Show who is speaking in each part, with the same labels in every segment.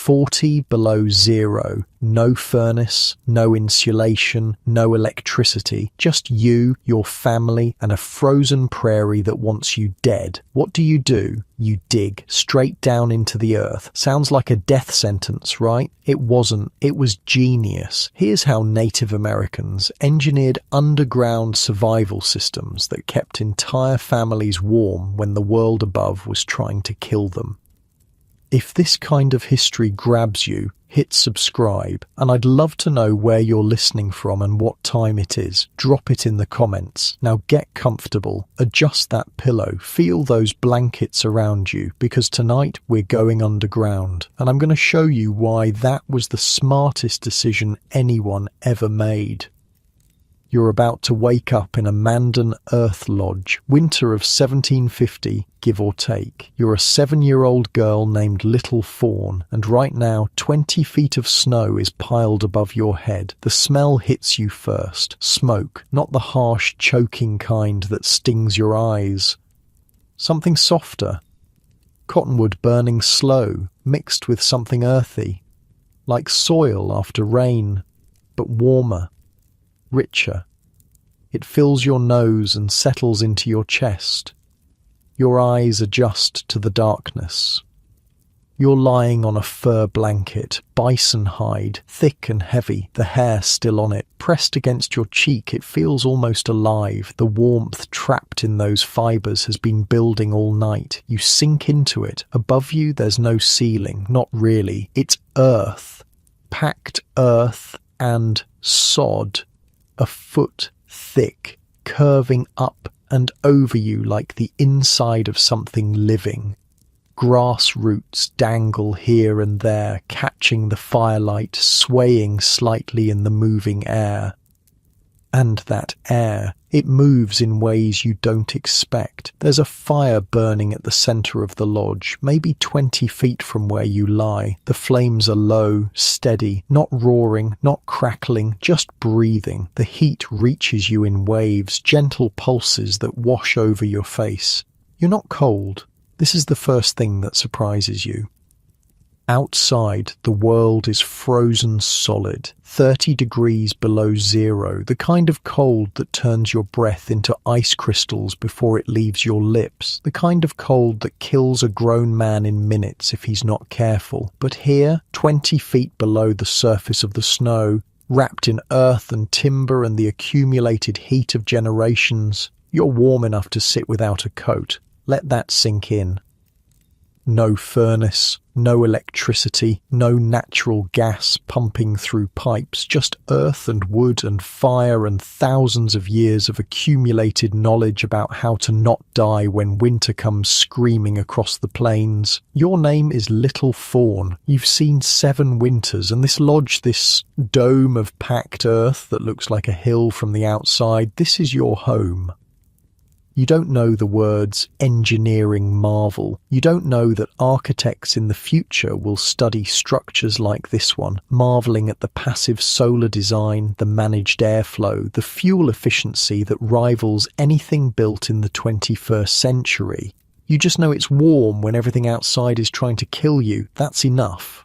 Speaker 1: 40 below zero. No furnace, no insulation, no electricity. Just you, your family, and a frozen prairie that wants you dead. What do? You dig straight down into the earth. Sounds like a death sentence, right? It wasn't. It was genius. Here's how Native Americans engineered underground survival systems that kept entire families warm when the world above was trying to kill them. If this kind of history grabs you, hit subscribe, and I'd love to know where you're listening from and what time it is. Drop it in the comments. Now get comfortable, adjust that pillow, feel those blankets around you, because tonight we're going underground, and I'm going to show you why that was the smartest decision anyone ever made. You're about to wake up in a Mandan Earth Lodge, winter of 1750, give or take. You're a 7-year-old girl named Little Fawn, and right now 20 feet of snow is piled above your head. The smell hits you first. Smoke, not the harsh, choking kind that stings your eyes. Something softer. Cottonwood burning slow, mixed with something earthy. Like soil after rain, but warmer. Richer. It fills your nose and settles into your chest. Your eyes adjust to the darkness. You're lying on a fur blanket, bison hide, thick and heavy, the hair still on it. Pressed against your cheek, it feels almost alive. The warmth trapped in those fibers has been building all night. You sink into it. Above you, there's no ceiling, not really. It's earth. Packed earth and sod. A foot thick, curving up and over you like the inside of something living. Grass roots dangle here and there, catching the firelight, swaying slightly in the moving air. And that air, it moves in ways you don't expect. There's a fire burning at the center of the lodge, maybe 20 feet from where you lie. The flames are low, steady, not roaring, not crackling, just breathing. The heat reaches you in waves, gentle pulses that wash over your face. You're not cold. This is the first thing that surprises you. Outside, the world is frozen solid, 30 degrees below zero, the kind of cold that turns your breath into ice crystals before it leaves your lips, the kind of cold that kills a grown man in minutes if he's not careful. But here, 20 feet below the surface of the snow, wrapped in earth and timber and the accumulated heat of generations, you're warm enough to sit without a coat. Let that sink in. No furnace, no electricity, no natural gas pumping through pipes, just earth and wood and fire and thousands of years of accumulated knowledge about how to not die when winter comes screaming across the plains. Your name is Little Fawn. You've seen 7 winters, and this lodge, this dome of packed earth that looks like a hill from the outside, this is your home. You don't know the words engineering marvel. You don't know that architects in the future will study structures like this one, marveling at the passive solar design, the managed airflow, the fuel efficiency that rivals anything built in the 21st century. You just know it's warm when everything outside is trying to kill you. That's enough.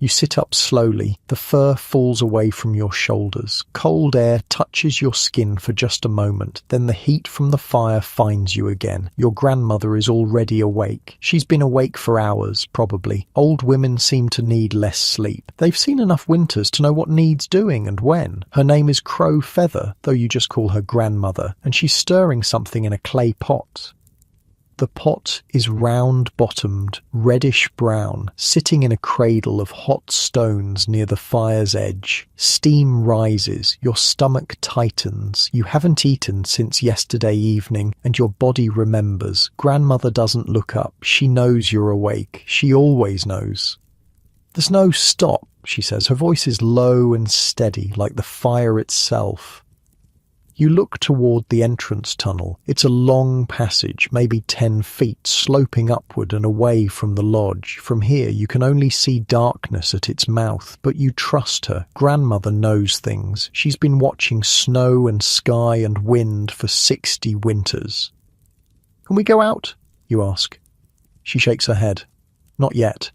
Speaker 1: You sit up slowly. The fur falls away from your shoulders. Cold air touches your skin for just a moment. Then the heat from the fire finds you again. Your grandmother is already awake. She's been awake for hours, probably. Old women seem to need less sleep. They've seen enough winters to know what needs doing and when. Her name is Crow Feather, though you just call her grandmother, and she's stirring something in a clay pot. The pot is round-bottomed, reddish-brown, sitting in a cradle of hot stones near the fire's edge. Steam rises, your stomach tightens. You haven't eaten since yesterday evening, and your body remembers. Grandmother doesn't look up. She knows you're awake. She always knows. "There's no stop," she says. Her voice is low and steady, like the fire itself. You look toward the entrance tunnel. It's a long passage, maybe 10 feet, sloping upward and away from the lodge. From here, you can only see darkness at its mouth, but you trust her. Grandmother knows things. She's been watching snow and sky and wind for 60 winters. "Can we go out?" you ask. She shakes her head. "Not yet."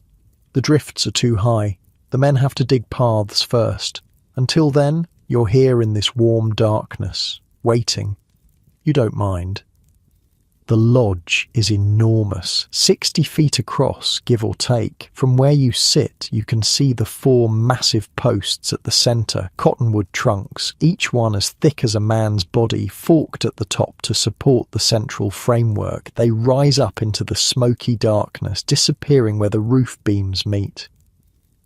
Speaker 1: The drifts are too high. The men have to dig paths first. Until then, you're here in this warm darkness, waiting. You don't mind. The lodge is enormous, 60 feet across, give or take. From where you sit, you can see the 4 massive posts at the centre, cottonwood trunks, each one as thick as a man's body, forked at the top to support the central framework. They rise up into the smoky darkness, disappearing where the roof beams meet.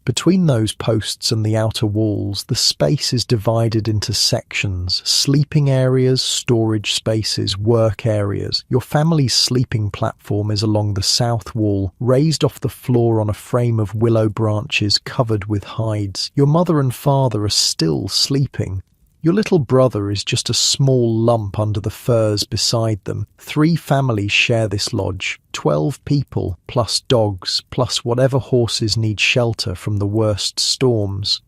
Speaker 1: Between those posts and the outer walls, the space is divided into sections: sleeping areas, storage spaces, work areas. Your family's sleeping platform is along the south wall, raised off the floor on a frame of willow branches covered with hides. Your mother and father are still sleeping. Your little brother is just a small lump under the furs beside them. 3 families share this lodge, 12 people, plus dogs, plus whatever horses need shelter from the worst storms.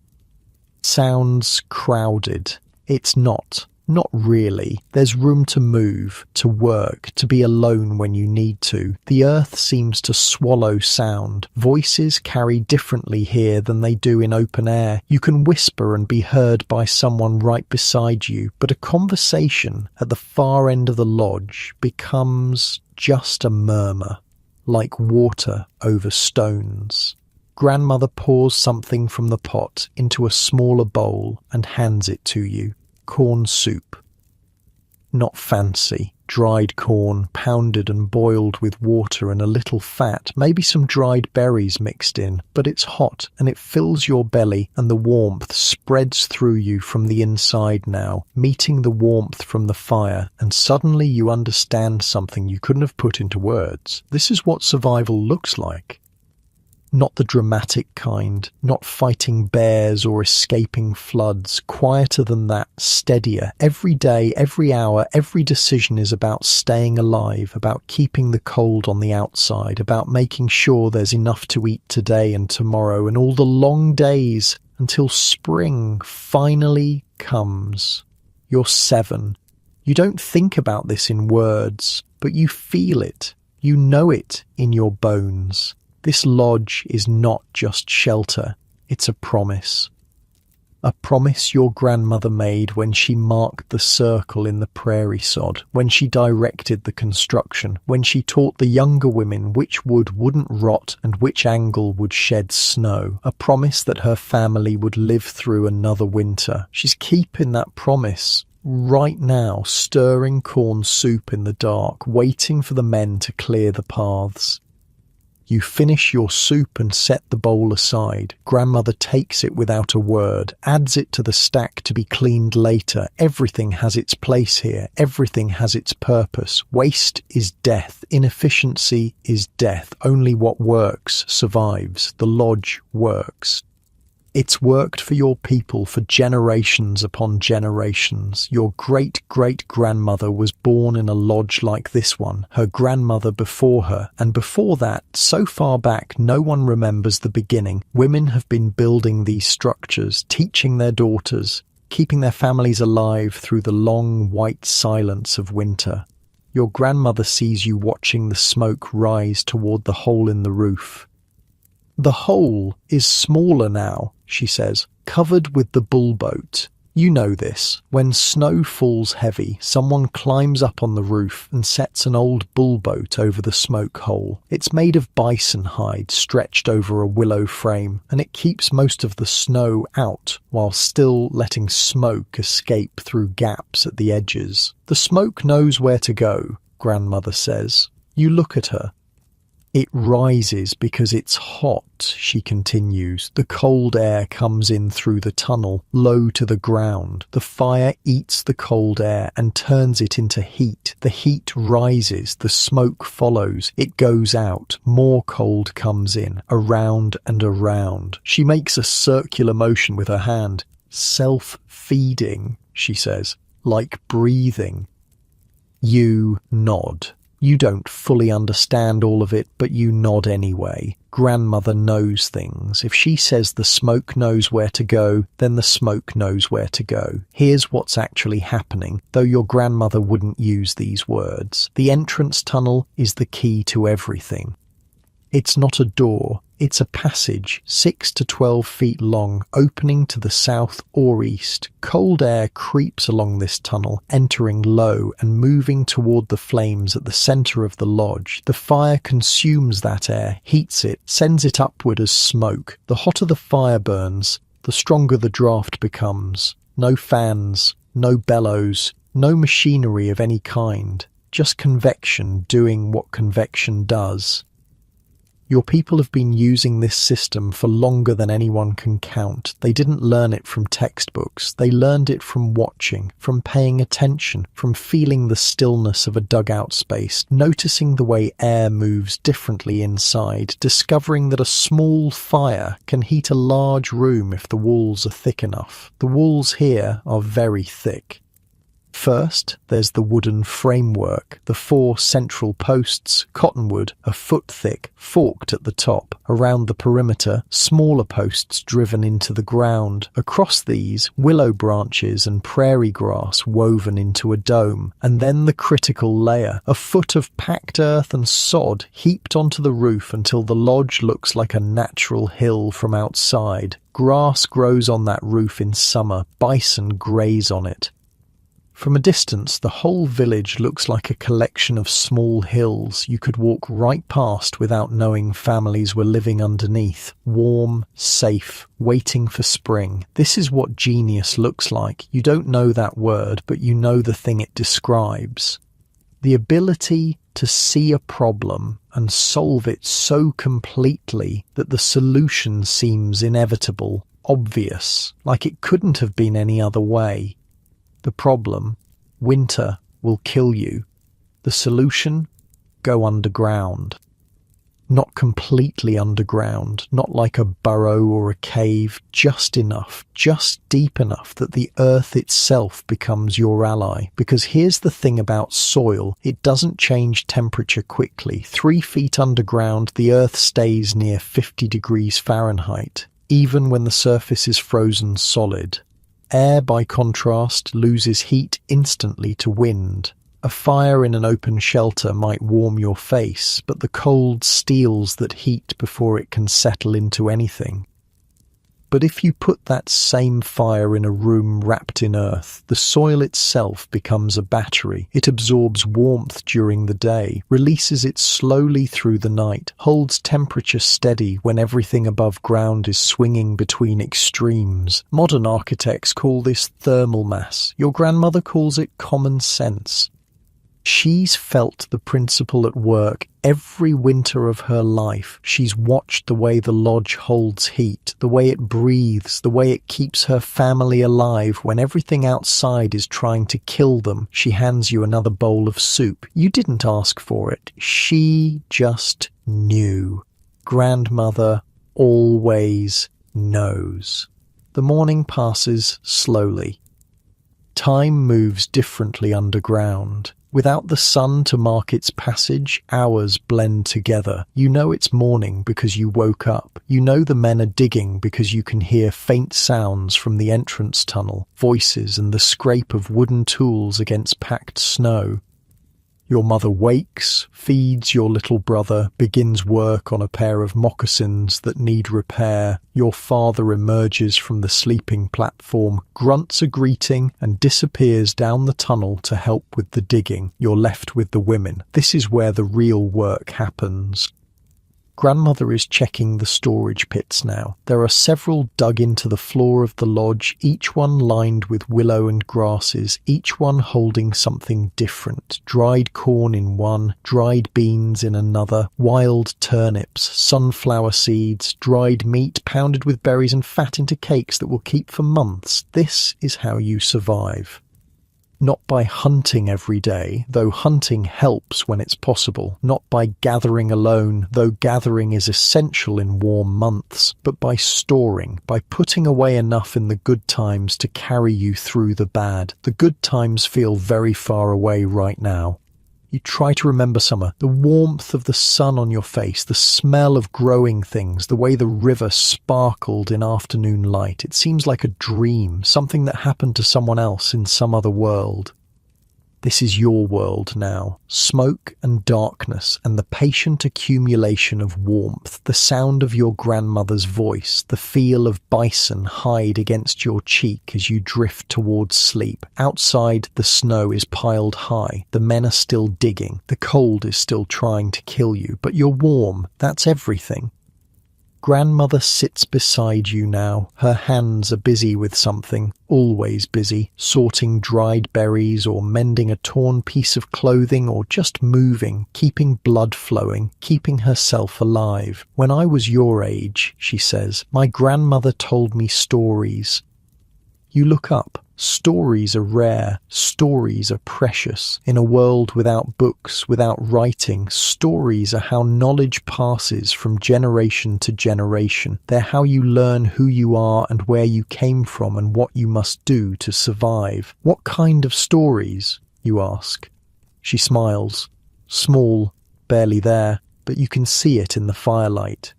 Speaker 1: Sounds crowded. It's not. Not really. There's room to move, to work, to be alone when you need to. The earth seems to swallow sound. Voices carry differently here than they do in open air. You can whisper and be heard by someone right beside you, but a conversation at the far end of the lodge becomes just a murmur, like water over stones. Grandmother pours something from the pot into a smaller bowl and hands it to you. Corn soup. Not fancy. Dried corn, pounded and boiled with water and a little fat, maybe some dried berries mixed in, but it's hot and it fills your belly, and the warmth spreads through you from the inside now, meeting the warmth from the fire, and suddenly you understand something you couldn't have put into words. This is what survival looks like. Not the dramatic kind, not fighting bears or escaping floods, quieter than that, steadier. Every day, every hour, every decision is about staying alive, about keeping the cold on the outside, about making sure there's enough to eat today and tomorrow, and all the long days until spring finally comes. You're 7. You don't think about this in words, but you feel it. You know it in your bones. This lodge is not just shelter, it's a promise. A promise your grandmother made when she marked the circle in the prairie sod, when she directed the construction, when she taught the younger women which wood wouldn't rot and which angle would shed snow. A promise that her family would live through another winter. She's keeping that promise right now, stirring corn soup in the dark, waiting for the men to clear the paths. You finish your soup and set the bowl aside. Grandmother takes it without a word, adds it to the stack to be cleaned later. Everything has its place here. Everything has its purpose. Waste is death. Inefficiency is death. Only what works survives. The lodge works. It's worked for your people for generations upon generations. Your great-great-grandmother was born in a lodge like this one, her grandmother before her, and before that, so far back no one remembers the beginning. Women have been building these structures, teaching their daughters, keeping their families alive through the long white silence of winter. Your grandmother sees you watching the smoke rise toward the hole in the roof. The hole is smaller now, she says, covered with the bullboat. You know this. When snow falls heavy, someone climbs up on the roof and sets an old bullboat over the smoke hole. It's made of bison hide stretched over a willow frame, and it keeps most of the snow out while still letting smoke escape through gaps at the edges. The smoke knows where to go, grandmother says. You look at her. It rises because it's hot, she continues. The cold air comes in through the tunnel, low to the ground. The fire eats the cold air and turns it into heat. The heat rises, the smoke follows. It goes out, more cold comes in, around and around. She makes a circular motion with her hand. Self-feeding, she says, like breathing. You nod. You don't fully understand all of it, but you nod anyway. Grandmother knows things. If she says the smoke knows where to go, then the smoke knows where to go. Here's what's actually happening, though your grandmother wouldn't use these words. The entrance tunnel is the key to everything. It's not a door, It's a passage 6 to 12 feet long, opening to the south or east. Cold air creeps along this tunnel, entering low and moving toward the flames at the center of the lodge. The fire consumes that air, heats it, sends it upward as smoke. The hotter the fire burns, the stronger the draft becomes. No fans, no bellows, no machinery of any kind. Just convection doing what convection does. Your people have been using this system for longer than anyone can count. They didn't learn it from textbooks. They learned it from watching, from paying attention, from feeling the stillness of a dugout space, noticing the way air moves differently inside, discovering that a small fire can heat a large room if the walls are thick enough. The walls here are very thick. First, there's the wooden framework, the 4 central posts, cottonwood, a foot thick, forked at the top. Around the perimeter, smaller posts driven into the ground. Across these, willow branches and prairie grass woven into a dome. And then the critical layer, a foot of packed earth and sod heaped onto the roof until the lodge looks like a natural hill from outside. Grass grows on that roof in summer, bison graze on it. From a distance, the whole village looks like a collection of small hills you could walk right past without knowing families were living underneath. Warm, safe, waiting for spring. This is what genius looks like. You don't know that word, but you know the thing it describes. The ability to see a problem and solve it so completely that the solution seems inevitable, obvious, like it couldn't have been any other way. The problem, winter, will kill you. The solution, go underground. Not completely underground, not like a burrow or a cave, just enough, just deep enough that the earth itself becomes your ally. Because here's the thing about soil, it doesn't change temperature quickly. 3 feet underground, the earth stays near 50 degrees Fahrenheit, even when the surface is frozen solid. Air, by contrast, loses heat instantly to wind. A fire in an open shelter might warm your face, but the cold steals that heat before it can settle into anything. But if you put that same fire in a room wrapped in earth, the soil itself becomes a battery. It absorbs warmth during the day, releases it slowly through the night, holds temperature steady when everything above ground is swinging between extremes. Modern architects call this thermal mass. Your grandmother calls it common sense. She's felt the principle at work every winter of her life. She's watched the way the lodge holds heat, the way it breathes, the way it keeps her family alive when everything outside is trying to kill them. She hands you another bowl of soup. You didn't ask for it. She just knew. Grandmother always knows. The morning passes slowly. Time moves differently underground. Without the sun to mark its passage, hours blend together. You know it's morning because you woke up. You know the men are digging because you can hear faint sounds from the entrance tunnel, voices and the scrape of wooden tools against packed snow. Your mother wakes, feeds your little brother, begins work on a pair of moccasins that need repair. Your father emerges from the sleeping platform, grunts a greeting, and disappears down the tunnel to help with the digging. You're left with the women. This is where the real work happens. Grandmother is checking the storage pits now. There are several dug into the floor of the lodge, each one lined with willow and grasses, each one holding something different. Dried corn in one, dried beans in another, wild turnips, sunflower seeds, dried meat pounded with berries and fat into cakes that will keep for months. This is how you survive. Not by hunting every day, though hunting helps when it's possible. Not by gathering alone, though gathering is essential in warm months. But by storing, by putting away enough in the good times to carry you through the bad. The good times feel very far away right now. You try to remember summer, the warmth of the sun on your face, the smell of growing things, the way the river sparkled in afternoon light. It seems like a dream, something that happened to someone else in some other world. This is your world now. Smoke and darkness and the patient accumulation of warmth, the sound of your grandmother's voice, the feel of bison hide against your cheek as you drift towards sleep. Outside, the snow is piled high. The men are still digging. The cold is still trying to kill you, but you're warm. That's everything. Grandmother sits beside you now. Her hands are busy with something, always busy, sorting dried berries or mending a torn piece of clothing or just moving, keeping blood flowing, keeping herself alive. When I was your age, she says, my grandmother told me stories. You look up. Stories are rare. Stories are precious. In a world without books, without writing, stories are how knowledge passes from generation to generation. They're how you learn who you are and where you came from and what you must do to survive. What kind of stories? You ask. She smiles. Small, barely there, but you can see it in the firelight.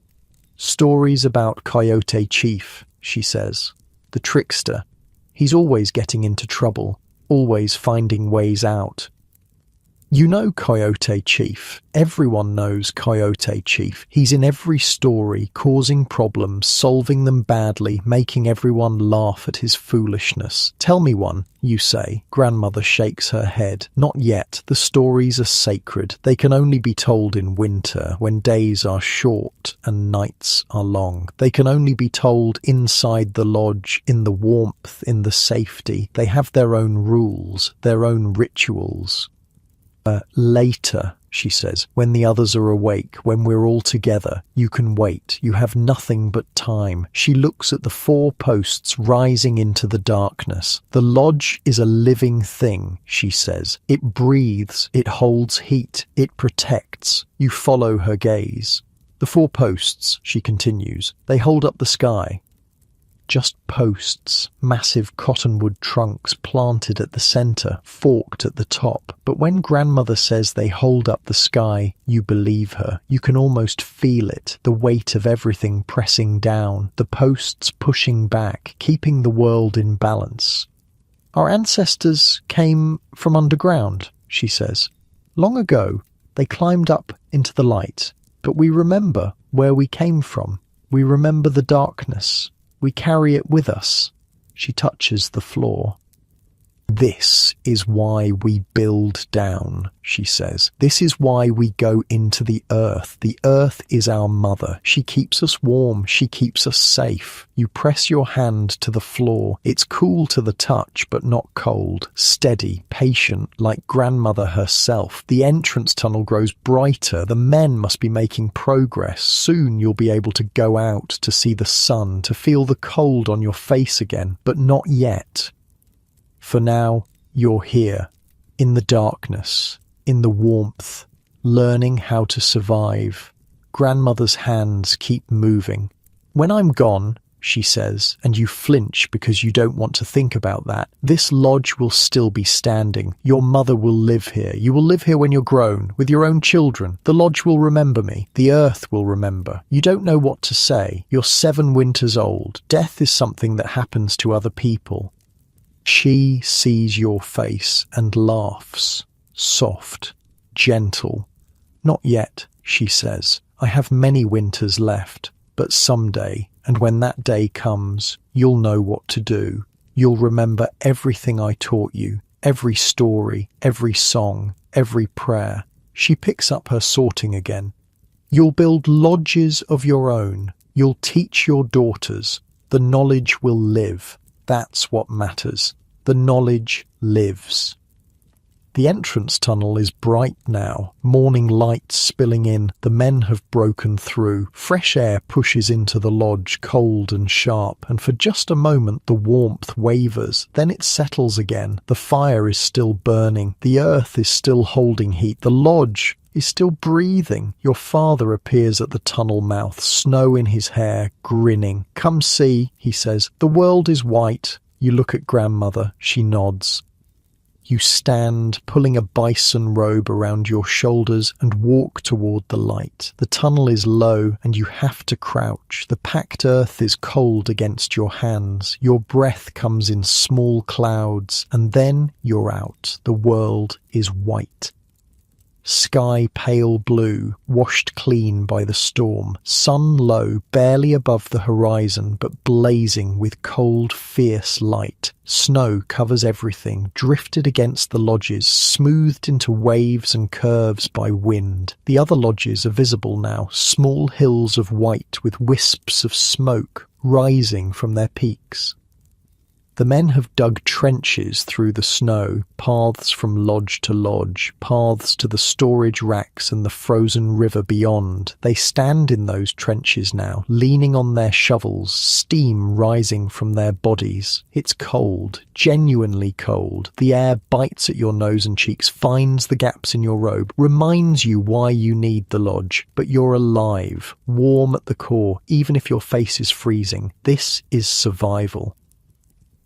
Speaker 1: Stories about Coyote Chief, she says. The trickster. He's always getting into trouble, always finding ways out. You know Coyote Chief. Everyone knows Coyote Chief. He's in every story, causing problems, solving them badly, making everyone laugh at his foolishness. Tell me one, you say. Grandmother shakes her head. Not yet. The stories are sacred. They can only be told in winter, when days are short and nights are long. They can only be told inside the lodge, in the warmth, in the safety. They have their own rules, their own rituals. Later, she says, when the others are awake, when we're all together, you can wait. You have nothing but time. She looks at the 4 posts rising into the darkness. The lodge is a living thing, she says. It breathes, it holds heat, it protects. You follow her gaze. The 4 posts, she continues, they hold up the sky. Just posts, massive cottonwood trunks planted at the centre, forked at the top. But when grandmother says they hold up the sky, you believe her. You can almost feel it, the weight of everything pressing down, the posts pushing back, keeping the world in balance. Our ancestors came from underground, she says. Long ago, they climbed up into the light. But we remember where we came from. We remember the darkness. We carry it with us. She touches the floor. This is why we build down, she says. This is why we go into the earth. The earth is our mother. She keeps us warm. She keeps us safe. You press your hand to the floor. It's cool to the touch, but not cold. Steady, patient, like grandmother herself. The entrance tunnel grows brighter. The men must be making progress. Soon you'll be able to go out to see the sun, to feel the cold on your face again, but not yet. For now, you're here, in the darkness, in the warmth, learning how to survive. Grandmother's hands keep moving. When I'm gone, she says, and you flinch because you don't want to think about that, this lodge will still be standing. Your mother will live here. You will live here when you're grown, with your own children. The lodge will remember me. The earth will remember. You don't know what to say. You're 7 winters old. Death is something that happens to other people. She sees your face and laughs, soft, gentle. Not yet, she says. I have many winters left, but someday, and when that day comes, you'll know what to do. You'll remember everything I taught you, every story, every song, every prayer. She picks up her sorting again. You'll build lodges of your own. You'll teach your daughters. The knowledge will live. That's what matters. The knowledge lives. The entrance tunnel is bright now, morning light spilling in. The men have broken through. Fresh air pushes into the lodge, cold and sharp, and for just a moment the warmth wavers. Then it settles again. The fire is still burning. The earth is still holding heat. The lodge is still breathing. Your father appears at the tunnel mouth, snow in his hair, grinning. Come see, he says. The world is white. You look at grandmother. She nods. You stand, pulling a bison robe around your shoulders, and walk toward the light. The tunnel is low, and you have to crouch. The packed earth is cold against your hands. Your breath comes in small clouds, and then you're out. The world is white. Sky pale blue, washed clean by the storm. Sun low, barely above the horizon, but blazing with cold, fierce light. Snow covers everything, drifted against the lodges, smoothed into waves and curves by wind. The other lodges are visible now, small hills of white with wisps of smoke rising from their peaks. The men have dug trenches through the snow, paths from lodge to lodge, paths to the storage racks and the frozen river beyond. They stand in those trenches now, leaning on their shovels, steam rising from their bodies. It's cold, genuinely cold. The air bites at your nose and cheeks, finds the gaps in your robe, reminds you why you need the lodge. But you're alive, warm at the core, even if your face is freezing. This is survival.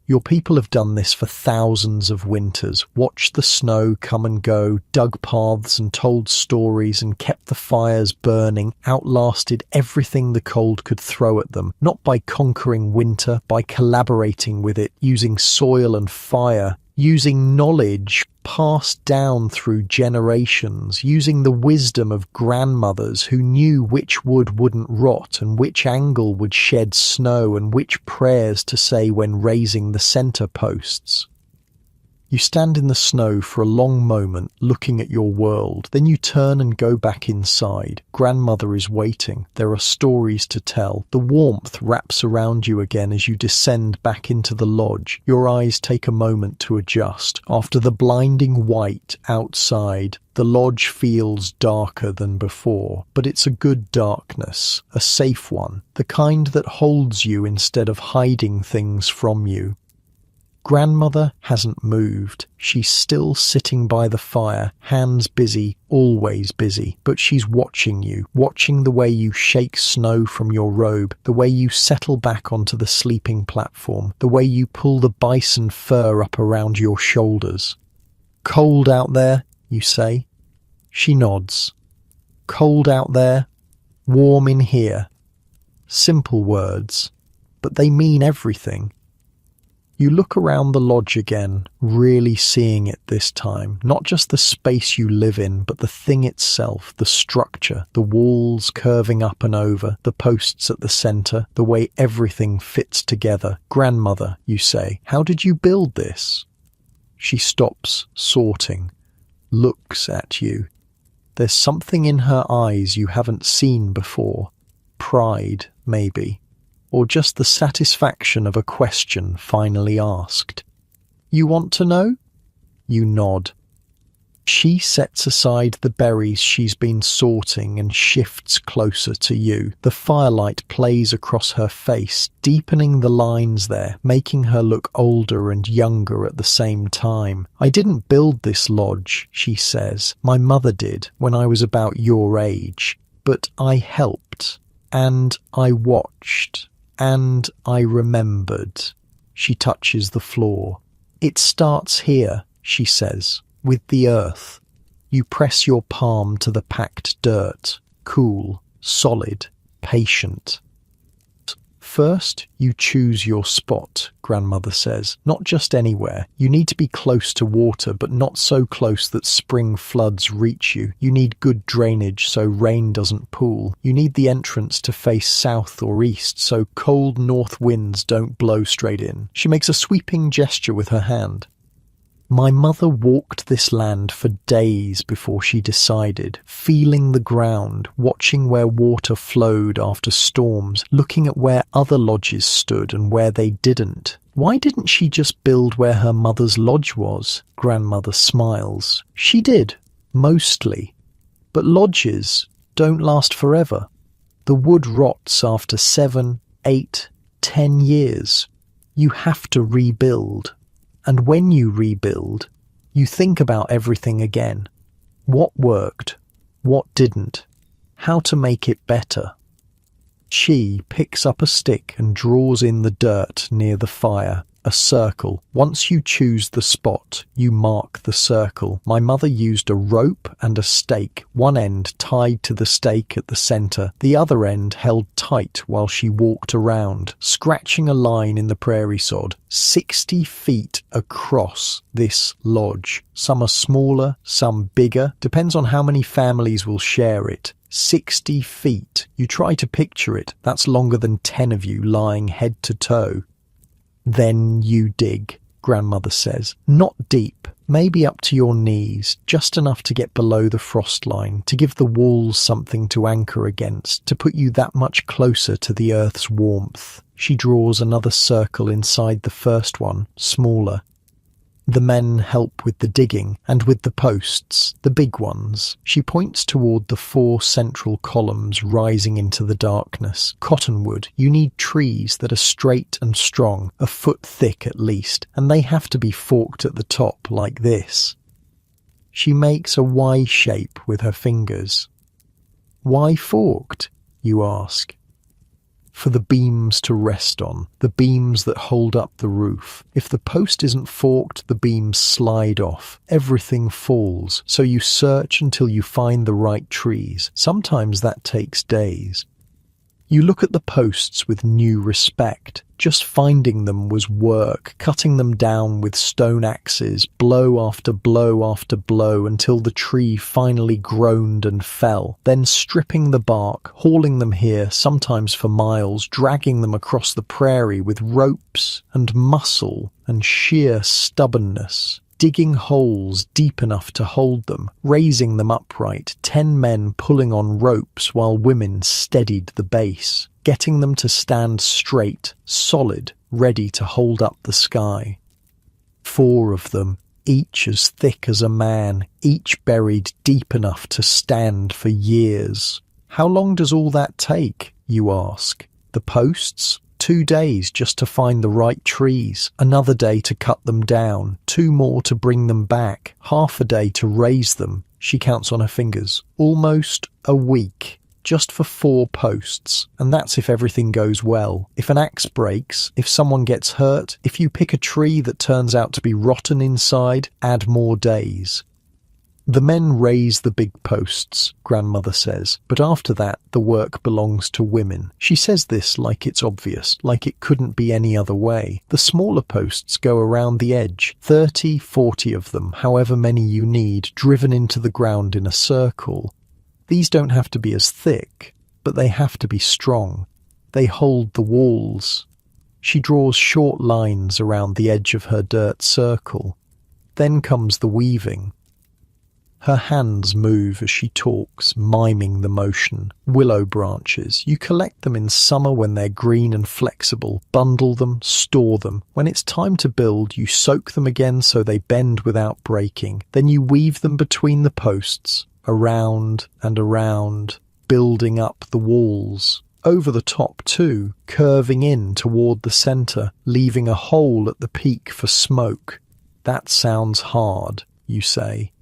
Speaker 1: Your people have done this for thousands of winters, watched the snow come and go, dug paths and told stories and kept the fires burning, outlasted everything the cold could throw at them, not by conquering winter, by collaborating with it, using soil and fire, using knowledge passed down through generations, using the wisdom of grandmothers who knew which wood wouldn't rot and which angle would shed snow and which prayers to say when raising the centre posts. You stand in the snow for a long moment, looking at your world. Then you turn and go back inside. Grandmother is waiting. There are stories to tell. The warmth wraps around you again as you descend back into the lodge. Your eyes take a moment to adjust. After the blinding white outside, the lodge feels darker than before, but it's a good darkness, a safe one, the kind that holds you instead of hiding things from you. Grandmother hasn't moved. She's still sitting by the fire, hands busy, always busy. But she's watching you, watching the way you shake snow from your robe, the way you settle back onto the sleeping platform, the way you pull the bison fur up around your shoulders. Cold out there, you say. She nods. Cold out there, warm in here. Simple words, but they mean everything. You look around the lodge again, really seeing it this time. Not just the space you live in, but the thing itself, the structure, the walls curving up and over, the posts at the centre, the way everything fits together. Grandmother, you say, how did you build this? She stops, sorting, looks at you. There's something in her eyes you haven't seen before. Pride, maybe. Or just the satisfaction of a question finally asked. You want to know? You nod. She sets aside the berries she's been sorting and shifts closer to you. The firelight plays across her face, deepening the lines there, making her look older and younger at the same time. I didn't build this lodge, she says. My mother did when I was about your age. But I helped, and I watched. And I remembered. She touches the floor. It starts here, she says, with the earth. You press your palm to the packed dirt, cool, solid, patient. First, you choose your spot, Grandmother says. Not just anywhere. You need to be close to water, but not so close that spring floods reach you. You need good drainage so rain doesn't pool. You need the entrance to face south or east so cold north winds don't blow straight in. She makes a sweeping gesture with her hand. My mother walked this land for days before she decided, feeling the ground, watching where water flowed after storms, looking at where other lodges stood and where they didn't. Why didn't she just build where her mother's lodge was? Grandmother smiles. She did, mostly. But lodges don't last forever. The wood rots after 7, 8, 10 years. You have to rebuild. And when you rebuild, you think about everything again. What worked? What didn't? How to make it better? She picks up a stick and draws in the dirt near the fire. A circle. Once you choose the spot, you mark the circle. My mother used a rope and a stake, one end tied to the stake at the center, the other end held tight while she walked around, scratching a line in the prairie sod, 60 feet across this lodge. Some are smaller, some bigger, depends on how many families will share it. 60 feet. You try to picture it, that's longer than 10 of you lying head to toe. Then you dig, Grandmother says. Not deep, maybe up to your knees, just enough to get below the frost line, to give the walls something to anchor against, to put you that much closer to the earth's warmth. She draws another circle inside the first one, smaller. The men help with the digging and with the posts, the big ones. She points toward the 4 central columns rising into the darkness. Cottonwood, you need trees that are straight and strong, a foot thick at least, and they have to be forked at the top like this. She makes a Y shape with her fingers. Why forked, you ask? For the beams to rest on, the beams that hold up the roof. If the post isn't forked, the beams slide off. Everything falls, so you search until you find the right trees. Sometimes that takes days. You look at the posts with new respect. Just finding them was work, cutting them down with stone axes, blow after blow after blow until the tree finally groaned and fell, then stripping the bark, hauling them here, sometimes for miles, dragging them across the prairie with ropes and muscle and sheer stubbornness. Digging holes deep enough to hold them, raising them upright, 10 men pulling on ropes while women steadied the base, getting them to stand straight, solid, ready to hold up the sky. 4 of them, each as thick as a man, each buried deep enough to stand for years. How long does all that take, you ask? The posts? 2 days just to find the right trees, another day to cut them down, 2 more to bring them back, half a day to raise them. She counts on her fingers. Almost a week, just for 4 posts, and that's if everything goes well. If an axe breaks, if someone gets hurt, if you pick a tree that turns out to be rotten inside, add more days. The men raise the big posts, Grandmother says, but after that the work belongs to women. She says this like it's obvious, like it couldn't be any other way. The smaller posts go around the edge, 30, 40 of them, however many you need, driven into the ground in a circle. These don't have to be as thick, but they have to be strong. They hold the walls. She draws short lines around the edge of her dirt circle. Then comes the weaving. Her hands move as she talks, miming the motion. Willow branches. You collect them in summer when they're green and flexible, bundle them, store them. When it's time to build, you soak them again so they bend without breaking. Then you weave them between the posts, around and around, building up the walls. Over the top too, curving in toward the center, leaving a hole at the peak for smoke. That sounds hard, you say.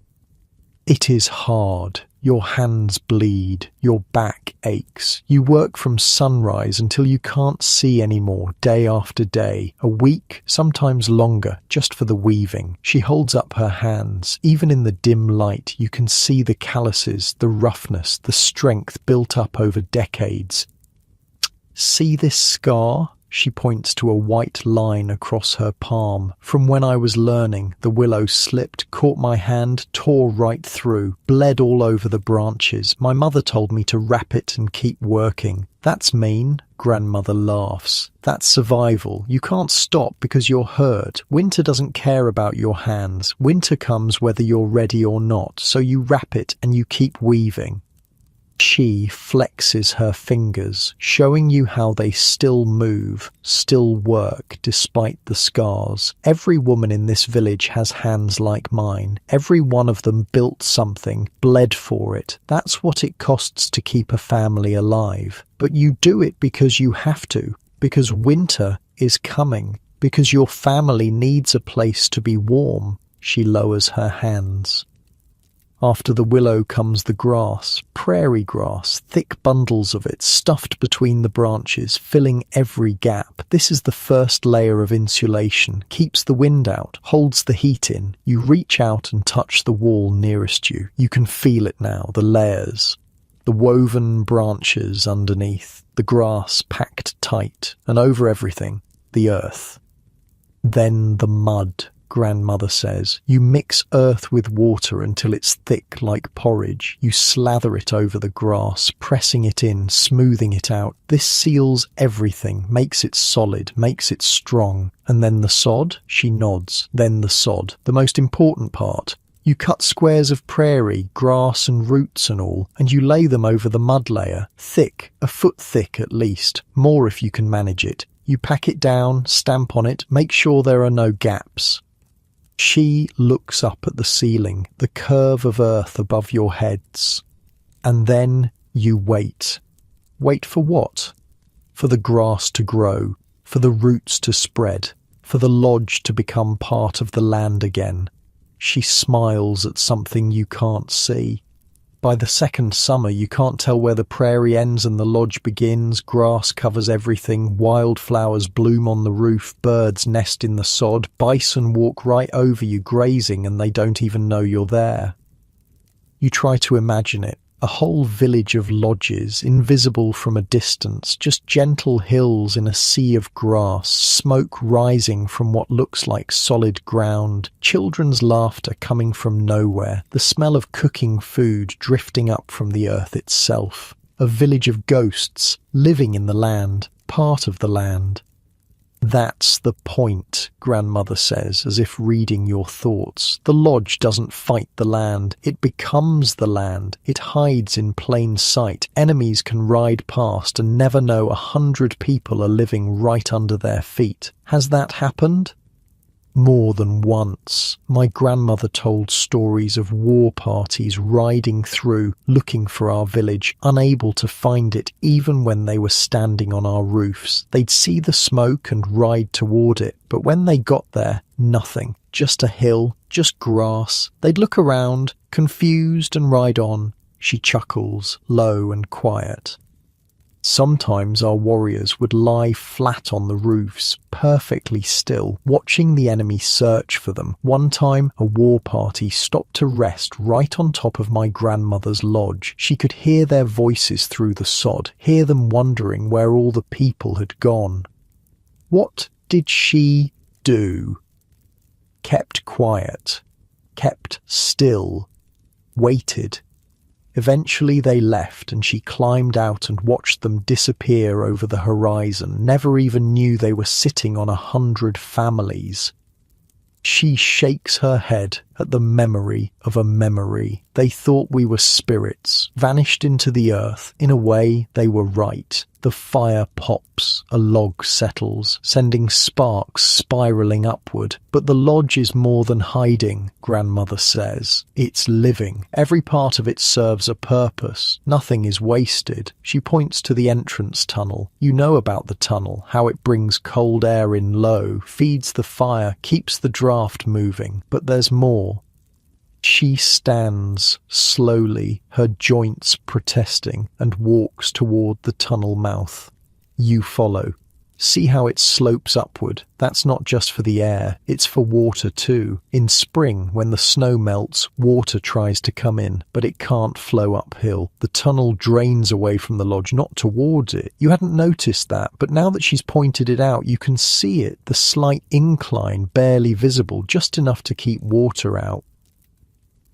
Speaker 1: It is hard. Your hands bleed. Your back aches. You work from sunrise until you can't see anymore, day after day. A week, sometimes longer, just for the weaving. She holds up her hands. Even in the dim light, you can see the calluses, the roughness, the strength built up over decades. See this scar? She points to a white line across her palm. From when I was learning, the willow slipped, caught my hand, tore right through, bled all over the branches. My mother told me to wrap it and keep working. That's mean, Grandmother laughs. That's survival. You can't stop because you're hurt. Winter doesn't care about your hands. Winter comes whether you're ready or not, so you wrap it and you keep weaving. She flexes her fingers, showing you how they still move, still work despite the scars. Every woman in this village has hands like mine. Every one of them built something, bled for it. That's what it costs to keep a family alive. But you do it because you have to, because winter is coming, because your family needs a place to be warm. She lowers her hands. After the willow comes the grass, prairie grass, thick bundles of it stuffed between the branches, filling every gap. This is the first layer of insulation, keeps the wind out, holds the heat in. You reach out and touch the wall nearest you. You can feel it now, the layers. The woven branches underneath, the grass packed tight, and over everything, the earth. Then the mud, grandmother says. You mix earth with water until it's thick like porridge. You slather it over the grass, pressing it in, smoothing it out. This seals everything, makes it solid, makes it strong. And then the sod? She nods. Then the sod. The most important part. You cut squares of prairie, grass and roots and all, and you lay them over the mud layer, thick, a foot thick at least, more if you can manage it. You pack it down, stamp on it, make sure there are no gaps. She looks up at the ceiling, the curve of earth above your heads. And then you wait. Wait for what? For the grass to grow, for the roots to spread, for the lodge to become part of the land again. She smiles at something you can't see. By the second summer, you can't tell where the prairie ends and the lodge begins. Grass covers everything, wildflowers bloom on the roof, birds nest in the sod, bison walk right over you grazing and they don't even know you're there. You try to imagine it. A whole village of lodges, invisible from a distance, just gentle hills in a sea of grass, smoke rising from what looks like solid ground, children's laughter coming from nowhere, the smell of cooking food drifting up from the earth itself. A village of ghosts, living in the land, part of the land. That's the point, grandmother says, as if reading your thoughts. The lodge doesn't fight the land. It becomes the land. It hides in plain sight. Enemies can ride past and never know 100 people are living right under their feet. Has that happened? More than once. My grandmother told stories of war parties riding through, looking for our village, unable to find it even when they were standing on our roofs. They'd see the smoke and ride toward it, but when they got there, nothing. Just a hill, just grass. They'd look around, confused, and ride on. She chuckles, low and quiet. Sometimes our warriors would lie flat on the roofs, perfectly still, watching the enemy search for them. One time, a war party stopped to rest right on top of my grandmother's lodge. She could hear their voices through the sod, hear them wondering where all the people had gone. What did she do? Kept quiet, kept still, waited. Eventually they left and she climbed out and watched them disappear over the horizon, never even knew they were sitting on 100 families. She shakes her head at the memory of a memory. They thought we were spirits, vanished into the earth. In a way, they were right. The fire pops, a log settles, sending sparks spiralling upward. But the lodge is more than hiding, grandmother says. It's living. Every part of it serves a purpose. Nothing is wasted. She points to the entrance tunnel. You know about the tunnel, how it brings cold air in low, feeds the fire, keeps the draft moving. But there's more. She stands slowly, her joints protesting, and walks toward the tunnel mouth. You follow. See how it slopes upward. That's not just for the air, it's for water too. In spring, when the snow melts, water tries to come in, but it can't flow uphill. The tunnel drains away from the lodge, not towards it. You hadn't noticed that, but now that she's pointed it out, you can see it, the slight incline, barely visible, just enough to keep water out.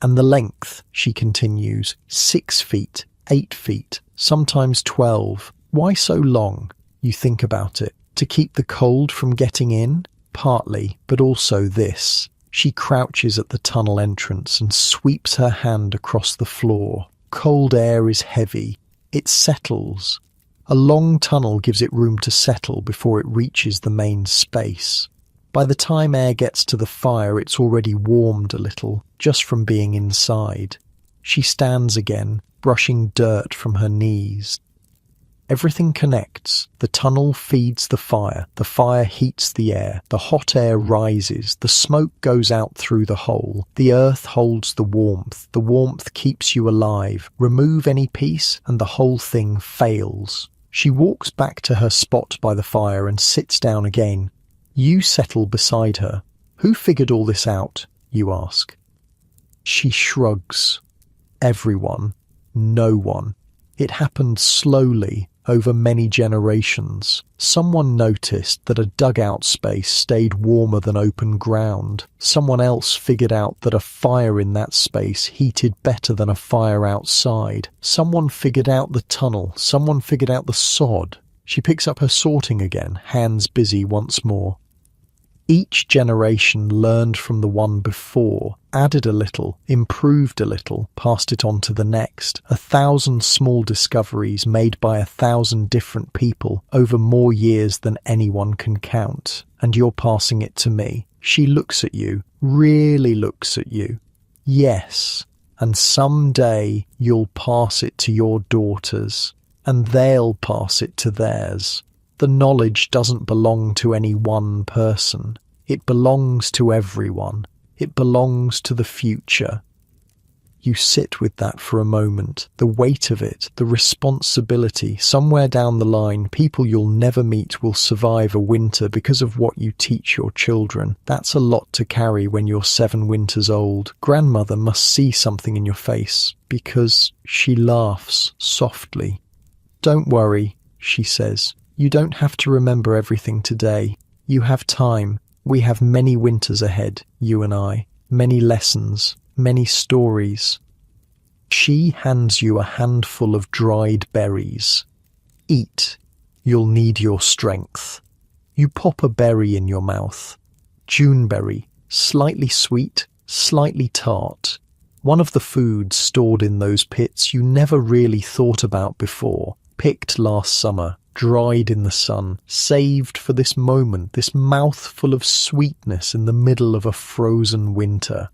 Speaker 1: And the length, she continues, 6 feet, 8 feet, sometimes 12. Why so long? You think about it. To keep the cold from getting in? Partly, but also this. She crouches at the tunnel entrance and sweeps her hand across the floor. Cold air is heavy. It settles. A long tunnel gives it room to settle before it reaches the main space. By the time air gets to the fire, it's already warmed a little, just from being inside. She stands again, brushing dirt from her knees. Everything connects. The tunnel feeds the fire heats the air, the hot air rises, the smoke goes out through the hole, the earth holds the warmth keeps you alive. Remove any piece and the whole thing fails. She walks back to her spot by the fire and sits down again. You settle beside her. Who figured all this out? You ask. She shrugs. Everyone. No one. It happened slowly, over many generations. Someone noticed that a dugout space stayed warmer than open ground. Someone else figured out that a fire in that space heated better than a fire outside. Someone figured out the tunnel. Someone figured out the sod. She picks up her sorting again, hands busy once more. Each generation learned from the one before, added a little, improved a little, passed it on to the next. 1,000 small discoveries made by 1,000 different people over more years than anyone can count. And you're passing it to me. She looks at you, really looks at you. Yes, and someday you'll pass it to your daughters, and they'll pass it to theirs. The knowledge doesn't belong to any one person. It belongs to everyone. It belongs to the future. You sit with that for a moment, the weight of it, the responsibility. Somewhere down the line, people you'll never meet will survive a winter because of what you teach your children. That's a lot to carry when you're 7 winters old. Grandmother must see something in your face, because she laughs softly. Don't worry, she says. You don't have to remember everything today. You have time. We have many winters ahead, you and I. Many lessons, many stories. She hands you a handful of dried berries. Eat. You'll need your strength. You pop a berry in your mouth. Juneberry, slightly sweet, slightly tart. One of the foods stored in those pits you never really thought about before. Picked last summer, dried in the sun, saved for this moment, this mouthful of sweetness in the middle of a frozen winter.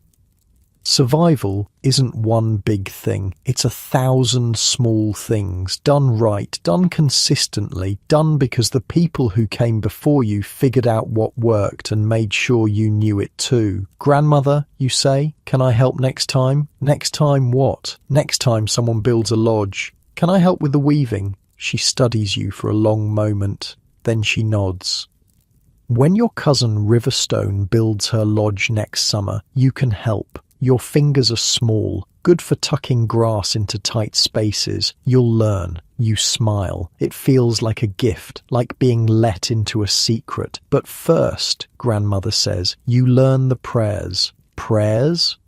Speaker 1: Survival isn't one big thing. It's 1,000 small things, done right, done consistently, done because the people who came before you figured out what worked and made sure you knew it too. Grandmother, you say, can I help next time? Next time what? Next time someone builds a lodge. Can I help with the weaving? She studies you for a long moment. Then she nods. When your cousin Riverstone builds her lodge next summer, you can help. Your fingers are small, good for tucking grass into tight spaces. You'll learn. You smile. It feels like a gift, like being let into a secret. But first, Grandmother says, you learn the prayers. Prayers?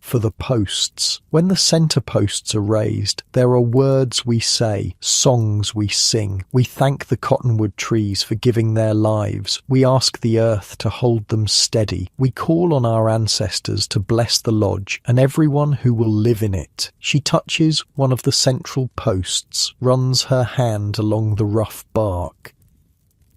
Speaker 1: For the posts. When the center posts are raised, there are words we say, songs we sing. We thank the cottonwood trees for giving their lives. We ask the earth to hold them steady. We call on our ancestors to bless the lodge and everyone who will live in it. She touches one of the central posts, runs her hand along the rough bark.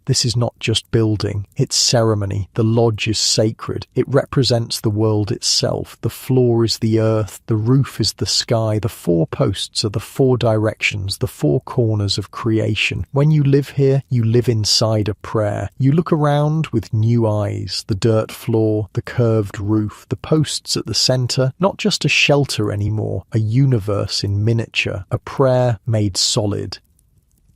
Speaker 1: This is not just building, it's ceremony. The lodge is sacred. It represents the world itself. The floor is the earth, the roof is the sky, the 4 posts are the 4 directions, the 4 corners of creation. When you live here, you live inside a prayer. You look around with new eyes, the dirt floor, the curved roof, the posts at the center, not just a shelter anymore, a universe in miniature, a prayer made solid.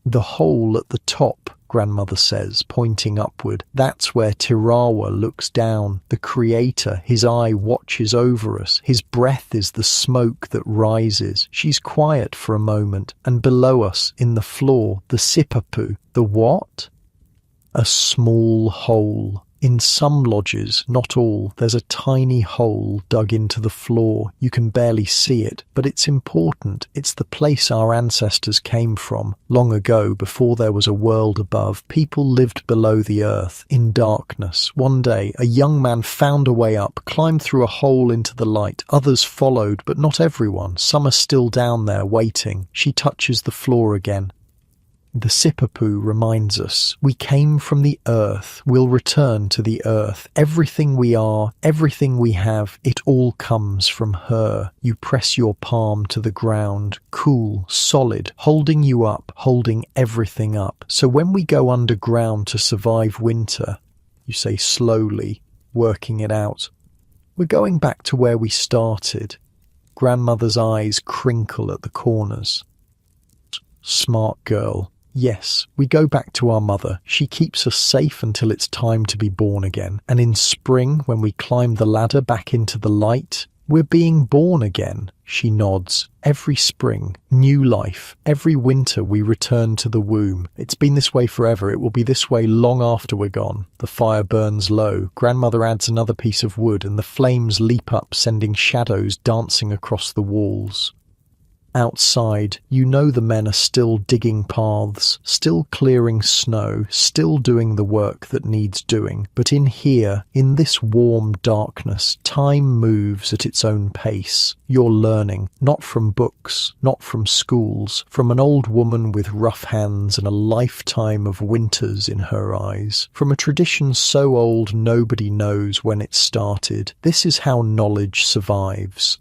Speaker 1: The hole at the top, Grandmother says, pointing upward. That's where Tirawa looks down. The Creator, his eye watches over us. His breath is the smoke that rises. She's quiet for a moment, and below us, in the floor, the Sipapu. The what? A small hole. In some lodges, not all, there's a tiny hole dug into the floor. You can barely see it, but it's important. It's the place our ancestors came from. Long ago, before there was a world above, people lived below the earth, in darkness. One day, a young man found a way up, climbed through a hole into the light. Others followed, but not everyone. Some are still down there, waiting. She touches the floor again. The Sipapu reminds us, we came from the earth, we'll return to the earth. Everything we are, everything we have, it all comes from her. You press your palm to the ground, cool, solid, holding you up, holding everything up. So when we go underground to survive winter, you say slowly, working it out, we're going back to where we started. Grandmother's eyes crinkle at the corners. Smart girl. Yes, we go back to our mother. She keeps us safe until it's time to be born again. And in spring, when we climb the ladder back into the light, we're being born again. She nods. Every spring, new life. Every winter we return to the womb. It's been this way forever. It will be this way long after we're gone. The fire burns low. Grandmother adds another piece of wood and the flames leap up, sending shadows dancing across the walls. Outside, you know the men are still digging paths, still clearing snow, still doing the work that needs doing. But in here, in this warm darkness, time moves at its own pace. You're learning, not from books, not from schools, from an old woman with rough hands and a lifetime of winters in her eyes. From a tradition so old nobody knows when it started. This is how knowledge survives.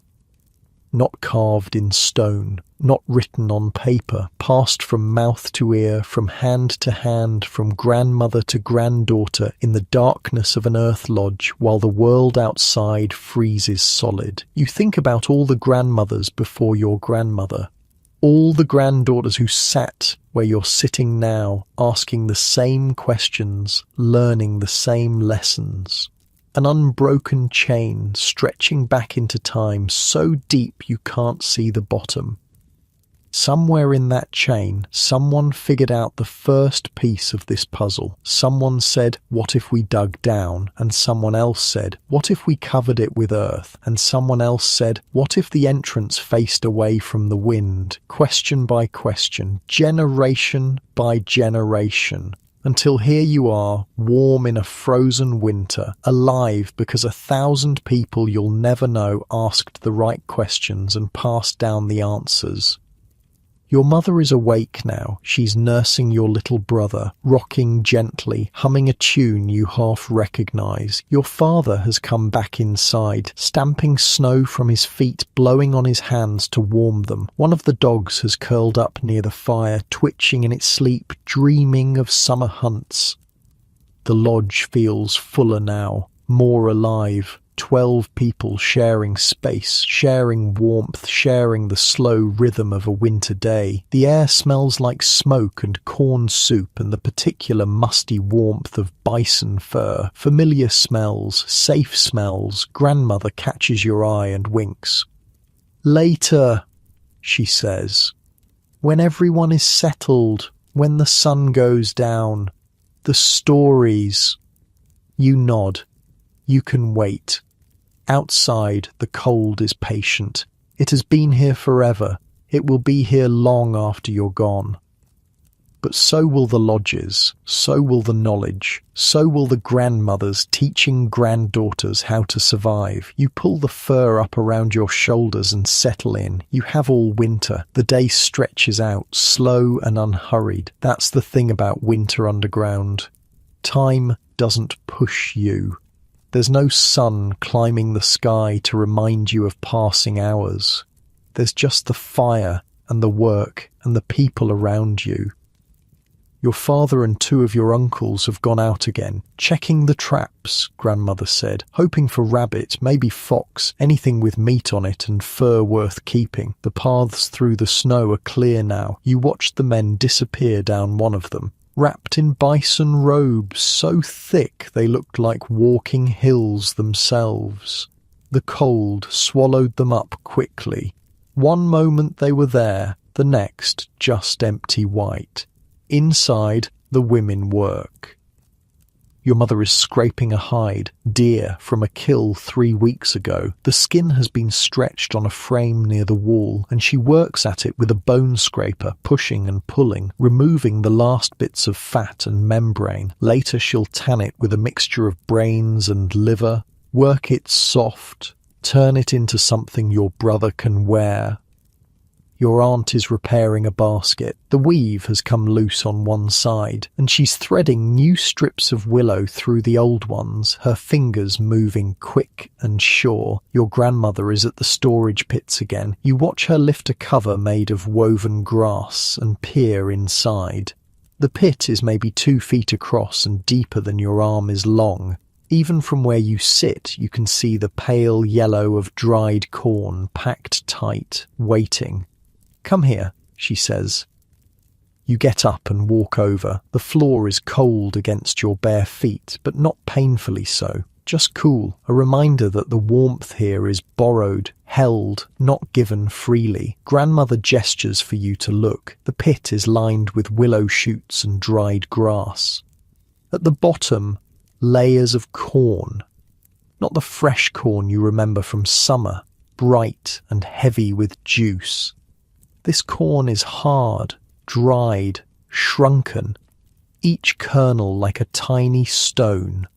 Speaker 1: Not carved in stone, not written on paper, passed from mouth to ear, from hand to hand, from grandmother to granddaughter, in the darkness of an earth lodge, while the world outside freezes solid. You think about all the grandmothers before your grandmother, all the granddaughters who sat where you're sitting now, asking the same questions, learning the same lessons. An unbroken chain stretching back into time so deep you can't see the bottom. Somewhere in that chain, someone figured out the first piece of this puzzle. Someone said, what if we dug down? And someone else said, what if we covered it with earth? And someone else said, what if the entrance faced away from the wind? Question by question, generation by generation. Until here you are, warm in a frozen winter, alive because 1,000 people you'll never know asked the right questions and passed down the answers. Your mother is awake now. She's nursing your little brother, rocking gently, humming a tune you half recognize. Your father has come back inside, stamping snow from his feet, blowing on his hands to warm them. One of the dogs has curled up near the fire, twitching in its sleep, dreaming of summer hunts. The lodge feels fuller now, more alive. 12 people sharing space, sharing warmth, sharing the slow rhythm of a winter day. The air smells like smoke and corn soup and the particular musty warmth of bison fur. Familiar smells, safe smells. Grandmother catches your eye and winks. Later, she says, when everyone is settled, when the sun goes down, the stories. You nod. You can wait. Outside, the cold is patient. It has been here forever. It will be here long after you're gone. But so will the lodges, so will the knowledge, so will the grandmothers teaching granddaughters how to survive. You pull the fur up around your shoulders and settle in. You have all winter. The day stretches out, slow and unhurried. That's the thing about winter underground. Time doesn't push you. There's no sun climbing the sky to remind you of passing hours. There's just the fire and the work and the people around you. Your father and 2 of your uncles have gone out again, checking the traps, grandmother said, hoping for rabbit, maybe fox, anything with meat on it and fur worth keeping. The paths through the snow are clear now. You watched the men disappear down one of them. Wrapped in bison robes so thick they looked like walking hills themselves. The cold swallowed them up quickly. One moment they were there, the next just empty white. Inside, the women work. Your mother is scraping a hide, deer, from a kill 3 weeks ago. The skin has been stretched on a frame near the wall, and she works at it with a bone scraper, pushing and pulling, removing the last bits of fat and membrane. Later she'll tan it with a mixture of brains and liver, work it soft, turn it into something your brother can wear. Your aunt is repairing a basket. The weave has come loose on one side, and she's threading new strips of willow through the old ones, her fingers moving quick and sure. Your grandmother is at the storage pits again. You watch her lift a cover made of woven grass and peer inside. The pit is maybe 2 feet across and deeper than your arm is long. Even from where you sit, you can see the pale yellow of dried corn packed tight, waiting. "Come here," she says. You get up and walk over. The floor is cold against your bare feet, but not painfully so. Just cool, a reminder that the warmth here is borrowed, held, not given freely. Grandmother gestures for you to look. The pit is lined with willow shoots and dried grass. At the bottom, layers of corn. Not the fresh corn you remember from summer, bright and heavy with juice. This corn is hard, dried, shrunken, each kernel like a tiny stone.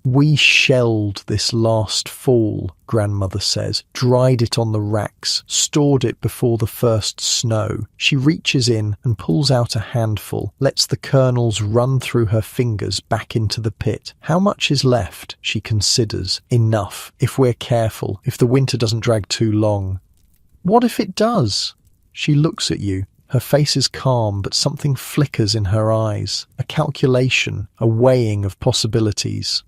Speaker 1: "We shelled this last fall," grandmother says, "dried it on the racks, stored it before the first snow." She reaches in and pulls out a handful, lets the kernels run through her fingers back into the pit. "How much is left?" she considers. "Enough, if we're careful, if the winter doesn't drag too long." "What if it does?" She looks at you. Her face is calm, but something flickers in her eyes. A calculation, a weighing of possibilities.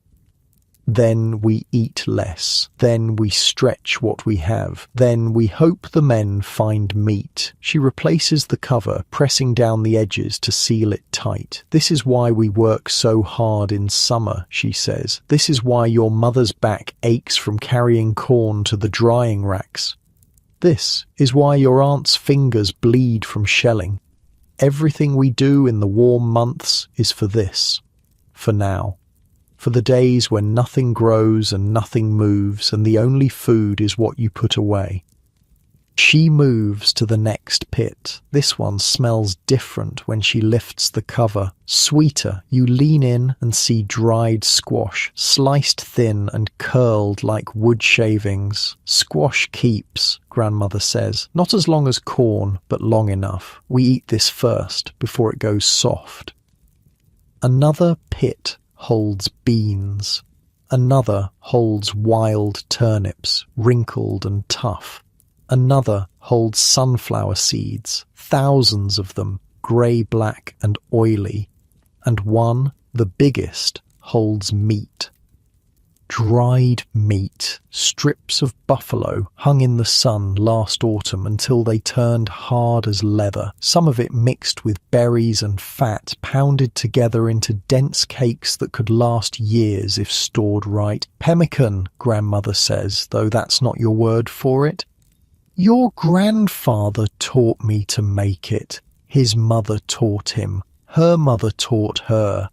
Speaker 1: "Then we eat less. Then we stretch what we have. Then we hope the men find meat." She replaces the cover, pressing down the edges to seal it tight. "This is why we work so hard in summer," she says. "This is why your mother's back aches from carrying corn to the drying racks. This is why your aunt's fingers bleed from shelling. Everything we do in the warm months is for this. For now. For the days when nothing grows and nothing moves and the only food is what you put away." She moves to the next pit. This one smells different when she lifts the cover. Sweeter, you lean in and see dried squash, sliced thin and curled like wood shavings. "Squash keeps," grandmother says. "Not as long as corn, but long enough. We eat this first, before it goes soft." Another pit holds beans. Another holds wild turnips, wrinkled and tough. Another holds sunflower seeds, thousands of them, grey-black and oily. And one, the biggest, holds meat. Dried meat, strips of buffalo hung in the sun last autumn until they turned hard as leather, some of it mixed with berries and fat pounded together into dense cakes that could last years if stored right. "Pemmican," grandmother says, though that's not your word for it. "Your grandfather taught me to make it. His mother taught him. Her mother taught her."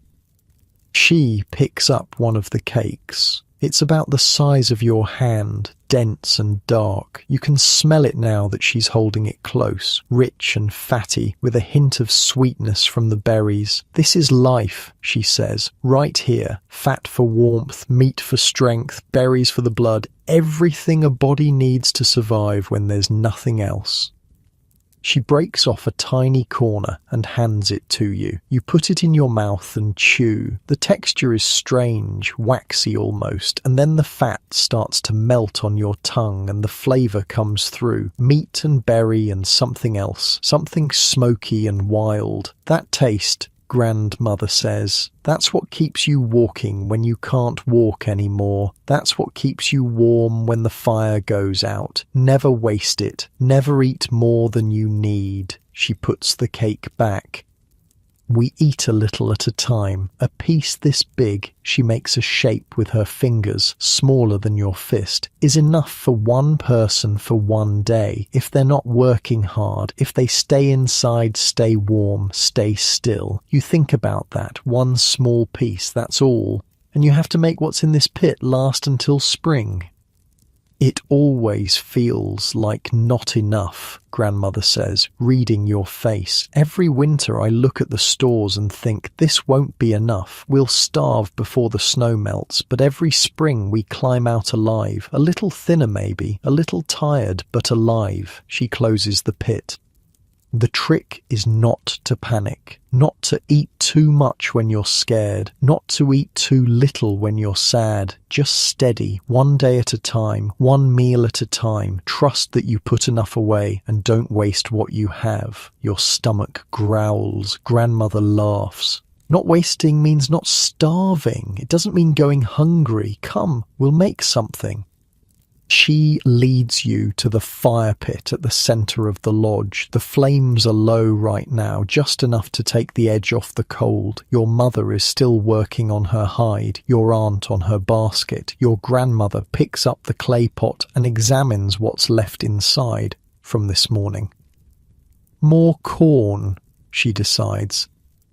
Speaker 1: She picks up one of the cakes. It's about the size of your hand, dense and dark. You can smell it now that she's holding it close, rich and fatty, with a hint of sweetness from the berries. "This is life," she says, "right here. Fat for warmth, meat for strength, berries for the blood, everything a body needs to survive when there's nothing else." She breaks off a tiny corner and hands it to you. You put it in your mouth and chew. The texture is strange, waxy almost, and then the fat starts to melt on your tongue and the flavour comes through. Meat and berry and something else, something smoky and wild. That taste, grandmother says, that's what keeps you walking when you can't walk anymore. That's what keeps you warm when the fire goes out. Never waste it. Never eat more than you need. She puts the cake back. We eat a little at a time. A piece this big, she makes a shape with her fingers, smaller than your fist, is enough for one person for one day. If they're not working hard, if they stay inside, stay warm, stay still. You think about that, one small piece, that's all. And you have to make what's in this pit last until spring. It always feels like not enough, Grandmother says, reading your face. Every winter I look at the stores and think, this won't be enough. We'll starve before the snow melts, but every spring we climb out alive. A little thinner maybe, a little tired, but alive. She closes the pit. The trick is not to panic, not to eat too much when you're scared, not to eat too little when you're sad. Just steady, one day at a time, one meal at a time. Trust that you put enough away and don't waste what you have. Your stomach growls. Grandmother laughs. Not wasting means not starving. It doesn't mean going hungry. Come, we'll make something. She leads you to the fire pit at the centre of the lodge. The flames are low right now, just enough to take the edge off the cold. Your mother is still working on her hide, your aunt on her basket. Your grandmother picks up the clay pot and examines what's left inside from this morning. More corn, she decides,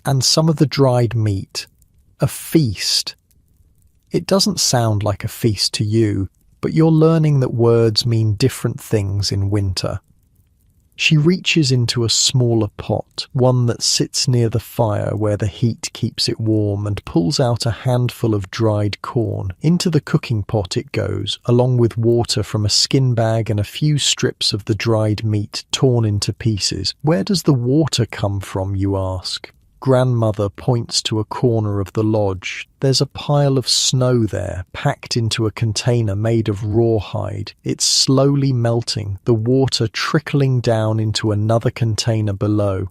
Speaker 1: and some of the dried meat. A feast. It doesn't sound like a feast to you, but you're learning that words mean different things in winter. She reaches into a smaller pot, one that sits near the fire where the heat keeps it warm, and pulls out a handful of dried corn. Into the cooking pot it goes, along with water from a skin bag and a few strips of the dried meat torn into pieces. Where does the water come from, you ask? Grandmother points to a corner of the lodge. There's a pile of snow there, packed into a container made of rawhide. It's slowly melting, the water trickling down into another container below.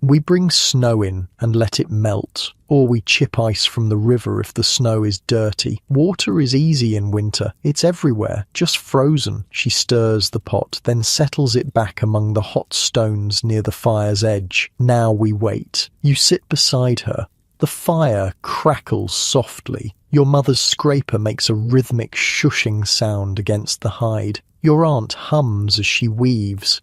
Speaker 1: We bring snow in and let it melt, or we chip ice from the river if the snow is dirty. Water is easy in winter. It's everywhere, just frozen. She stirs the pot, then settles it back among the hot stones near the fire's edge. Now we wait. You sit beside her. The fire crackles softly. Your mother's scraper makes a rhythmic shushing sound against the hide. Your aunt hums as she weaves.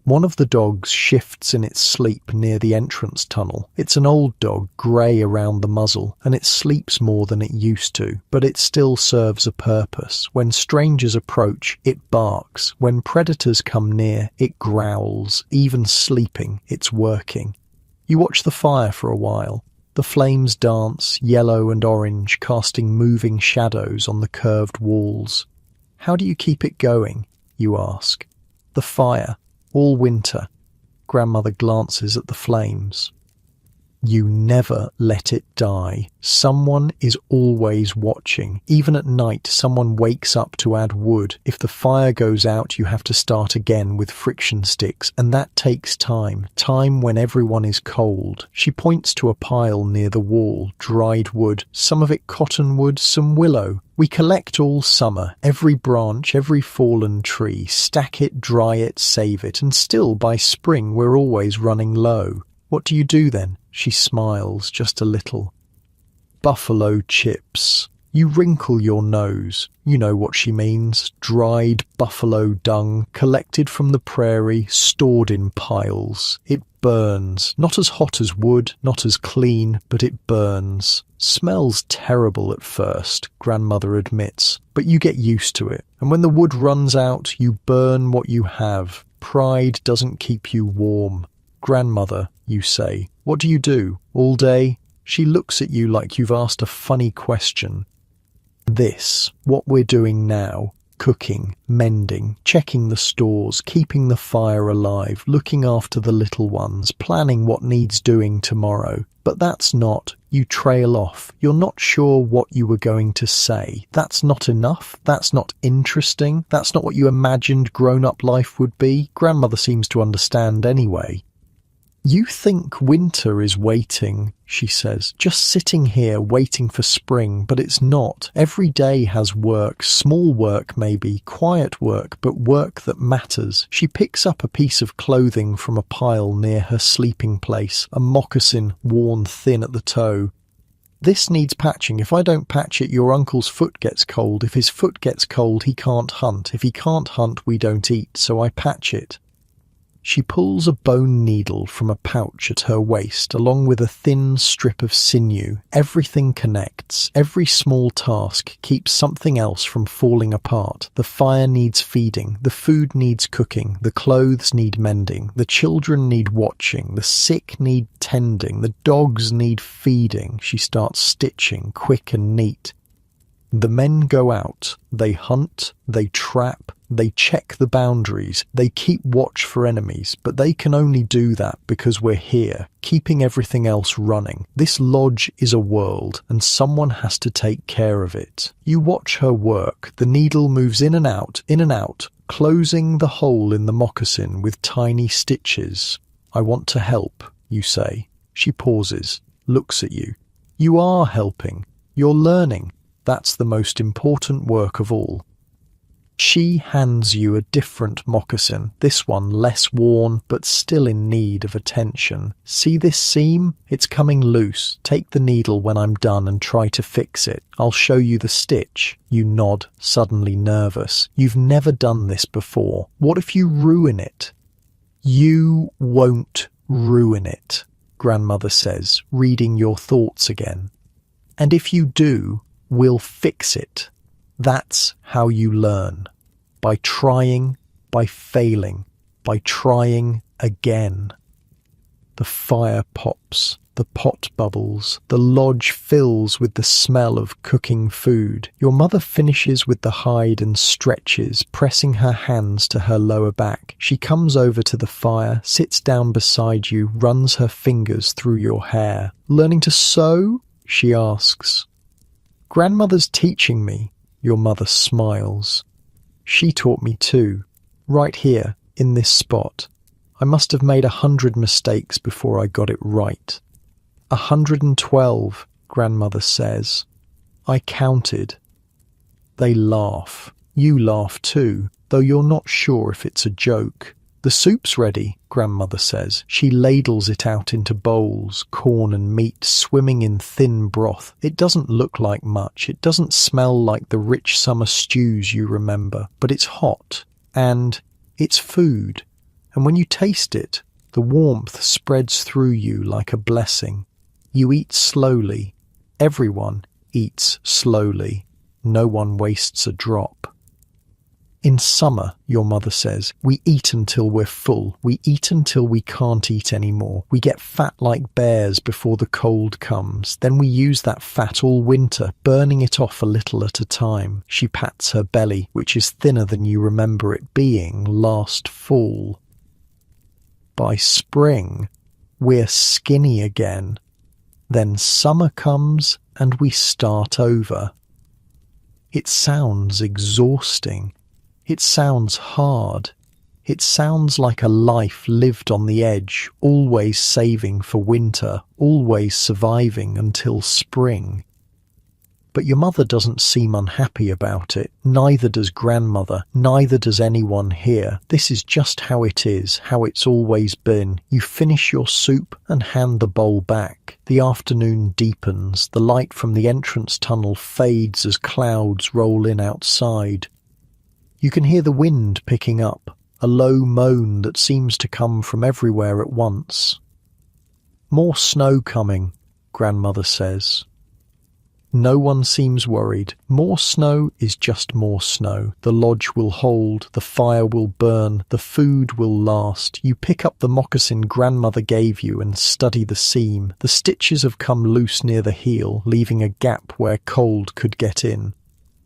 Speaker 1: One of the dogs shifts in its sleep near the entrance tunnel. It's an old dog, grey around the muzzle, and it sleeps more than it used to, but it still serves a purpose. When strangers approach, it barks. When predators come near, it growls. Even sleeping, it's working. You watch the fire for a while. The flames dance, yellow and orange, casting moving shadows on the curved walls. How do you keep it going, you ask? The fire. All winter. Grandmother glances at the flames. You never let it die. Someone is always watching. Even at night, someone wakes up to add wood. If the fire goes out, you have to start again with friction sticks, and that takes time. Time when everyone is cold. She points to a pile near the wall, dried wood, some of it cottonwood, some willow. We collect all summer, every branch, every fallen tree, stack it, dry it, save it, and still by spring we're always running low. What do you do then? She smiles just a little. Buffalo chips. You wrinkle your nose. You know what she means. Dried buffalo dung, collected from the prairie, stored in piles. It burns. Not as hot as wood, not as clean, but it burns. Smells terrible at first, Grandmother admits, but you get used to it. And when the wood runs out, you burn what you have. Pride doesn't keep you warm. Grandmother, you say. What do you do? All day? She looks at you like you've asked a funny question. This, what we're doing now, cooking, mending, checking the stores, keeping the fire alive, looking after the little ones, planning what needs doing tomorrow. But that's not. You trail off. You're not sure what you were going to say. That's not enough. That's not interesting. That's not what you imagined grown-up life would be. Grandmother seems to understand anyway. You think winter is waiting, she says, just sitting here waiting for spring, but it's not. Every day has work, small work maybe, quiet work, but work that matters. She picks up a piece of clothing from a pile near her sleeping place, a moccasin worn thin at the toe. This needs patching. If I don't patch it, your uncle's foot gets cold. If his foot gets cold, he can't hunt. If he can't hunt, we don't eat, so I patch it. She pulls a bone needle from a pouch at her waist along with a thin strip of sinew. Everything connects. Every small task keeps something else from falling apart. The fire needs feeding. The food needs cooking. The clothes need mending. The children need watching. The sick need tending. The dogs need feeding. She starts stitching, quick and neat. The men go out. They hunt. They trap. They check the boundaries, they keep watch for enemies, but they can only do that because we're here, keeping everything else running. This lodge is a world, and someone has to take care of it. You watch her work. The needle moves in and out, closing the hole in the moccasin with tiny stitches. I want to help, you say. She pauses, looks at you. You are helping. You're learning. That's the most important work of all. She hands you a different moccasin, this one less worn but still in need of attention. See this seam? It's coming loose. Take the needle when I'm done and try to fix it. I'll show you the stitch. You nod, suddenly nervous. You've never done this before. What if you ruin it? You won't ruin it, Grandmother says, reading your thoughts again. And if you do, we'll fix it. That's how you learn. By trying, by failing, by trying again. The fire pops, the pot bubbles, the lodge fills with the smell of cooking food. Your mother finishes with the hide and stretches, pressing her hands to her lower back. She comes over to the fire, sits down beside you, runs her fingers through your hair. Learning to sew? She asks. Grandmother's teaching me. Your mother smiles. She taught me too, right here, in this spot. I must have made 100 mistakes before I got it right. 112, Grandmother says. I counted. They laugh. You laugh too, though you're not sure if it's a joke. The soup's ready, Grandmother says. She ladles it out into bowls, corn and meat swimming in thin broth. It doesn't look like much. It doesn't smell like the rich summer stews you remember, but it's hot, and it's food. And when you taste it, the warmth spreads through you like a blessing. You eat slowly. Everyone eats slowly. No one wastes a drop. In summer, your mother says, we eat until we're full. We eat until we can't eat anymore. We get fat like bears before the cold comes. Then we use that fat all winter, burning it off a little at a time. She pats her belly, which is thinner than you remember it being last fall. By spring, we're skinny again. Then summer comes and we start over. It sounds exhausting. It sounds hard. It sounds like a life lived on the edge, always saving for winter, always surviving until spring. But your mother doesn't seem unhappy about it. Neither does Grandmother. Neither does anyone here. This is just how it is, how it's always been. You finish your soup and hand the bowl back. The afternoon deepens. The light from the entrance tunnel fades as clouds roll in outside. You can hear the wind picking up, a low moan that seems to come from everywhere at once. More snow coming, Grandmother says. No one seems worried. More snow is just more snow. The lodge will hold, the fire will burn, the food will last. You pick up the moccasin Grandmother gave you and study the seam. The stitches have come loose near the heel, leaving a gap where cold could get in.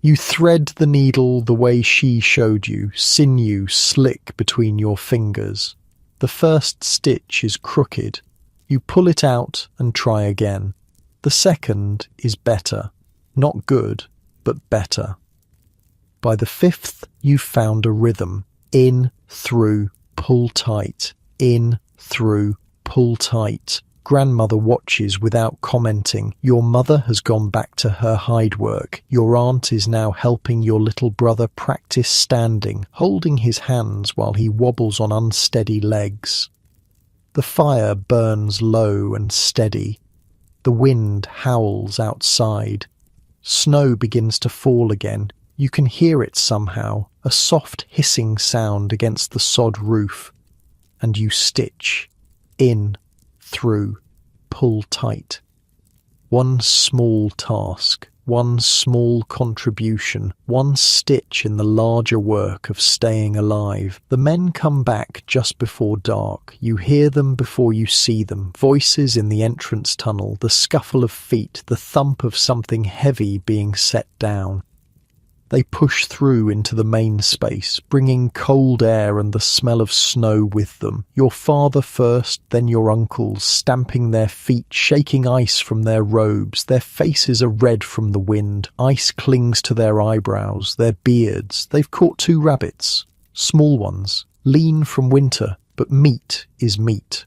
Speaker 1: You thread the needle the way she showed you, sinew slick between your fingers. The first stitch is crooked. You pull it out and try again. The second is better. Not good, but better. By the fifth, you've found a rhythm. In, through, pull tight. In, through, pull tight. Grandmother watches without commenting. Your mother has gone back to her hide work. Your aunt is now helping your little brother practice standing, holding his hands while he wobbles on unsteady legs. The fire burns low and steady. The wind howls outside. Snow begins to fall again. You can hear it somehow, a soft hissing sound against the sod roof. and you stitch. In, through, pull tight. One small task, one small contribution, one stitch in the larger work of staying alive. The men come back just before dark. You hear them before you see them. Voices in the entrance tunnel, the scuffle of feet, the thump of something heavy being set down. They push through into the main space, bringing cold air and the smell of snow with them. Your father first, then your uncles, stamping their feet, shaking ice from their robes. Their faces are red from the wind. Ice clings to their eyebrows, their beards. They've caught 2 rabbits, small ones, lean from winter, but meat is meat.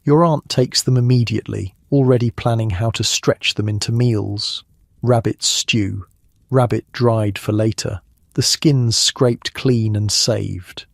Speaker 1: Your aunt takes them immediately, already planning how to stretch them into meals. Rabbit stew. Rabbit dried for later, the skins scraped clean and saved.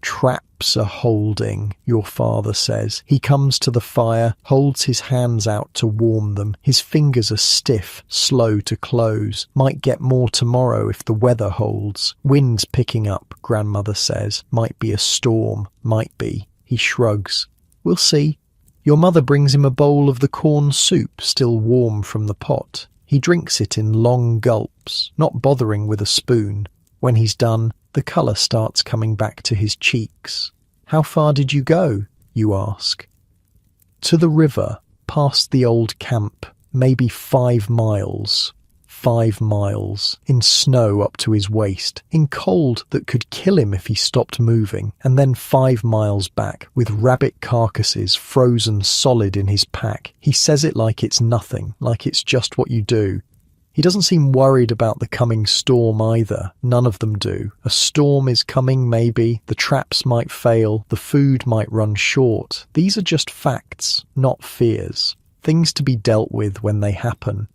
Speaker 1: Traps are holding, your father says. He comes to the fire, holds his hands out to warm them. His fingers are stiff, slow to close. Might get more tomorrow if the weather holds. Wind's picking up, grandmother says. Might be a storm, might be. He shrugs. We'll see. Your mother brings him a bowl of the corn soup, still warm from the pot. He drinks it in long gulps, not bothering with a spoon. When he's done, the colour starts coming back to his cheeks. How far did you go? You ask. To the river, past the old camp, maybe 5 miles. 5 miles, in snow up to his waist, in cold that could kill him if he stopped moving, and then 5 miles back, with rabbit carcasses frozen solid in his pack. He says it like it's nothing, like it's just what you do. He doesn't seem worried about the coming storm either. None of them do. A storm is coming, maybe. The traps might fail. The food might run short. These are just facts, not fears. Things to be dealt with when they happen.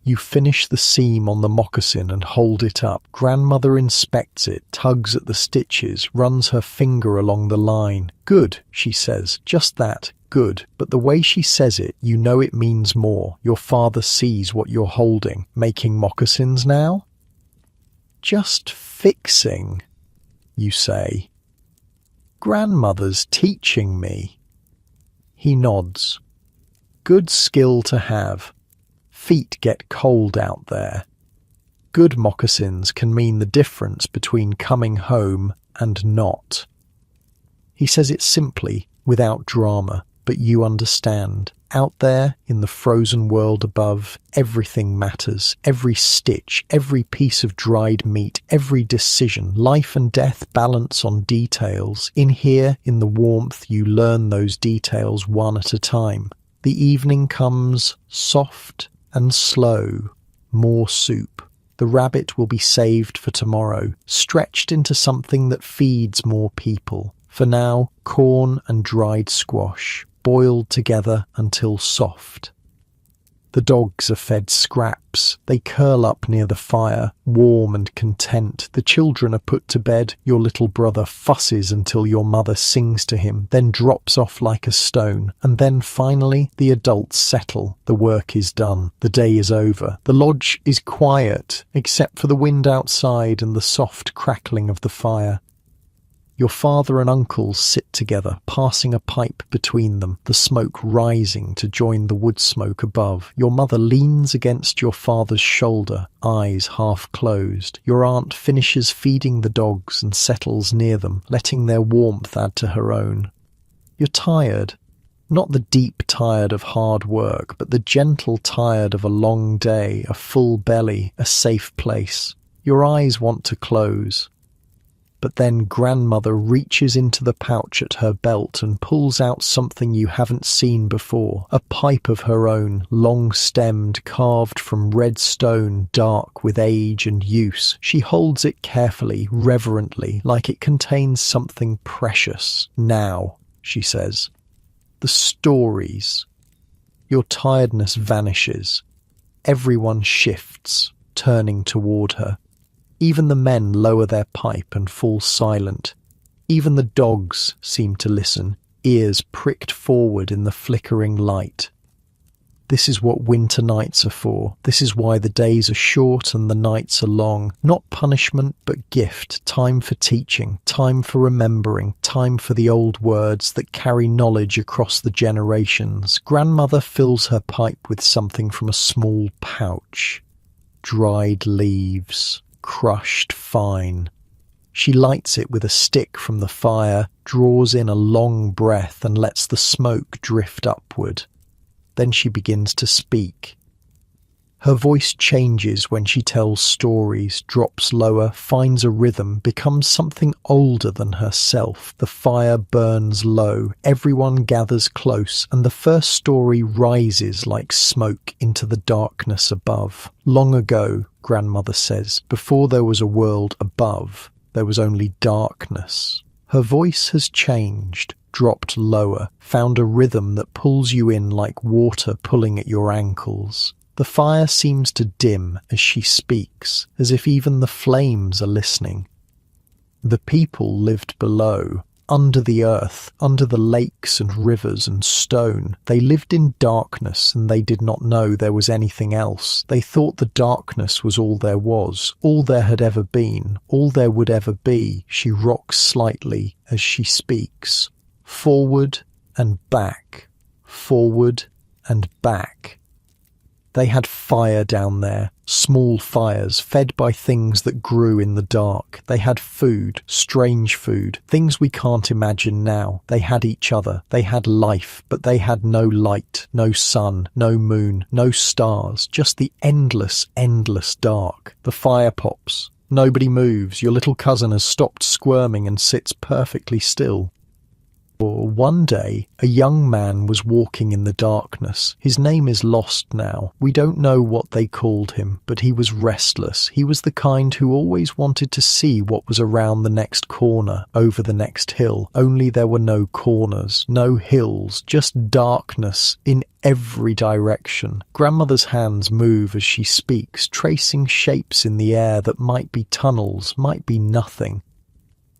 Speaker 1: You finish the seam on the moccasin and hold it up. Grandmother inspects it, tugs at the stitches, runs her finger along the line. Good, she says, just that, good. But the way she says it, you know it means more. Your father sees what you're holding. Making moccasins now? Just fixing, you say. Grandmother's teaching me. He nods. Good skill to have. Feet get cold out there. Good moccasins can mean the difference between coming home and not. He says it simply, without drama, but you understand. Out there, in the frozen world above, everything matters. Every stitch, every piece of dried meat, every decision, life and death balance on details. In here, in the warmth, you learn those details one at a time. The evening comes soft and slow. More soup. The rabbit will be saved for tomorrow, stretched into something that feeds more people. For now, corn and dried squash, boiled together until soft. The dogs are fed scraps. They curl up near the fire, warm and content. The children are put to bed. Your little brother fusses until your mother sings to him, then drops off like a stone. And then finally, the adults settle. The work is done. The day is over. The lodge is quiet, except for the wind outside and the soft crackling of the fire. Your father and uncles sit together, passing a pipe between them, the smoke rising to join the wood smoke above. Your mother leans against your father's shoulder, eyes half closed. Your aunt finishes feeding the dogs and settles near them, letting their warmth add to her own. You're tired. Not the deep tired of hard work, but the gentle tired of a long day, a full belly, a safe place. Your eyes want to close. But then grandmother reaches into the pouch at her belt and pulls out something you haven't seen before, a pipe of her own, long-stemmed, carved from red stone, dark with age and use. She holds it carefully, reverently, like it contains something precious. Now, she says. The stories. Your tiredness vanishes. Everyone shifts, turning toward her. Even the men lower their pipe and fall silent. Even the dogs seem to listen, ears pricked forward in the flickering light. This is what winter nights are for. This is why the days are short and the nights are long. Not punishment, but gift. Time for teaching. Time for remembering. Time for the old words that carry knowledge across the generations. Grandmother fills her pipe with something from a small pouch. Dried leaves. Crushed fine. She lights it with a stick from the fire, draws in a long breath and lets the smoke drift upward. Then she begins to speak. Her voice changes when she tells stories, drops lower, finds a rhythm, becomes something older than herself. The fire burns low, everyone gathers close, and the first story rises like smoke into the darkness above. Long ago, Grandmother says, before there was a world above, there was only darkness. Her voice has changed, dropped lower, found a rhythm that pulls you in like water pulling at your ankles. The fire seems to dim as she speaks, as if even the flames are listening. The people lived below, under the earth, under the lakes and rivers and stone. They lived in darkness and they did not know there was anything else. They thought the darkness was all there was, all there had ever been, all there would ever be. She rocks slightly as she speaks. Forward and back, forward and back. They had fire down there, small fires fed by things that grew in the dark. They had food, strange food, things we can't imagine now. They had each other, they had life, but they had no light, no sun, no moon, no stars, just the endless, endless dark. The fire pops. Nobody moves. Your little cousin has stopped squirming and sits perfectly still. One day, a young man was walking in the darkness. His name is lost now. We don't know what they called him, but he was restless. He was the kind who always wanted to see what was around the next corner, over the next hill. Only there were no corners, no hills, just darkness in every direction. Grandmother's hands move as she speaks, tracing shapes in the air that might be tunnels, might be nothing.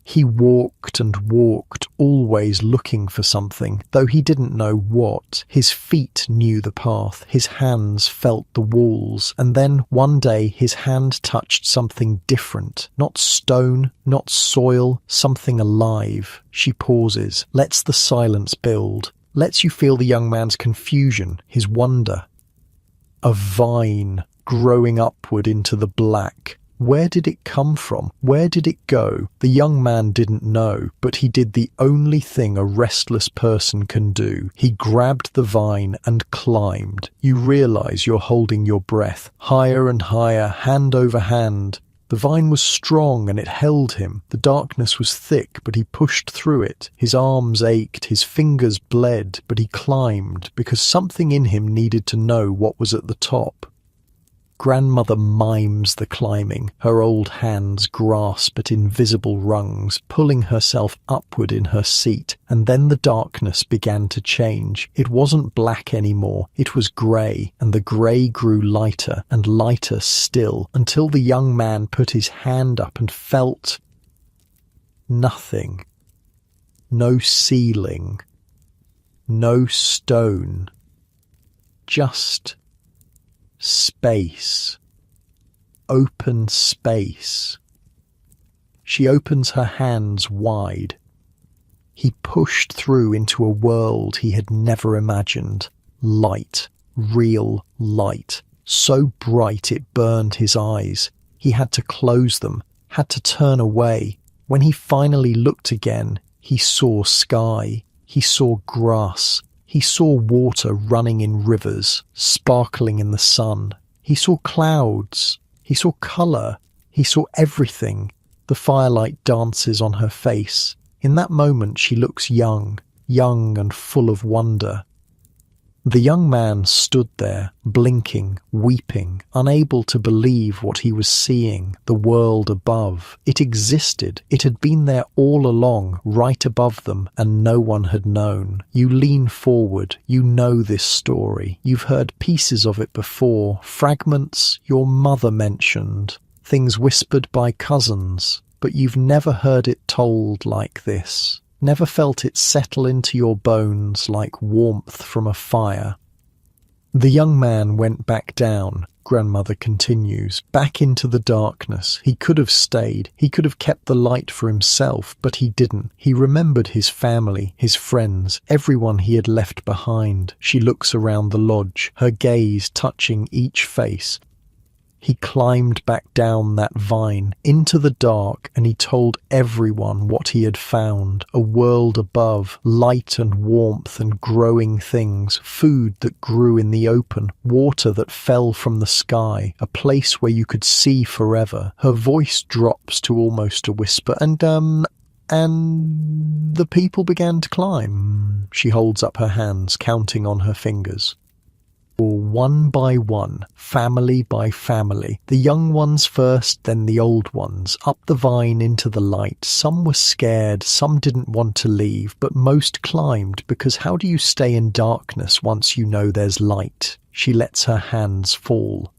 Speaker 1: He walked and walked, always looking for something, though he didn't know what. His feet knew the path, his hands felt the walls, and then one day his hand touched something different. Not stone, not soil, something alive. She pauses, lets the silence build, lets you feel the young man's confusion, his wonder. A vine growing upward into the black. Where did it come from? Where did it go? The young man didn't know, but he did the only thing a restless person can do. He grabbed the vine and climbed. You realize you're holding your breath, higher and higher, hand over hand. The vine was strong and it held him. The darkness was thick, but he pushed through it. His arms ached, his fingers bled, but he climbed because something in him needed to know what was at the top. Grandmother mimes the climbing. Her old hands grasp at invisible rungs, pulling herself upward in her seat. And then the darkness began to change. It wasn't black anymore. It was grey, and the grey grew lighter and lighter still, until the young man put his hand up and felt nothing. No ceiling. No stone. Just space. Open space. She opens her hands wide. He pushed through into a world he had never imagined. Light. Real light. So bright it burned his eyes. He had to close them, had to turn away. When he finally looked again, he saw sky. He saw grass. He saw water running in rivers, sparkling in the sun. He saw clouds. He saw colour. He saw everything. The firelight dances on her face. In that moment she looks young, young and full of wonder. The young man stood there, blinking, weeping, unable to believe what he was seeing, the world above. It existed. It had been there all along, right above them, and no one had known. You lean forward. You know this story. You've heard pieces of it before, fragments your mother mentioned, things whispered by cousins, but you've never heard it told like this. Never felt it settle into your bones like warmth from a fire. The young man went back down, Grandmother continues, back into the darkness. He could have stayed. He could have kept the light for himself, but he didn't. He remembered his family, his friends, everyone he had left behind. She looks around the lodge, her gaze touching each face. He climbed back down that vine, into the dark, and he told everyone what he had found. A world above, light and warmth and growing things, food that grew in the open, water that fell from the sky, a place where you could see forever. Her voice drops to almost a whisper, and the people began to climb. She holds up her hands, counting on her fingers. One by one, family by family, the young ones first, then the old ones, up the vine into the light. Some were scared, some didn't want to leave, but most climbed, because how do you stay in darkness once you know there's light? She lets her hands fall.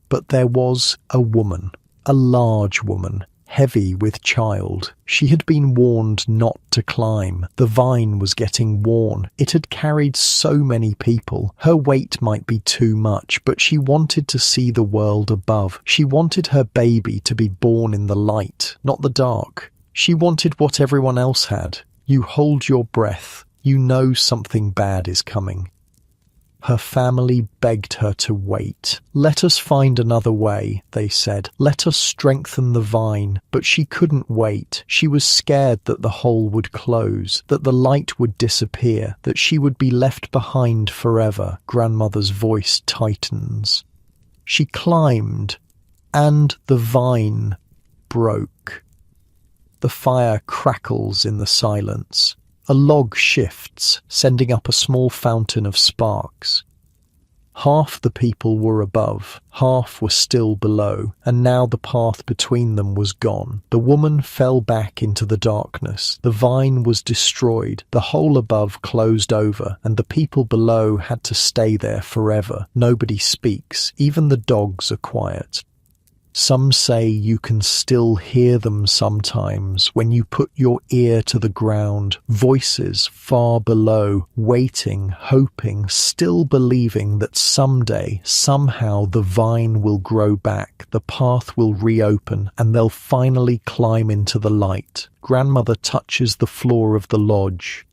Speaker 1: But there was a woman, a large woman, heavy with child. She had been warned not to climb. The vine was getting worn. It had carried so many people. Her weight might be too much, but she wanted to see the world above. She wanted her baby to be born in the light, not the dark. She wanted what everyone else had. You hold your breath. You know something bad is coming. Her family begged her to wait. Let us find another way, they said. Let us strengthen the vine. But she couldn't wait. She was scared that the hole would close, that the light would disappear, that she would be left behind forever. Grandmother's voice tightens. She climbed, and the vine broke. The fire crackles in the silence. A log shifts, sending up a small fountain of sparks. Half the people were above, half were still below, and now the path between them was gone. The woman fell back into the darkness. The vine was destroyed, the hole above closed over, and the people below had to stay there forever. Nobody speaks, even the dogs are quiet. Some say you can still hear them sometimes when you put your ear to the ground, voices far below, waiting, hoping, still believing that someday, somehow the vine will grow back, the path will reopen, and they'll finally climb into the light. Grandmother touches the floor of the lodge.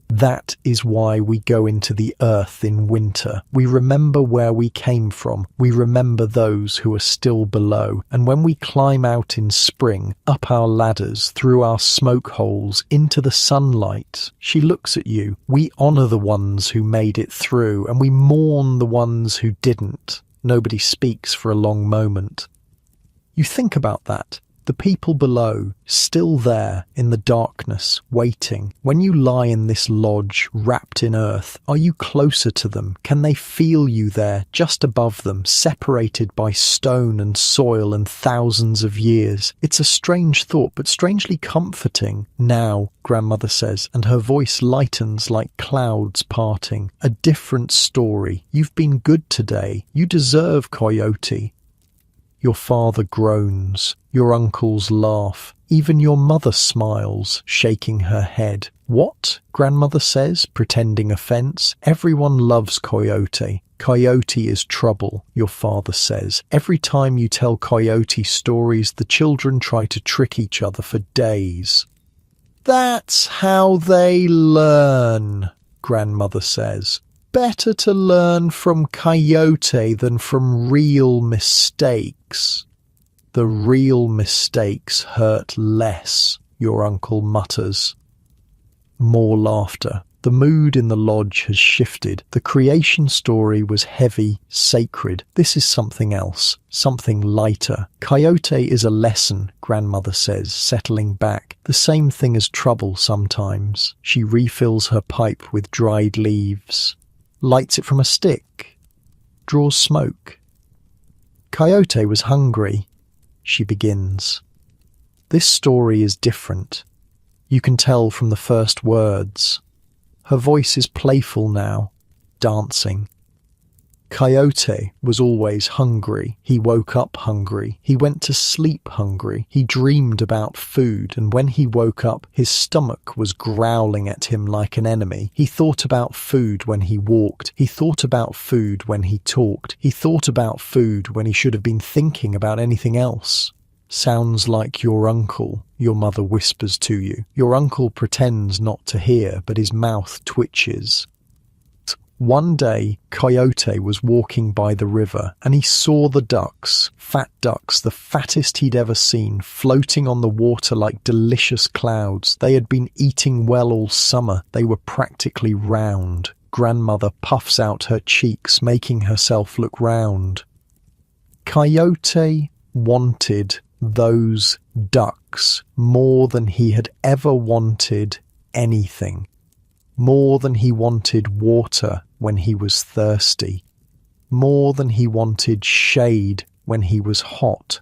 Speaker 1: That is why we go into the earth in winter. We remember where we came from. We remember those who are still below. And when we climb out in spring, up our ladders, through our smoke holes, into the sunlight, she looks at you. We honour the ones who made it through, and we mourn the ones who didn't. Nobody speaks for a long moment. You think about that. The people below, still there in the darkness, waiting. When you lie in this lodge, wrapped in earth, are you closer to them? Can they feel you there, just above them, separated by stone and soil and thousands of years? It's a strange thought, but strangely comforting. Now, Grandmother says, and her voice lightens like clouds parting. A different story. You've been good today. You deserve Coyote. Your father groans. Your uncles laugh. Even your mother smiles, shaking her head. What? Grandmother says, pretending offence. Everyone loves Coyote. Coyote is trouble, your father says. Every time you tell Coyote stories, the children try to trick each other for days. That's how they learn, Grandmother says. Better to learn from Coyote than from real mistakes. The real mistakes hurt less, your uncle mutters. More laughter. The mood in the lodge has shifted. The creation story was heavy, sacred. This is something else, something lighter. Coyote is a lesson, Grandmother says, settling back. The same thing as trouble sometimes. She refills her pipe with dried leaves. Lights it from a stick, draws smoke. Coyote was hungry, she begins. This story is different. You can tell from the first words. Her voice is playful now, dancing. Coyote was always hungry. He woke up hungry. He went to sleep hungry. He dreamed about food, and when he woke up, his stomach was growling at him like an enemy. He thought about food when he walked. He thought about food when he talked. He thought about food when he should have been thinking about anything else. Sounds like your uncle, your mother whispers to you. Your uncle pretends not to hear, but his mouth twitches. One day, Coyote was walking by the river and he saw the ducks, fat ducks, the fattest he'd ever seen, floating on the water like delicious clouds. They had been eating well all summer. They were practically round. Grandmother puffs out her cheeks, making herself look round. Coyote wanted those ducks more than he had ever wanted anything. More than he wanted water when he was thirsty. More than he wanted shade when he was hot.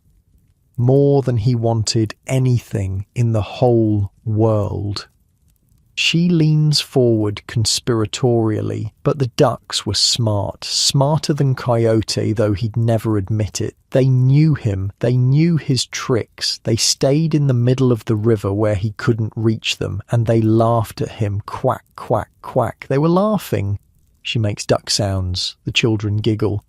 Speaker 1: More than he wanted anything in the whole world. She leans forward conspiratorially, but the ducks were smart, smarter than Coyote, though he'd never admit it. They knew him, they knew his tricks. They stayed in the middle of the river where he couldn't reach them, and they laughed at him, quack, quack, quack. They were laughing. She makes duck sounds. The children giggle.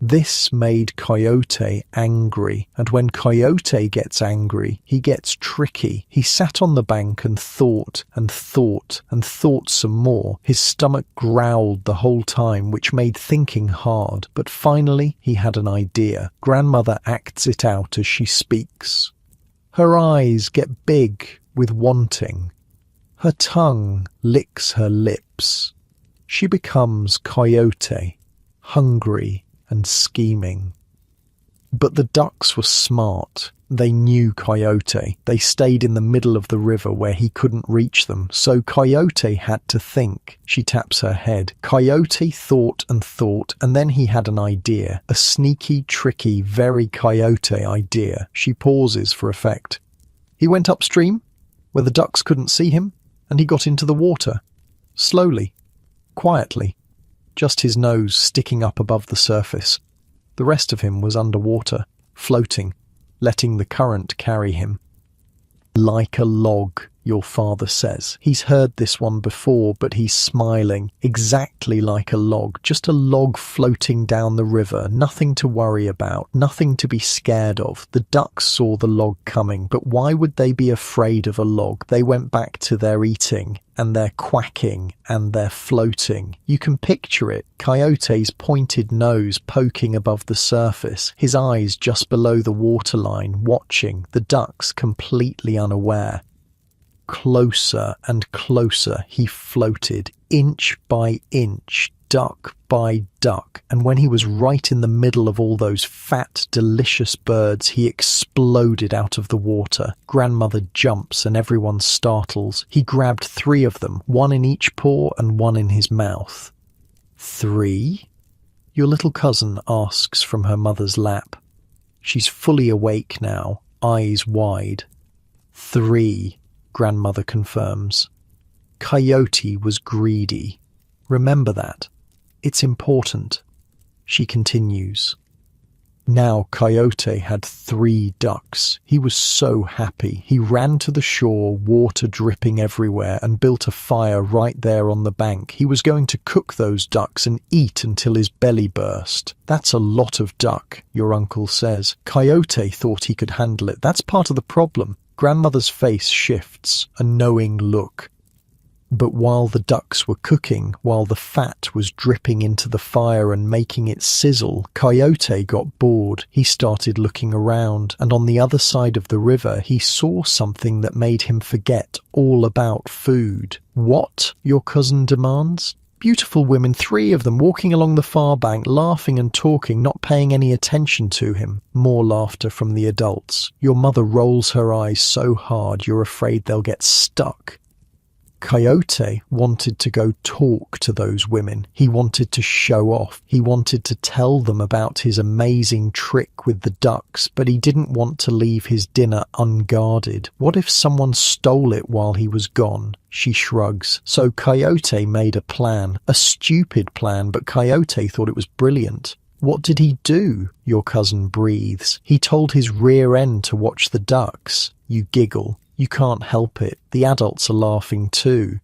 Speaker 1: This made Coyote angry, and when Coyote gets angry, he gets tricky. He sat on the bank and thought and thought and thought some more. His stomach growled the whole time, which made thinking hard, but finally he had an idea. Grandmother acts it out as she speaks. Her eyes get big with wanting. Her tongue licks her lips. She becomes Coyote, hungry and scheming. But the ducks were smart. They knew Coyote. They stayed in the middle of the river where he couldn't reach them, so Coyote had to think. She taps her head. Coyote thought and thought, and then he had an idea. A sneaky, tricky, very Coyote idea. She pauses for effect. He went upstream, where the ducks couldn't see him, and he got into the water. Slowly, quietly. Just his nose sticking up above the surface. The rest of him was underwater, floating, letting the current carry him. Like a log, your father says. He's heard this one before, but he's smiling. Exactly like a log, just a log floating down the river, nothing to worry about, nothing to be scared of. The ducks saw the log coming, but why would they be afraid of a log? They went back to their eating, and their quacking, and their floating. You can picture it, Coyote's pointed nose poking above the surface, his eyes just below the waterline, watching, the ducks completely unaware. Closer and closer he floated, inch by inch, duck by duck, and when he was right in the middle of all those fat, delicious birds, he exploded out of the water. Grandmother jumps and everyone startles. He grabbed 3 of them, 1 in each paw and 1 in his mouth. 3? Your little cousin asks from her mother's lap. She's fully awake now, eyes wide. 3. Grandmother confirms. Coyote was greedy. Remember that. It's important. She continues. Now Coyote had 3 ducks. He was so happy. He ran to the shore, water dripping everywhere, and built a fire right there on the bank. He was going to cook those ducks and eat until his belly burst. That's a lot of duck, your uncle says. Coyote thought he could handle it. That's part of the problem. Grandmother's face shifts, a knowing look. But while the ducks were cooking, while the fat was dripping into the fire and making it sizzle, Coyote got bored. He started looking around, and on the other side of the river he saw something that made him forget all about food. What? Your cousin demands. Beautiful women, 3 of them, walking along the far bank, laughing and talking, not paying any attention to him. More laughter from the adults. Your mother rolls her eyes so hard you're afraid they'll get stuck. Coyote wanted to go talk to those women. He wanted to show off. He wanted to tell them about his amazing trick with the ducks, but he didn't want to leave his dinner unguarded. What if someone stole it while he was gone? She shrugs. So Coyote made a plan. A stupid plan, but Coyote thought it was brilliant. What did he do? Your cousin breathes. He told his rear end to watch the ducks. You giggle. You can't help it. The adults are laughing too.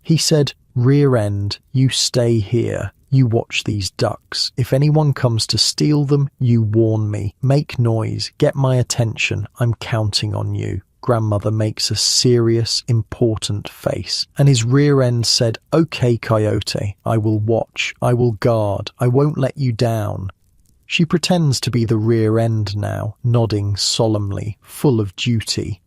Speaker 1: He said, rear end, you stay here. You watch these ducks. If anyone comes to steal them, you warn me. Make noise. Get my attention. I'm counting on you. Grandmother makes a serious, important face. And his rear end said, okay, Coyote, I will watch. I will guard. I won't let you down. She pretends to be the rear end now, nodding solemnly, full of duty.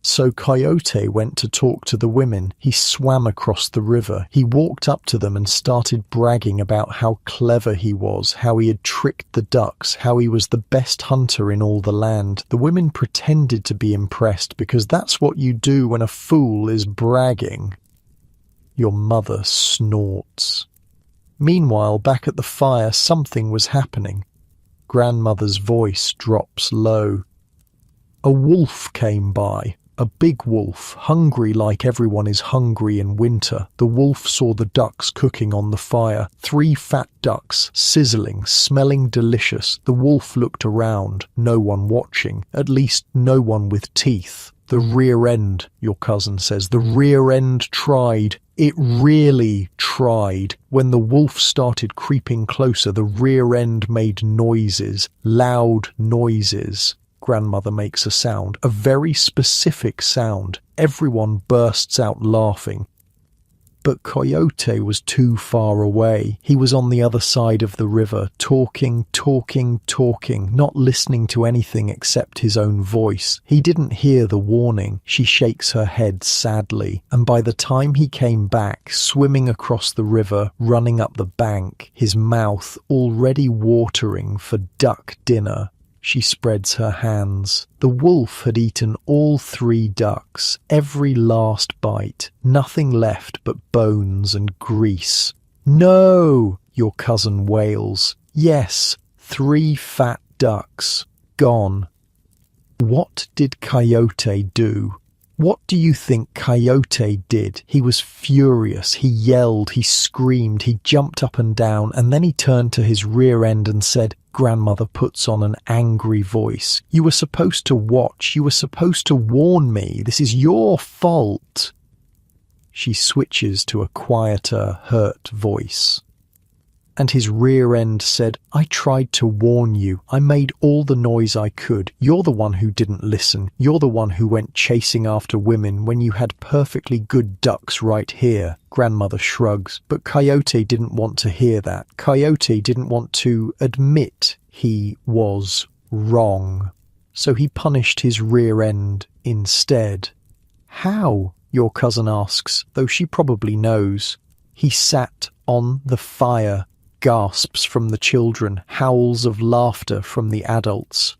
Speaker 1: So Coyote went to talk to the women. He swam across the river. He walked up to them and started bragging about how clever he was, how he had tricked the ducks, how he was the best hunter in all the land. The women pretended to be impressed because that's what you do when a fool is bragging. Your mother snorts. Meanwhile, back at the fire, something was happening. Grandmother's voice drops low. A wolf came by. A big wolf, hungry like everyone is hungry in winter. The wolf saw the ducks cooking on the fire. 3 fat ducks, sizzling, smelling delicious. The wolf looked around, no one watching, at least no one with teeth. The rear end, your cousin says, the rear end tried. It really tried. When the wolf started creeping closer, the rear end made noises, loud noises. Grandmother makes a sound, a very specific sound. Everyone bursts out laughing. But Coyote was too far away. He was on the other side of the river, talking, not listening to anything except his own voice. He didn't hear the warning. She shakes her head sadly. And by the time he came back, swimming across the river, running up the bank, his mouth already watering for duck dinner, she spreads her hands. The wolf had eaten all 3 ducks, every last bite, nothing left but bones and grease. No, your cousin wails. Yes, 3 fat ducks, gone. What did Coyote do? What do you think Coyote did? He was furious. He yelled, he screamed, he jumped up and down, and then he turned to his rear end and said, Grandmother puts on an angry voice. You were supposed to watch. You were supposed to warn me. This is your fault. She switches to a quieter, hurt voice. And his rear end said, I tried to warn you. I made all the noise I could. You're the one who didn't listen. You're the one who went chasing after women when you had perfectly good ducks right here. Grandmother shrugs. But Coyote didn't want to hear that. Coyote didn't want to admit he was wrong. So he punished his rear end instead. How? Your cousin asks, though she probably knows. He sat on the fire. Gasps from the children, howls of laughter from the adults.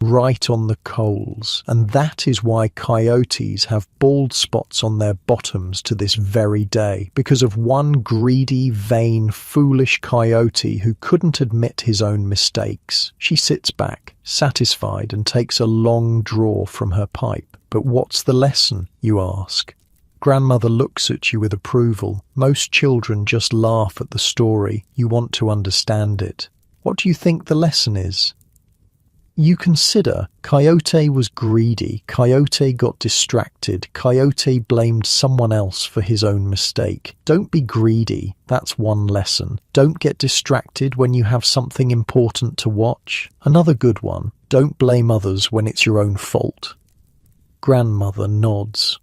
Speaker 1: Right on the coals. And that is why coyotes have bald spots on their bottoms to this very day, because of one greedy, vain, foolish coyote who couldn't admit his own mistakes. She sits back, satisfied, and takes a long draw from her pipe. But what's the lesson, you ask? Grandmother looks at you with approval. Most children just laugh at the story. You want to understand it. What do you think the lesson is? You consider Coyote was greedy. Coyote got distracted. Coyote blamed someone else for his own mistake. Don't be greedy. That's one lesson. Don't get distracted when you have something important to watch. Another good one. Don't blame others when it's your own fault. Grandmother nods.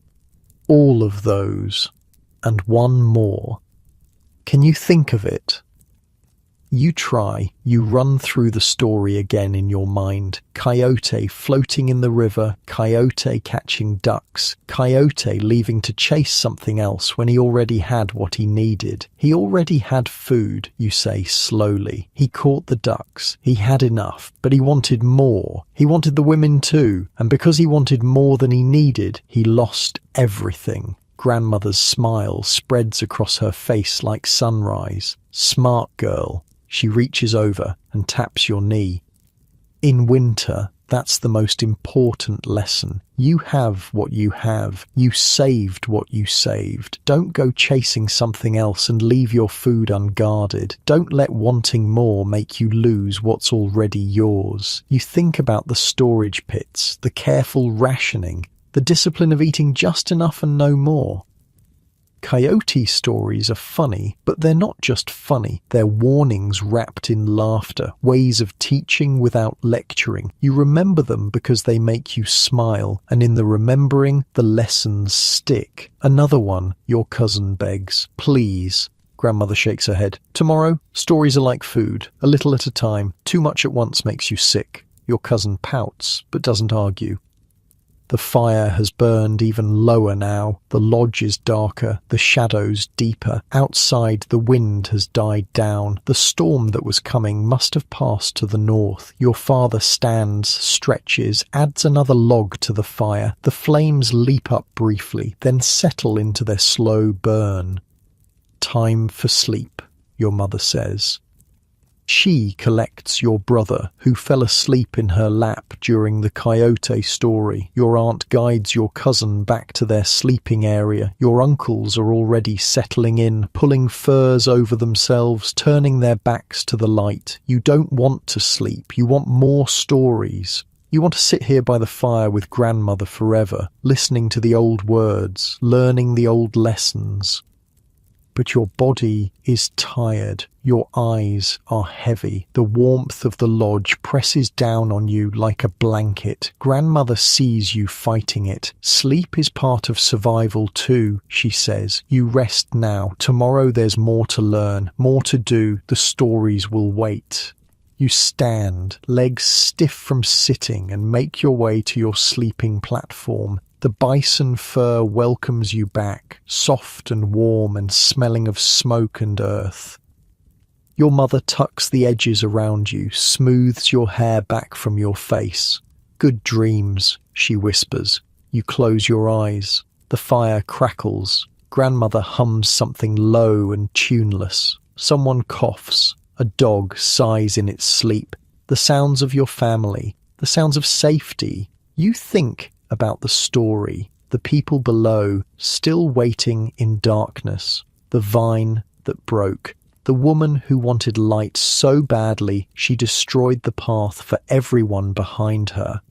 Speaker 1: All of those, and one more. Can you think of it? You try. You run through the story again in your mind. Coyote floating in the river, Coyote catching ducks, Coyote leaving to chase something else when he already had what he needed. He already had food, you say slowly. He caught the ducks. He had enough, but he wanted more. He wanted the women too, and because he wanted more than he needed, he lost everything. Grandmother's smile spreads across her face like sunrise. Smart girl. She reaches over and taps your knee. In winter, that's the most important lesson. You have what you have. You saved what you saved. Don't go chasing something else and leave your food unguarded. Don't let wanting more make you lose what's already yours. You think about the storage pits, the careful rationing, the discipline of eating just enough and no more. Coyote stories are funny, but they're not just funny. They're warnings wrapped in laughter, ways of teaching without lecturing. You remember them because they make you smile, and in the remembering, the lessons stick. Another one, your cousin begs. Please. Grandmother shakes her head. Tomorrow, stories are like food, a little at a time. Too much at once makes you sick. Your cousin pouts, but doesn't argue. The fire has burned even lower now. The lodge is darker, the shadows deeper. Outside, the wind has died down. The storm that was coming must have passed to the north. Your father stands, stretches, adds another log to the fire. The flames leap up briefly, then settle into their slow burn. Time for sleep, your mother says. She collects your brother, who fell asleep in her lap during the coyote story. Your aunt guides your cousin back to their sleeping area. Your uncles are already settling in, pulling furs over themselves, turning their backs to the light. You don't want to sleep. You want more stories. You want to sit here by the fire with grandmother forever, listening to the old words, learning the old lessons. But your body is tired. Your eyes are heavy. The warmth of the lodge presses down on you like a blanket. Grandmother sees you fighting it. Sleep is part of survival too, she says. You rest now. Tomorrow there's more to learn, more to do. The stories will wait. You stand, legs stiff from sitting, and make your way to your sleeping platform. The bison fur welcomes you back, soft and warm and smelling of smoke and earth. Your mother tucks the edges around you, smooths your hair back from your face. Good dreams, she whispers. You close your eyes. The fire crackles. Grandmother hums something low and tuneless. Someone coughs. A dog sighs in its sleep. The sounds of your family, the sounds of safety. You think about the story, the people below, still waiting in darkness, the vine that broke, the woman who wanted light so badly she destroyed the path for everyone behind her.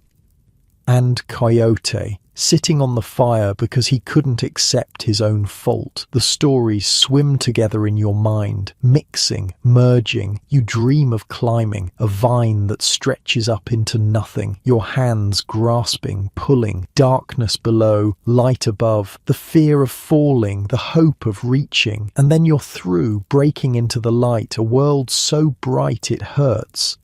Speaker 1: And Coyote, sitting on the fire because he couldn't accept his own fault. The stories swim together in your mind, mixing, merging. You dream of climbing, a vine that stretches up into nothing, your hands grasping, pulling, darkness below, light above, the fear of falling, the hope of reaching, and then you're through, breaking into the light, a world so bright it hurts.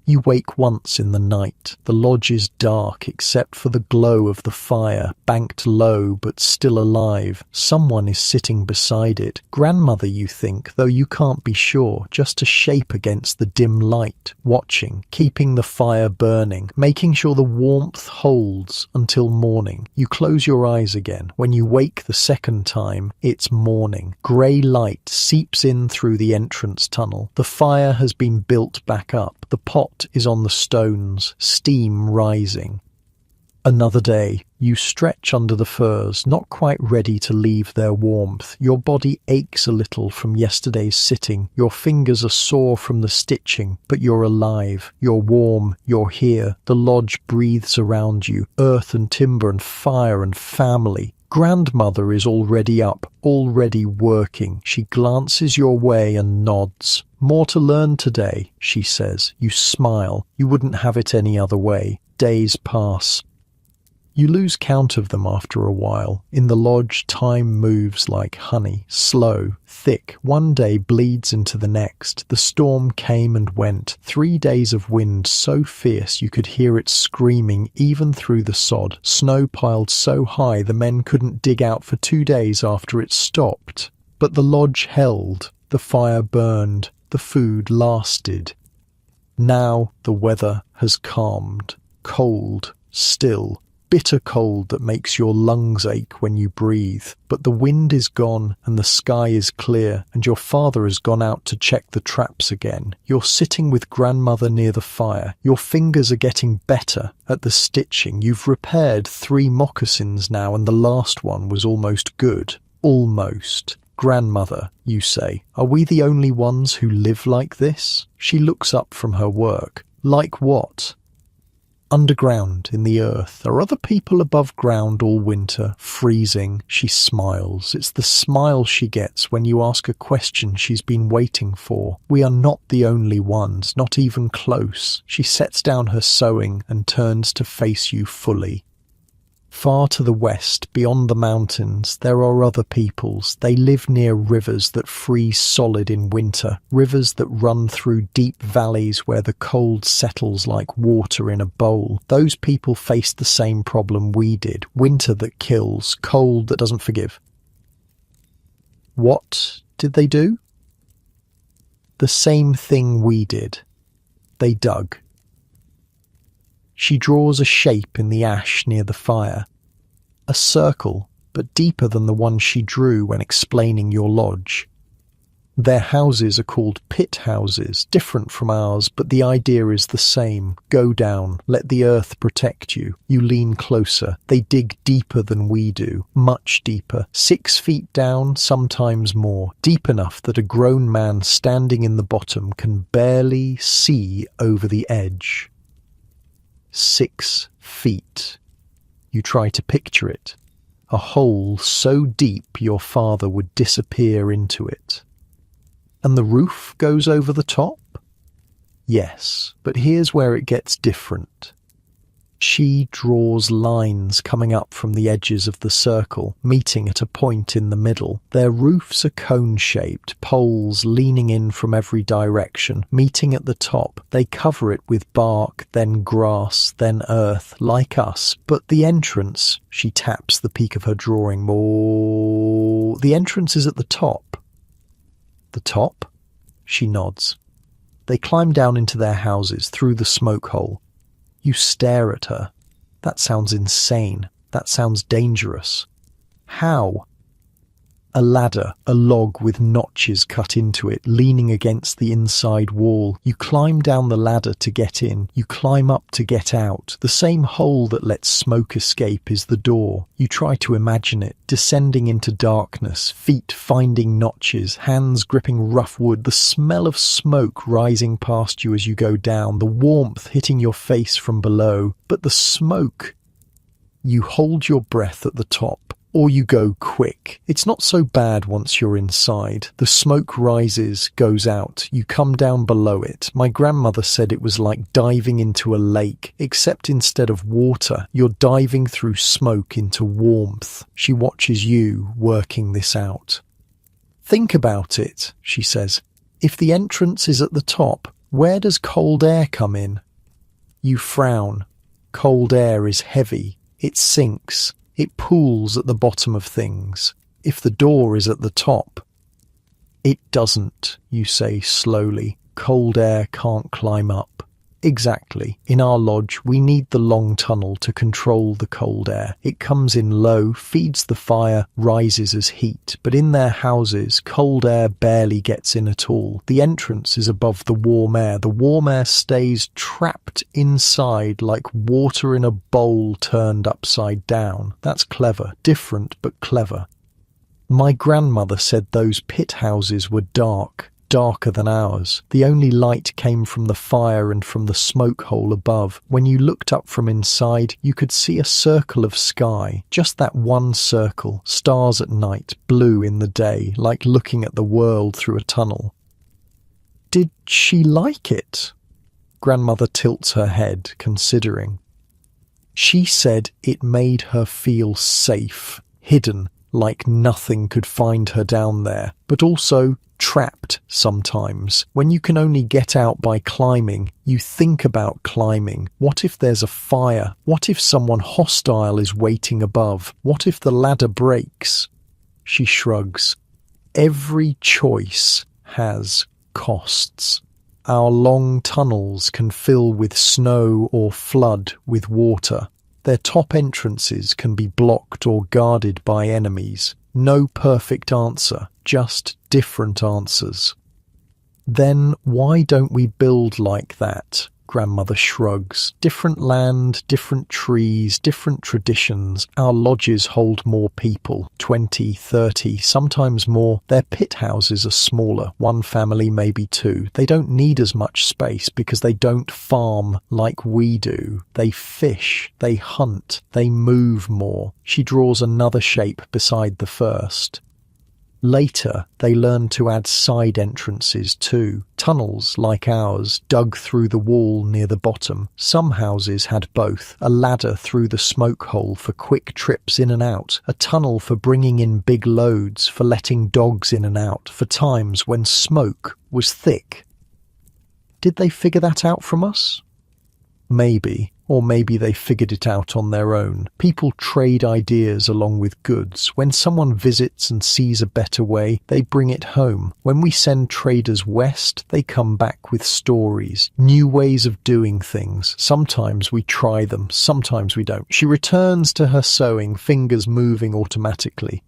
Speaker 1: You wake once in the night. The lodge is dark except for the glow of the fire, banked low but still alive. Someone is sitting beside it. Grandmother, you think, though you can't be sure, just a shape against the dim light, watching, keeping the fire burning, making sure the warmth holds until morning. You close your eyes again. When you wake the second time, it's morning. Grey light seeps in through the entrance tunnel. The fire has been built back up. The pot is on the stones, steam rising. Another day. You stretch under the furs, not quite ready to leave their warmth. Your body aches a little from yesterday's sitting. Your fingers are sore from the stitching, but you're alive. You're warm. You're here. The lodge breathes around you, earth and timber and fire and family. Grandmother is already up, already working. She glances your way and nods. More to learn today, she says. You smile. You wouldn't have it any other way. Days pass. You lose count of them after a while. In the lodge, time moves like honey, slow, thick. One day bleeds into the next. The storm came and went. 3 days of wind so fierce you could hear it screaming even through the sod. Snow piled so high the men couldn't dig out for 2 days after it stopped. But the lodge held. The fire burned. The food lasted. Now the weather has calmed. Cold, still. bitter cold that makes your lungs ache when you breathe. But the wind is gone and the sky is clear, and your father has gone out to check the traps again. You're sitting with grandmother near the fire. Your fingers are getting better at the stitching. You've repaired 3 moccasins now, and the last one was almost good. Almost. Grandmother, you say, are we the only ones who live like this? She looks up from her work. Like what? Underground in the earth. Are other people above ground all winter, freezing? She smiles. It's the smile she gets when you ask a question she's been waiting for. We are not the only ones, not even close. She sets down her sewing and turns to face you fully. Far to the west, beyond the mountains, there are other peoples. They live near rivers that freeze solid in winter, rivers that run through deep valleys where the cold settles like water in a bowl. Those people faced the same problem we did, winter that kills, cold that doesn't forgive. What did they do? The same thing we did. They dug. She draws a shape in the ash near the fire. A circle, but deeper than the one she drew when explaining your lodge. Their houses are called pit houses, different from ours, but the idea is the same. Go down, let the earth protect you. You lean closer. They dig deeper than we do, much deeper. 6 feet down, sometimes more. Deep enough that a grown man standing in the bottom can barely see over the edge. 6 feet. You try to picture it. A hole so deep your father would disappear into it. And the roof goes over the top? Yes, but here's where it gets different. She draws lines coming up from the edges of the circle, meeting at a point in the middle. Their roofs are cone-shaped, poles leaning in from every direction, meeting at the top. They cover it with bark, then grass, then earth, like us. But the entrance, she taps the peak of her drawing more. The entrance is at the top. The top? She nods. They climb down into their houses through the smoke hole. You stare at her. That sounds insane. That sounds dangerous. How? A ladder, a log with notches cut into it, leaning against the inside wall. You climb down the ladder to get in. You climb up to get out. The same hole that lets smoke escape is the door. You try to imagine it, descending into darkness, feet finding notches, hands gripping rough wood, the smell of smoke rising past you as you go down, the warmth hitting your face from below. But the smoke... You hold your breath at the top. Or you go quick. It's not so bad once you're inside. The smoke rises, goes out. You come down below it. My grandmother said it was like diving into a lake, except instead of water, you're diving through smoke into warmth. She watches you working this out. Think about it, she says. If the entrance is at the top, where does cold air come in? You frown. Cold air is heavy. It sinks. It pools at the bottom of things. If the door is at the top. It doesn't, you say slowly. Cold air can't climb up. Exactly. In our lodge, we need the long tunnel to control the cold air. It comes in low, feeds the fire, rises as heat. But in their houses, cold air barely gets in at all. The entrance is above the warm air. The warm air stays trapped inside like water in a bowl turned upside down. That's clever. Different, but clever. My grandmother said those pit houses were dark. Darker than ours. The only light came from the fire and from the smoke hole above. When you looked up from inside, you could see a circle of sky. Just that one circle. Stars at night, blue in the day, like looking at the world through a tunnel. Did she like it? Grandmother tilts her head, considering. She said it made her feel safe, hidden, like nothing could find her down there, but also trapped sometimes. When you can only get out by climbing, you think about climbing. What if there's a fire? What if someone hostile is waiting above? What if the ladder breaks? She shrugs. Every choice has costs. Our long tunnels can fill with snow or flood with water. Their top entrances can be blocked or guarded by enemies. No perfect answer, just different answers. Then why don't we build like that? Grandmother shrugs. Different land, different trees, different traditions. Our lodges hold more people, 20, 30, sometimes more. Their pit houses are smaller, one family, maybe two. They don't need as much space because they don't farm like we do. They fish, they hunt, they move more. She draws another shape beside the first. Later, they learned to add side entrances too. Tunnels, like ours, dug through the wall near the bottom. Some houses had both. A ladder through the smoke hole for quick trips in and out. A tunnel for bringing in big loads, for letting dogs in and out, for times when smoke was thick. Did they figure that out from us? Maybe. Or maybe they figured it out on their own. People trade ideas along with goods. When someone visits and sees a better way, they bring it home. When we send traders west, they come back with stories, new ways of doing things. Sometimes we try them, sometimes we don't. She returns to her sewing, fingers moving automatically.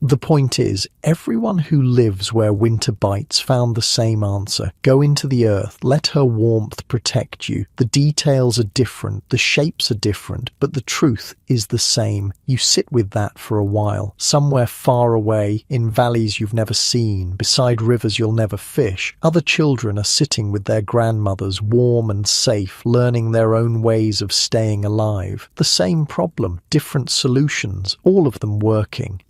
Speaker 1: The point is, everyone who lives where winter bites found the same answer. Go into the earth, let her warmth protect you. The details are different, the shapes are different, but the truth is the same. You sit with that for a while, somewhere far away, in valleys you've never seen, beside rivers you'll never fish. Other children are sitting with their grandmothers, warm and safe, learning their own ways of staying alive. The same problem, different solutions, all of them working.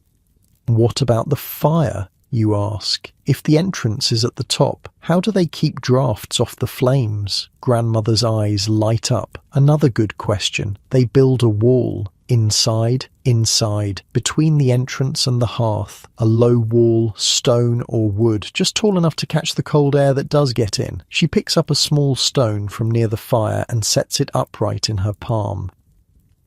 Speaker 1: What about the fire, you ask? If the entrance is at the top, how do they keep drafts off the flames? Grandmother's eyes light up. Another good question. They build a wall. Inside, between the entrance and the hearth. A low wall, stone or wood, just tall enough to catch the cold air that does get in. She picks up a small stone from near the fire and sets it upright in her palm.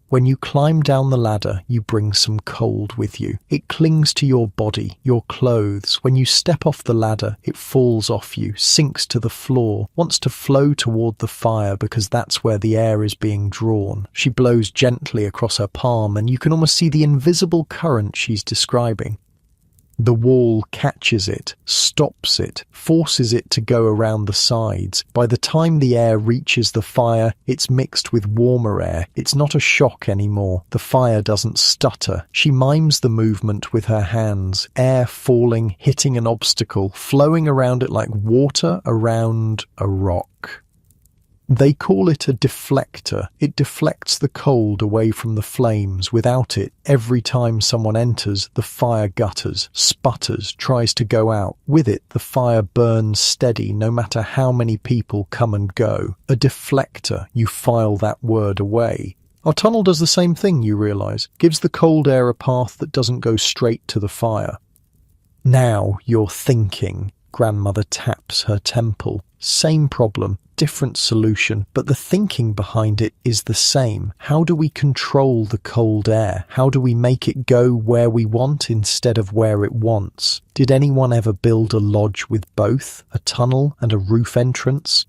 Speaker 1: When you climb down the ladder, you bring some cold with you. It clings to your body, your clothes. When you step off the ladder, it falls off you, sinks to the floor, wants to flow toward the fire because that's where the air is being drawn. She blows gently across her palm and you can almost see the invisible current she's describing. The wall catches it, stops it, forces it to go around the sides. By the time the air reaches the fire, it's mixed with warmer air. It's not a shock anymore. The fire doesn't stutter. She mimes the movement with her hands, air falling, hitting an obstacle, flowing around it like water around a rock. They call it a deflector. It deflects the cold away from the flames. Without it, every time someone enters, the fire gutters, sputters, tries to go out. With it, the fire burns steady no matter how many people come and go. A deflector, you file that word away. Our tunnel does the same thing, you realise. Gives the cold air a path that doesn't go straight to the fire. Now you're thinking. Grandmother taps her temple. Same problem, different solution, but the thinking behind it is the same. How do we control the cold air? How do we make it go where we want instead of where it wants? Did anyone ever build a lodge with both, a tunnel and a roof entrance?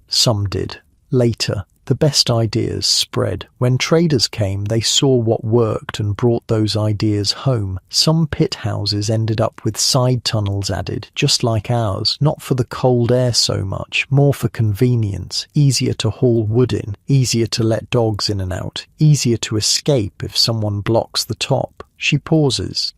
Speaker 1: Some did. Later, the best ideas spread. When traders came, they saw what worked and brought those ideas home. Some pit houses ended up with side tunnels added, just like ours, not for the cold air so much, more for convenience, easier to haul wood in, easier to let dogs in and out, easier to escape if someone blocks the top. She pauses.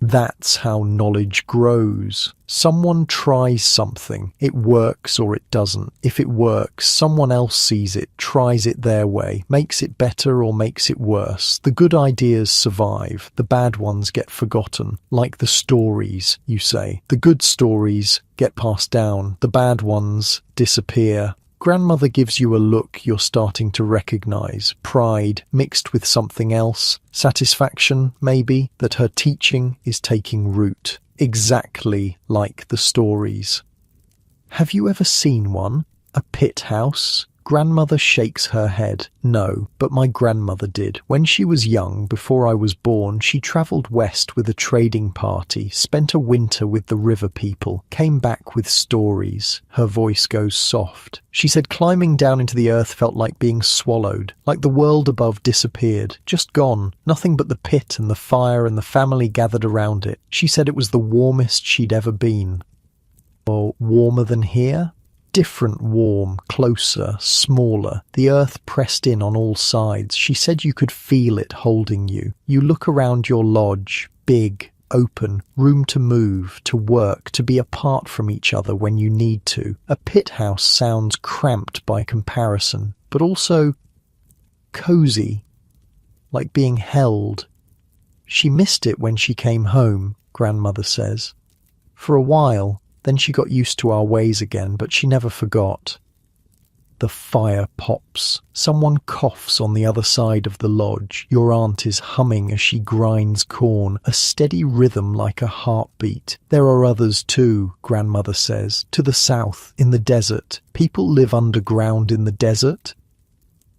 Speaker 1: That's how knowledge grows. Someone tries something. It works or it doesn't. If it works, someone else sees it, tries it their way, makes it better or makes it worse. The good ideas survive. The bad ones get forgotten. Like the stories, you say. The good stories get passed down. The bad ones disappear. Grandmother gives you a look you're starting to recognise. Pride mixed with something else. Satisfaction, maybe, that her teaching is taking root. Exactly like the stories. Have you ever seen one? A pit house? Grandmother shakes her head. No, but my grandmother did. When she was young, before I was born, she travelled west with a trading party, spent a winter with the river people, came back with stories. Her voice goes soft. She said climbing down into the earth felt like being swallowed, like the world above disappeared, just gone, nothing but the pit and the fire and the family gathered around it. She said it was the warmest she'd ever been. Or warmer than here? Different warm, closer, smaller. The earth pressed in on all sides. She said you could feel it holding you. You look around your lodge, big, open, room to move, to work, to be apart from each other when you need to. A pit house sounds cramped by comparison, but also cozy, like being held. She missed it when she came home, Grandmother says. For a while, then she got used to our ways again, but she never forgot. The fire pops. Someone coughs on the other side of the lodge. Your aunt is humming as she grinds corn, a steady rhythm like a heartbeat. There are others too, Grandmother says. To the south, in the desert. People live underground in the desert.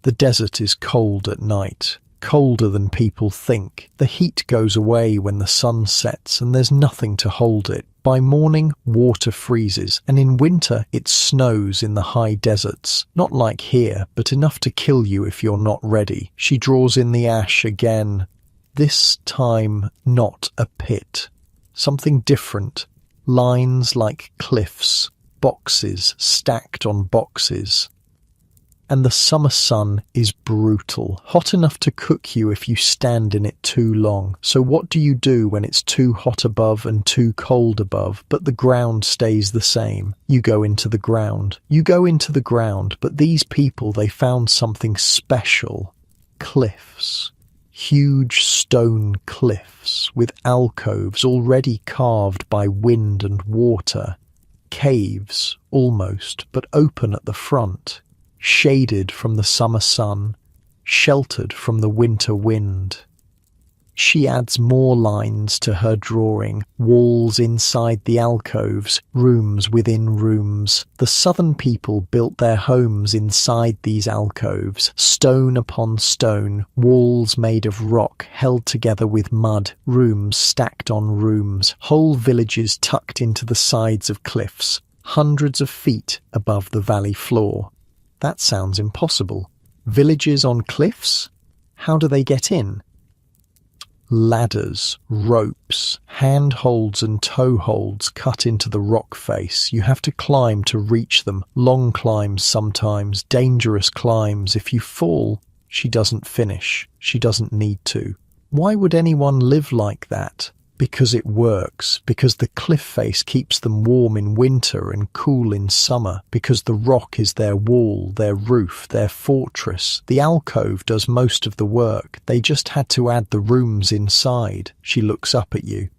Speaker 1: The desert is cold at night. Colder than people think. The heat goes away when the sun sets and there's nothing to hold it. By morning, water freezes, and in winter it snows in the high deserts. Not like here, but enough to kill you if you're not ready. She draws in the ash again. This time, not a pit. Something different. Lines like cliffs. Boxes stacked on boxes. And the summer sun is brutal, hot enough to cook you if you stand in it too long. So what do you do when it's too hot above and too cold above, but the ground stays the same? You go into the ground. You go into the ground, but these people, they found something special. Cliffs. Huge stone cliffs with alcoves already carved by wind and water. Caves, almost, but open at the front. Shaded from the summer sun, sheltered from the winter wind. She adds more lines to her drawing, walls inside the alcoves, rooms within rooms. The southern people built their homes inside these alcoves, stone upon stone, walls made of rock held together with mud, rooms stacked on rooms, whole villages tucked into the sides of cliffs, hundreds of feet above the valley floor. That sounds impossible. Villages on cliffs? How do they get in? Ladders, ropes, handholds and toeholds cut into the rock face. You have to climb to reach them. Long climbs sometimes, dangerous climbs. If you fall, she doesn't finish. She doesn't need to. Why would anyone live like that? Because it works, because the cliff face keeps them warm in winter and cool in summer, because the rock is their wall, their roof, their fortress. The alcove does most of the work. They just had to add the rooms inside. She looks up at you.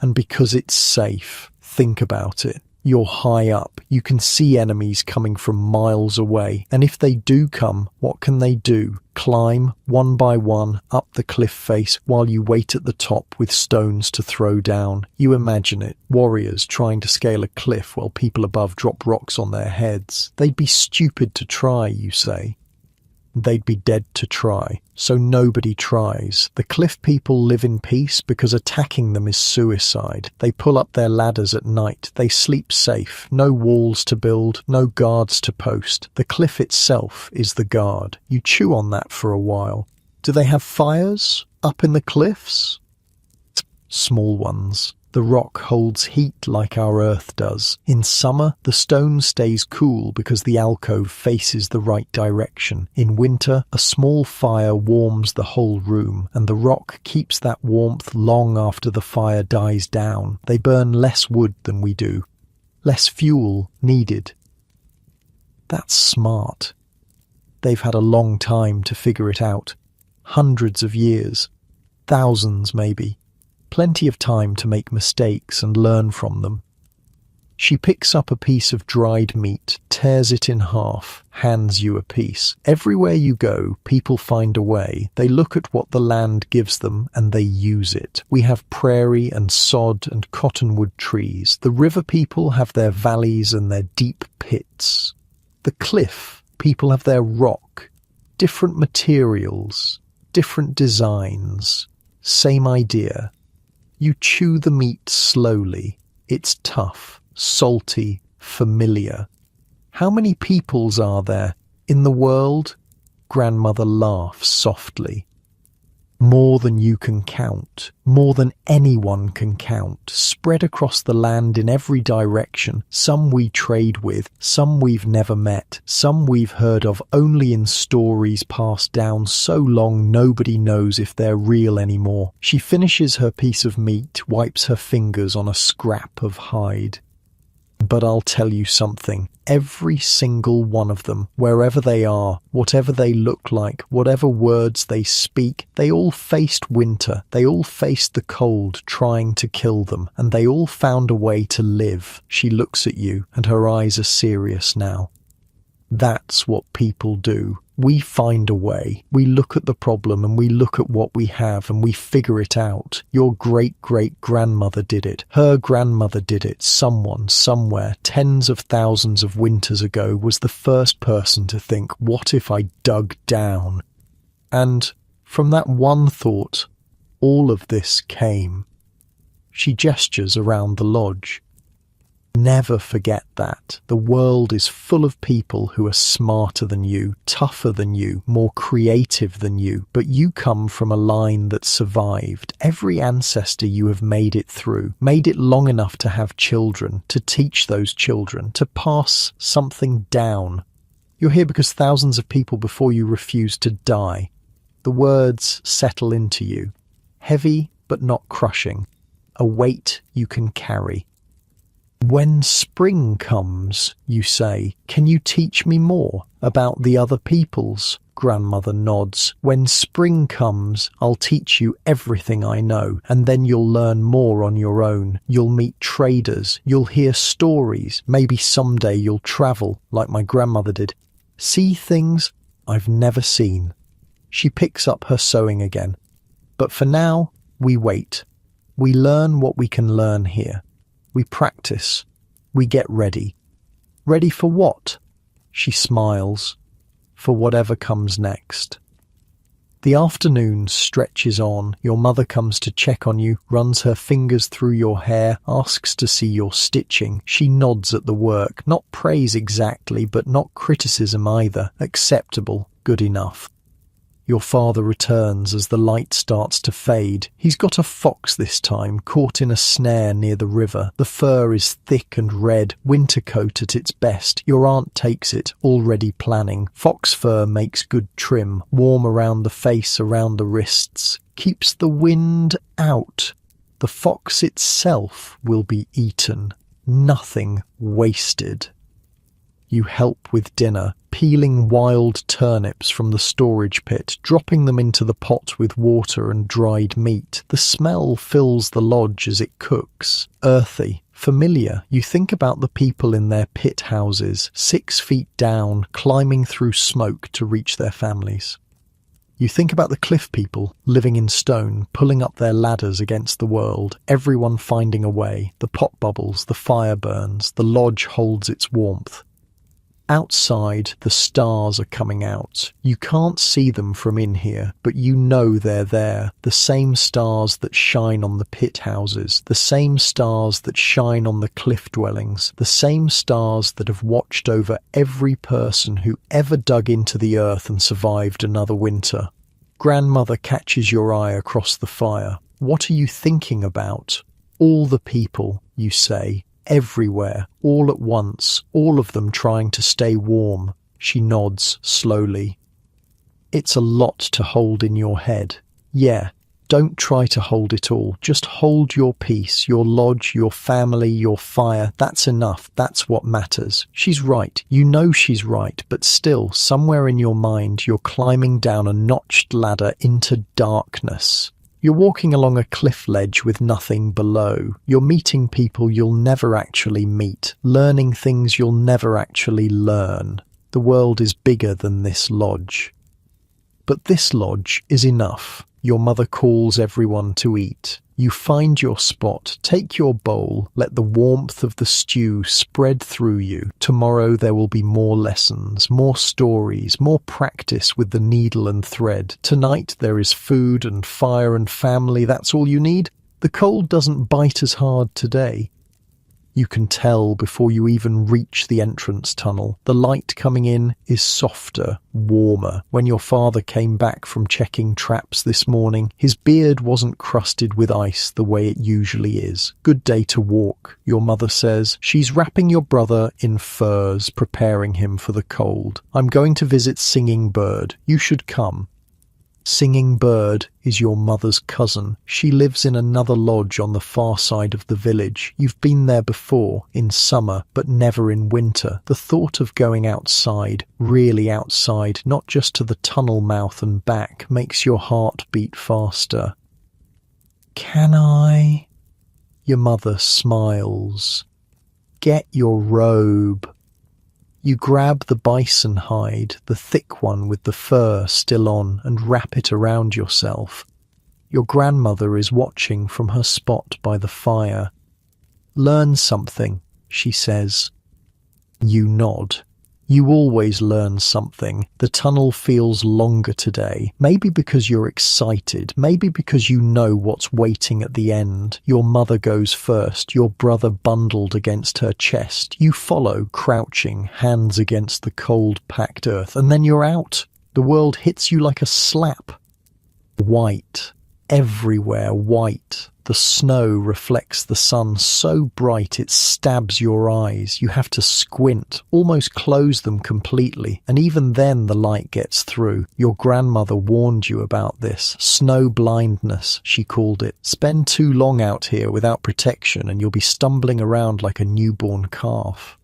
Speaker 1: And because it's safe, think about it. You're high up. You can see enemies coming from miles away. And if they do come, what can they do? Climb, one by one, up the cliff face while you wait at the top with stones to throw down. You imagine it. Warriors trying to scale a cliff while people above drop rocks on their heads. They'd be stupid to try, you say. They'd be dead to try, so nobody tries. The cliff people live in peace because attacking them is suicide. They pull up their ladders at night. They sleep safe. No walls to build, no guards to post. The cliff itself is the guard. You chew on that for a while. Do they have fires up in the cliffs? Small ones. The rock holds heat like our earth does. In summer, the stone stays cool because the alcove faces the right direction. In winter, a small fire warms the whole room, and the rock keeps that warmth long after the fire dies down. They burn less wood than we do. Less fuel needed. That's smart. They've had a long time to figure it out. Hundreds of years. Thousands, maybe. Plenty of time to make mistakes and learn from them. She picks up a piece of dried meat, tears it in half, hands you a piece. Everywhere you go, people find a way. They look at what the land gives them and they use it. We have prairie and sod and cottonwood trees. The river people have their valleys and their deep pits. The cliff People have their rock, different materials, different designs, same idea. You chew the meat slowly. It's tough, salty, familiar. How many peoples are there in the world? Grandmother laughs softly. More than you can count, more than anyone can count, spread across the land in every direction. Some we trade with, some we've never met, some we've heard of only in stories passed down so long nobody knows if they're real anymore. She finishes her piece of meat, wipes her fingers on a scrap of hide. But I'll tell you something, every single one of them, wherever they are, whatever they look like, whatever words they speak, they all faced winter, they all faced the cold trying to kill them, and they all found a way to live. She looks at you, and her eyes are serious now. That's what people do. We find a way. We look at the problem and we look at what we have and we figure it out. Your great-great-grandmother did it. Her grandmother did it. Someone, somewhere, tens of thousands of winters ago was the first person to think, what if I dug down? And from that one thought, all of this came. She gestures around the lodge. Never forget that. The world is full of people who are smarter than you, tougher than you, more creative than you, but you come from a line that survived. Every ancestor you have made it through, made it long enough to have children, to teach those children, to pass something down. You're here because thousands of people before you refused to die. The words settle into you, heavy but not crushing, a weight you can carry. When spring comes, you say, can you teach me more about the other peoples? Grandmother nods. When spring comes, I'll teach you everything I know, and then you'll learn more on your own. You'll meet traders, you'll hear stories, maybe someday you'll travel, like my grandmother did. See things I've never seen. She picks up her sewing again. But for now, we wait. We learn what we can learn here. We practice. We get ready. Ready for what? She smiles. For whatever comes next. The afternoon stretches on. Your mother comes to check on you, runs her fingers through your hair, asks to see your stitching. She nods at the work. Not praise exactly, but not criticism either. Acceptable. Good enough. Your father returns as the light starts to fade. He's got a fox this time, caught in a snare near the river. The fur is thick and red, winter coat at its best. Your aunt takes it, already planning. Fox fur makes good trim, warm around the face, around the wrists. Keeps the wind out. The fox itself will be eaten. Nothing wasted. You help with dinner, peeling wild turnips from the storage pit, dropping them into the pot with water and dried meat. The smell fills the lodge as it cooks. Earthy, familiar. You think about the people in their pit houses, 6 feet down, climbing through smoke to reach their families. You think about the cliff people, living in stone, pulling up their ladders against the world, everyone finding a way. The pot bubbles, the fire burns, the lodge holds its warmth. Outside, the stars are coming out. You can't see them from in here, but you know they're there. The same stars that shine on the pit houses, the same stars that shine on the cliff dwellings, the same stars that have watched over every person who ever dug into the earth and survived another winter. Grandmother catches your eye across the fire. What are you thinking about? All the people, you say. Everywhere, all at once, all of them trying to stay warm. She nods slowly. It's a lot to hold in your head. Yeah, don't try to hold it all. Just hold your peace, your lodge, your family, your fire. That's enough. That's what matters. She's right. You know she's right, but still, somewhere in your mind, you're climbing down a notched ladder into darkness. You're walking along a cliff ledge with nothing below. You're meeting people you'll never actually meet, learning things you'll never actually learn. The world is bigger than this lodge. But this lodge is enough. Your mother calls everyone to eat. You find your spot, take your bowl, let the warmth of the stew spread through you. Tomorrow there will be more lessons, more stories, more practice with the needle and thread. Tonight there is food and fire and family, that's all you need. The cold doesn't bite as hard today. You can tell before you even reach the entrance tunnel. The light coming in is softer, warmer. When your father came back from checking traps this morning, his beard wasn't crusted with ice the way it usually is. Good day to walk, your mother says. She's wrapping your brother in furs, preparing him for the cold. I'm going to visit Singing Bird. You should come. Singing Bird is your mother's cousin. She lives in another lodge on the far side of the village. You've been there before, in summer, but never in winter. The thought of going outside, really outside, not just to the tunnel mouth and back, makes your heart beat faster. Can I? Your mother smiles. Get your robe. You grab the bison hide, the thick one with the fur still on, and wrap it around yourself. Your grandmother is watching from her spot by the fire. Learn something, she says. You nod. You always learn something. The tunnel feels longer today. Maybe because you're excited. Maybe because you know what's waiting at the end. Your mother goes first, your brother bundled against her chest. You follow, crouching, hands against the cold, packed earth. And then you're out. The world hits you like a slap. White. Everywhere white. The snow reflects the sun so bright it stabs your eyes. You have to squint, almost close them completely, and even then the light gets through. Your grandmother warned you about this. Snow blindness, she called it. Spend too long out here without protection and you'll be stumbling around like a newborn calf.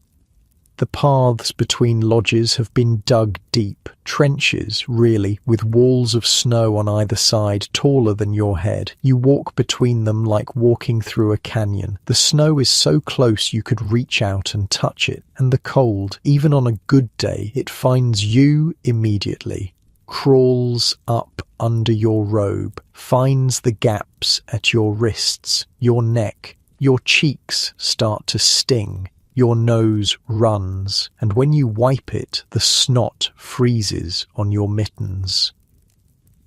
Speaker 1: The paths between lodges have been dug deep, trenches, really, with walls of snow on either side, taller than your head. You walk between them like walking through a canyon. The snow is so close you could reach out and touch it, and the cold, even on a good day, it finds you immediately. Crawls up under your robe, finds the gaps at your wrists, your neck. Your cheeks start to sting. Your nose runs, and when you wipe it, the snot freezes on your mittens.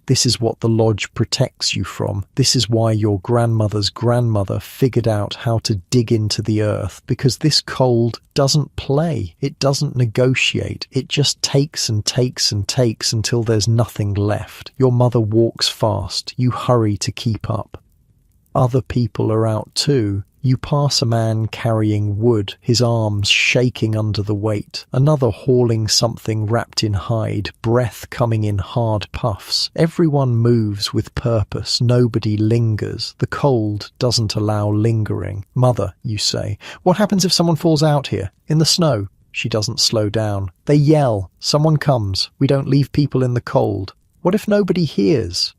Speaker 1: This is what the lodge protects you from. This is why your grandmother's grandmother figured out how to dig into the earth, because this cold doesn't play. It doesn't negotiate. It just takes and takes and takes until there's nothing left. Your mother walks fast. You hurry to keep up. Other people are out too. You pass a man carrying wood, his arms shaking under the weight. Another hauling something wrapped in hide, breath coming in hard puffs. Everyone moves with purpose. Nobody lingers. The cold doesn't allow lingering. Mother, you say, what happens if someone falls out here? In the snow? She doesn't slow down. They yell. Someone comes. We don't leave people in the cold. What if nobody hears?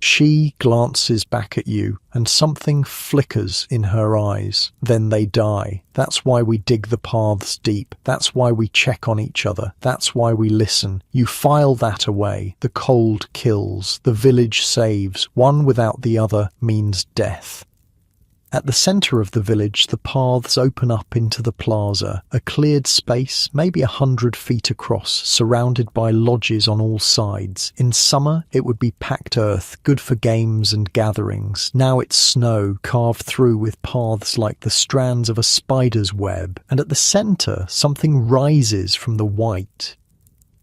Speaker 1: She glances back at you, and something flickers in her eyes. Then they die. That's why we dig the paths deep. That's why we check on each other. That's why we listen. You file that away. The cold kills. The village saves. One without the other means death. At the centre of the village, the paths open up into the plaza, a cleared space, maybe 100 feet across, surrounded by lodges on all sides. In summer, it would be packed earth, good for games and gatherings. Now it's snow, carved through with paths like the strands of a spider's web. And at the centre, something rises from the white.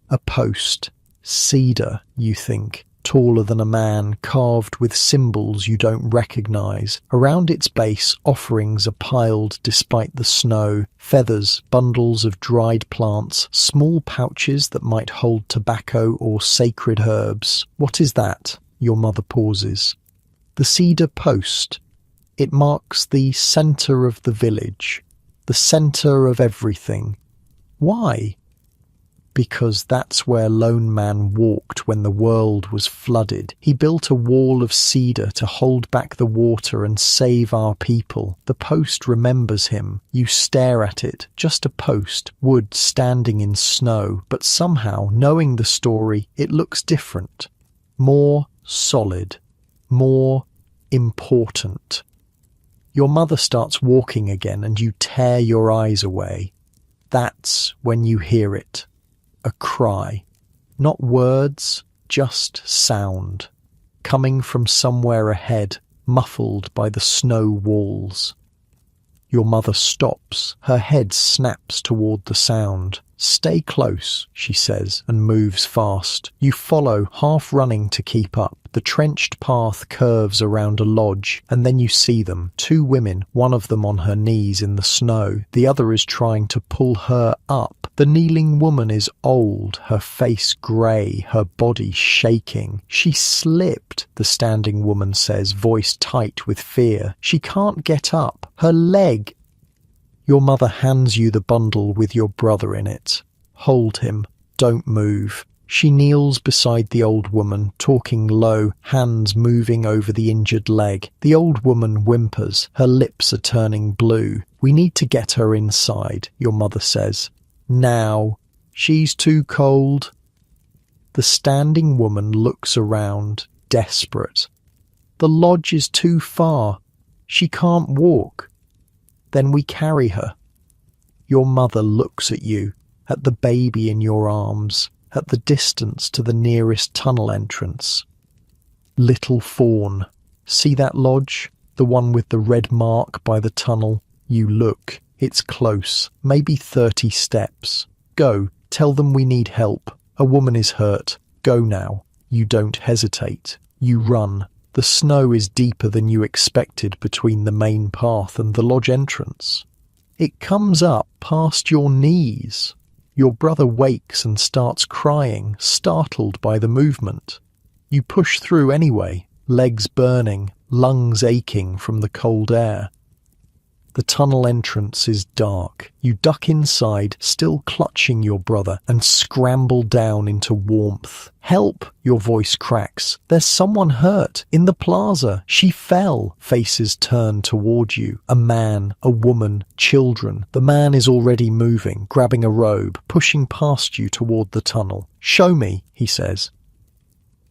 Speaker 1: A post. Cedar, you think. Taller than a man, carved with symbols you don't recognize. Around its base, offerings are piled despite the snow. Feathers, bundles of dried plants, small pouches that might hold tobacco or sacred herbs. What is that? Your mother pauses. The cedar post. It marks the center of the village, the center of everything. Why? Because that's where Lone Man walked when the world was flooded. He built a wall of cedar to hold back the water and save our people. The post remembers him. You stare at it, just a post, wood standing in snow, but somehow, knowing the story, it looks different. More solid, more important. Your mother starts walking again and you tear your eyes away. That's when you hear it. A cry. Not words, just sound. Coming from somewhere ahead, muffled by the snow walls. Your mother stops. Her head snaps toward the sound. "Stay close," she says, and moves fast. You follow, half running to keep up. The trenched path curves around a lodge, and then you see them. Two women, one of them on her knees in the snow. The other is trying to pull her up. The kneeling woman is old, her face grey, her body shaking. "She slipped," the standing woman says, voice tight with fear. "She can't get up. Her leg." Your mother hands you the bundle with your brother in it. Hold him. Don't move. She kneels beside the old woman, talking low, hands moving over the injured leg. The old woman whimpers. Her lips are turning blue. "We need to get her inside," your mother says. "Now. She's too cold." The standing woman looks around, desperate. "The lodge is too far. She can't walk." "Then we carry her." Your mother looks at you, at the baby in your arms, at the distance to the nearest tunnel entrance. "Little Fawn. See that lodge? The one with the red mark by the tunnel?" You look. It's close, maybe 30 steps. "Go, tell them we need help. A woman is hurt. Go now." You don't hesitate. You run. The snow is deeper than you expected between the main path and the lodge entrance. It comes up past your knees. Your brother wakes and starts crying, startled by the movement. You push through anyway, legs burning, lungs aching from the cold air. The tunnel entrance is dark. You duck inside, still clutching your brother, and scramble down into warmth. "Help!" Your voice cracks. "There's someone hurt. In the plaza. She fell." Faces turn toward you. A man, a woman, children. The man is already moving, grabbing a robe, pushing past you toward the tunnel. "Show me," he says.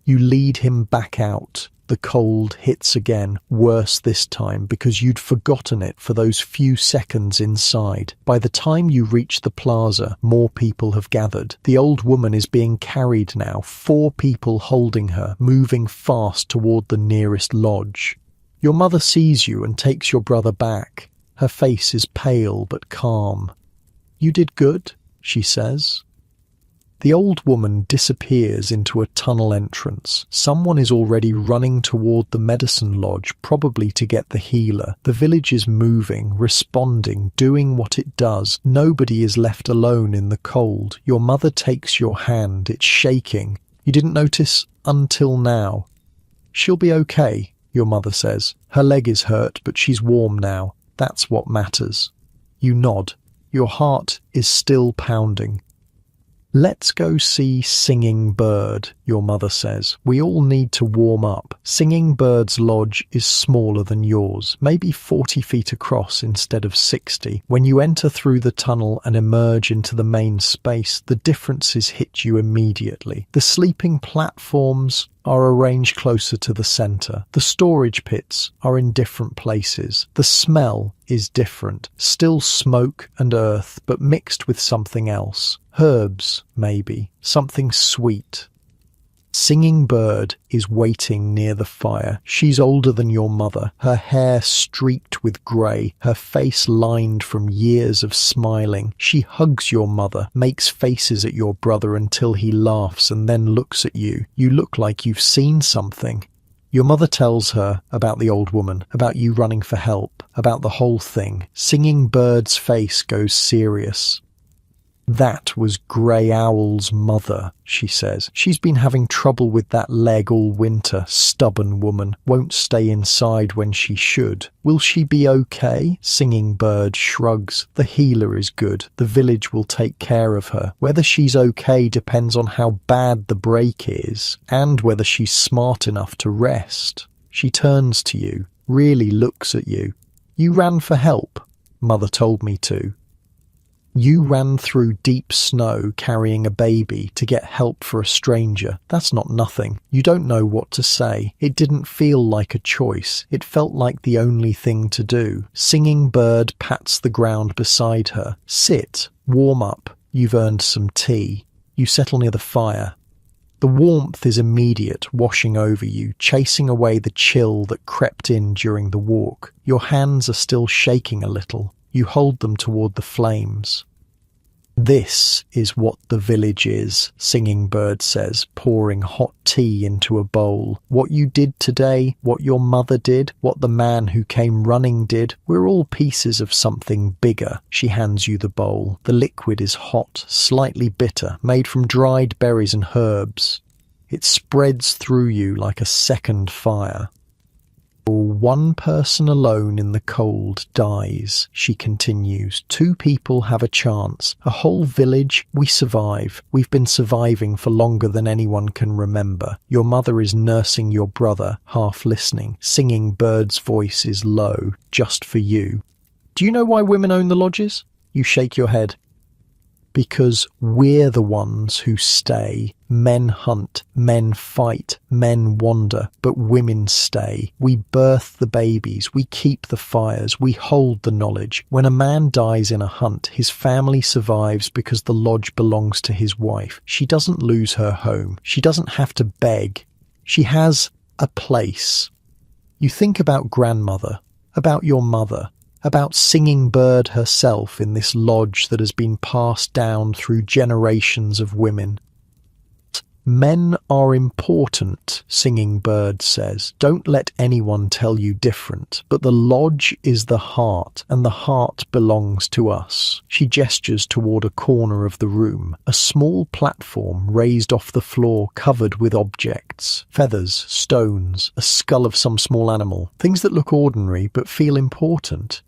Speaker 1: You lead him back out. The cold hits again, worse this time because you'd forgotten it for those few seconds inside. By the time you reach the plaza, more people have gathered. The old woman is being carried now, 4 people holding her, moving fast toward the nearest lodge. Your mother sees you and takes your brother back. Her face is pale but calm. "You did good," she says. The old woman disappears into a tunnel entrance. Someone is already running toward the medicine lodge, probably to get the healer. The village is moving, responding, doing what it does. Nobody is left alone in the cold. Your mother takes your hand. It's shaking. You didn't notice until now. "She'll be okay," your mother says. "Her leg is hurt, but she's warm now. That's what matters." You nod. Your heart is still pounding. "Let's go see Singing Bird," your mother says. "We all need to warm up." Singing Bird's lodge is smaller than yours, maybe 40 feet across instead of 60. When you enter through the tunnel and emerge into the main space, the differences hit you immediately. The sleeping platforms are arranged closer to the center. The storage pits are in different places. The smell is different. Still smoke and earth, but mixed with something else. Herbs, maybe. Something sweet. Singing Bird is waiting near the fire. She's older than your mother, her hair streaked with grey, her face lined from years of smiling. She hugs your mother, makes faces at your brother until he laughs and then looks at you. You look like you've seen something. Your mother tells her about the old woman, about you running for help, about the whole thing. Singing Bird's face goes serious. "That was Grey Owl's mother," she says. "She's been having trouble with that leg all winter. Stubborn woman. Won't stay inside when she should. Will she be okay?" Singing Bird shrugs. "The healer is good. The village will take care of her. Whether she's okay depends on how bad the break is, and whether she's smart enough to rest." She turns to you, really looks at you. "You ran for help." "Mother told me to." You ran through deep snow carrying a baby to get help for a stranger. That's not nothing. You don't know what to say. It didn't feel like a choice. It felt like the only thing to do. Singing bird pats the ground beside her. Sit, warm up. You've earned some tea. You settle near the fire. The warmth is immediate, washing over you, chasing away the chill that crept in during the walk. Your hands are still shaking a little. You hold them toward the flames. This is what the village is, Singing Bird says, pouring hot tea into a bowl. What you did today, what your mother did, what the man who came running did, we're all pieces of something bigger. She hands you the bowl. The liquid is hot, slightly bitter, made from dried berries and herbs. It spreads through you like a second fire. One person alone in the cold dies, she continues. 2 people have a chance. A whole village, we survive. We've been surviving for longer than anyone can remember. Your mother is nursing your brother, half listening. Singing Bird's voice is low, just for you. Do you know why women own the lodges? You shake your head. Because we're the ones who stay. Men hunt, men fight, men wander, but women stay. We birth the babies, we keep the fires, we hold the knowledge. When a man dies in a hunt, his family survives because the lodge belongs to his wife. She doesn't lose her home. She doesn't have to beg. She has a place. You think about grandmother, about your mother, about Singing Bird herself in this lodge that has been passed down through generations of women. Men are important, Singing Bird says. Don't let anyone tell you different. But the lodge is the heart, and the heart belongs to us. She gestures toward a corner of the room, a small platform raised off the floor covered with objects. Feathers, stones, a skull of some small animal. Things that look ordinary but feel important.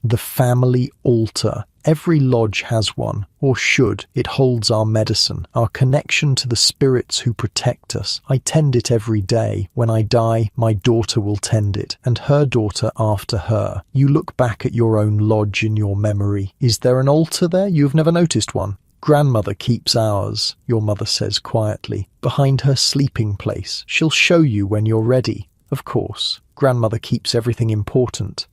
Speaker 1: The family altar. Every lodge has one, or should. It holds our medicine, our connection to the spirits who protect us. I tend it every day. When I die, my daughter will tend it, and her daughter after her. You look back at your own lodge in your memory. Is there an altar there? You've never noticed one. Grandmother keeps ours, your mother says quietly, behind her sleeping place. She'll show you when you're ready. Of course, grandmother keeps everything important.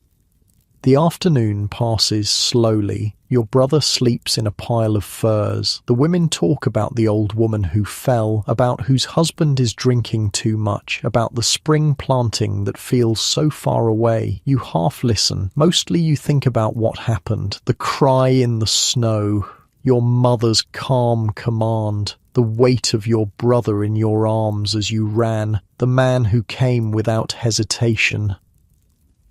Speaker 1: The afternoon passes slowly. Your brother sleeps in a pile of furs. The women talk about the old woman who fell, about whose husband is drinking too much, about the spring planting that feels so far away. You half listen. Mostly you think about what happened, the cry in the snow, your mother's calm command, the weight of your brother in your arms as you ran, the man who came without hesitation.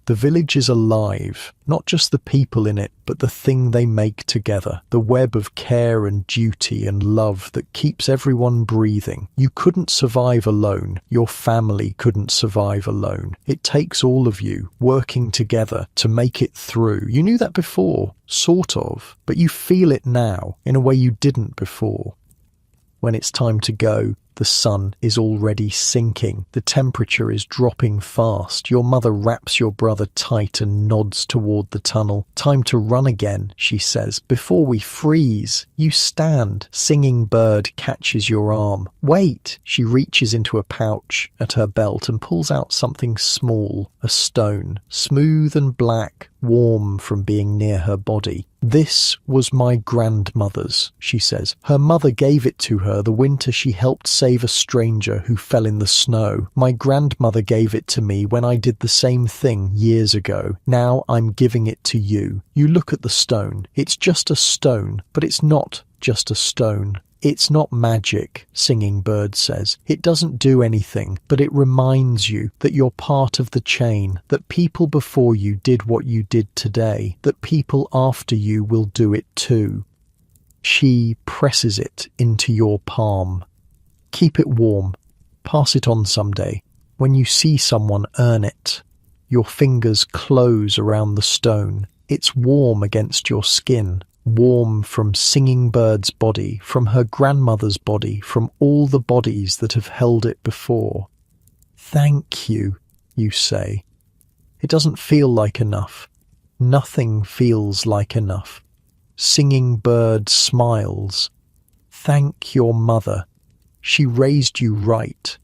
Speaker 1: The village is alive, not just the people in it, but the thing they make together, the web of care and duty and love that keeps everyone breathing. You couldn't survive alone. Your family couldn't survive alone. It takes all of you working together to make it through. You knew that before, sort of, but you feel it now in a way you didn't before. When it's time to go, the sun is already sinking. The temperature is dropping fast. Your mother wraps your brother tight and nods toward the tunnel. Time to run again, she says. Before we freeze. You stand. Singing Bird catches your arm. Wait! She reaches into a pouch at her belt and pulls out something small, a stone, smooth and black, warm from being near her body. This was my grandmother's, she says. Her mother gave it to her the winter she helped save a stranger who fell in the snow. My grandmother gave it to me when I did the same thing years ago. Now I'm giving it to you. You look at the stone. It's just a stone, but it's not just a stone. It's not magic, Singing Bird says. It doesn't do anything, but it reminds you that you're part of the chain, that people before you did what you did today, that people after you will do it too. She presses it into your palm. Keep it warm. Pass it on someday. When you see someone earn it, your fingers close around the stone. It's warm against your skin. Warm from Singing Bird's body, from her grandmother's body, from all the bodies that have held it before. Thank you, you say. It doesn't feel like enough. Nothing feels like enough. Singing Bird smiles. Thank your mother. She raised you right.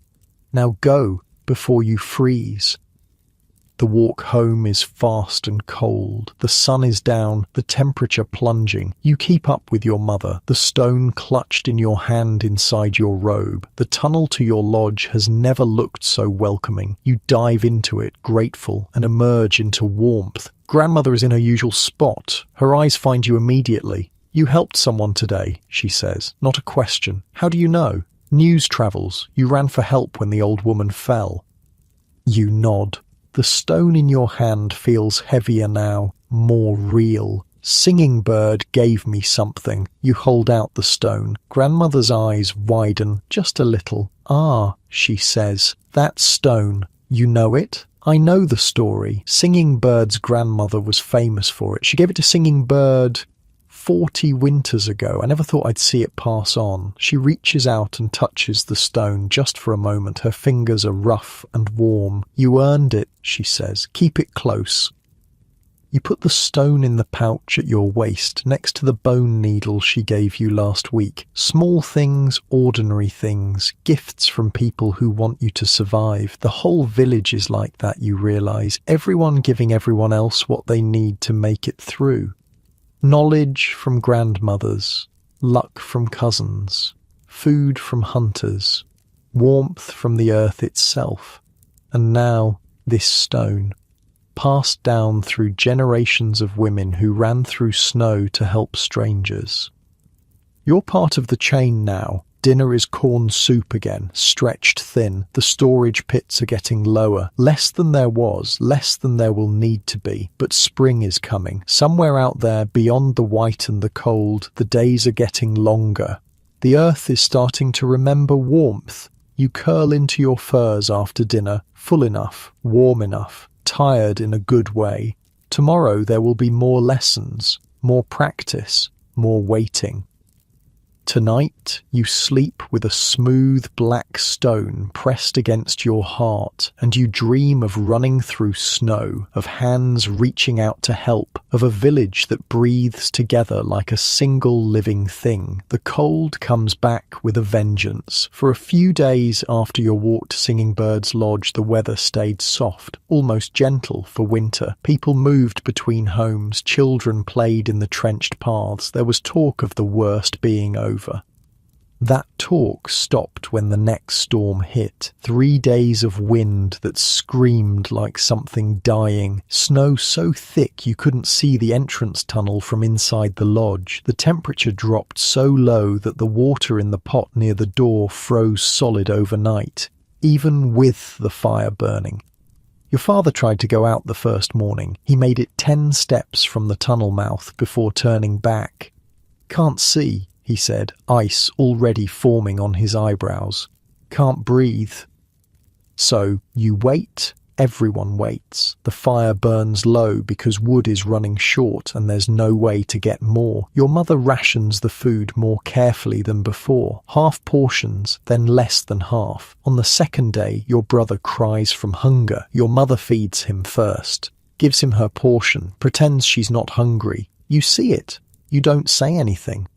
Speaker 1: Now go before you freeze. The walk home is fast and cold. The sun is down, the temperature plunging. You keep up with your mother, the stone clutched in your hand inside your robe. The tunnel to your lodge has never looked so welcoming. You dive into it, grateful, and emerge into warmth. Grandmother is in her usual spot. Her eyes find you immediately. You helped someone today, she says. Not a question. How do you know? News travels. You ran for help when the old woman fell. You nod. The stone in your hand feels heavier now, more real. Singing Bird gave me something. You hold out the stone. Grandmother's eyes widen just a little. Ah, she says, that stone. You know it? I know the story. Singing Bird's grandmother was famous for it. She gave it to Singing Bird 40 winters ago. I never thought I'd see it pass on. She reaches out and touches the stone just for a moment. Her fingers are rough and warm. You earned it, she says. Keep it close. You put the stone in the pouch at your waist, next to the bone needle she gave you last week. Small things, ordinary things, gifts from people who want you to survive. The whole village is like that, you realise. Everyone giving everyone else what they need to make it through. Knowledge from grandmothers, luck from cousins, food from hunters, warmth from the earth itself, and now this stone, passed down through generations of women who ran through snow to help strangers. You're part of the chain now. Dinner is corn soup again, stretched thin. The storage pits are getting lower. Less than there was, less than there will need to be. But spring is coming. Somewhere out there, beyond the white and the cold, the days are getting longer. The earth is starting to remember warmth. You curl into your furs after dinner, full enough, warm enough, tired in a good way. Tomorrow there will be more lessons, more practice, more waiting. Tonight you sleep with a smooth black stone pressed against your heart, and you dream of running through snow, of hands reaching out to help, of a village that breathes together like a single living thing. The cold comes back with a vengeance. For a few days after your walk to Singing Bird's lodge, the weather stayed soft, almost gentle for winter. People moved between homes, children played in the trenched paths. There was talk of the worst being over. That talk stopped when the next storm hit. 3 days of wind that screamed like something dying. Snow so thick you couldn't see the entrance tunnel from inside the lodge. The temperature dropped so low that the water in the pot near the door froze solid overnight, even with the fire burning. Your father tried to go out the first morning. He made it 10 steps from the tunnel mouth before turning back. Can't see, he said, ice already forming on his eyebrows. Can't breathe. So you wait, everyone waits. The fire burns low because wood is running short and there's no way to get more. Your mother rations the food more carefully than before. Half portions, then less than half. On the second day, your brother cries from hunger. Your mother feeds him first, gives him her portion, pretends she's not hungry. You see it. You don't say anything.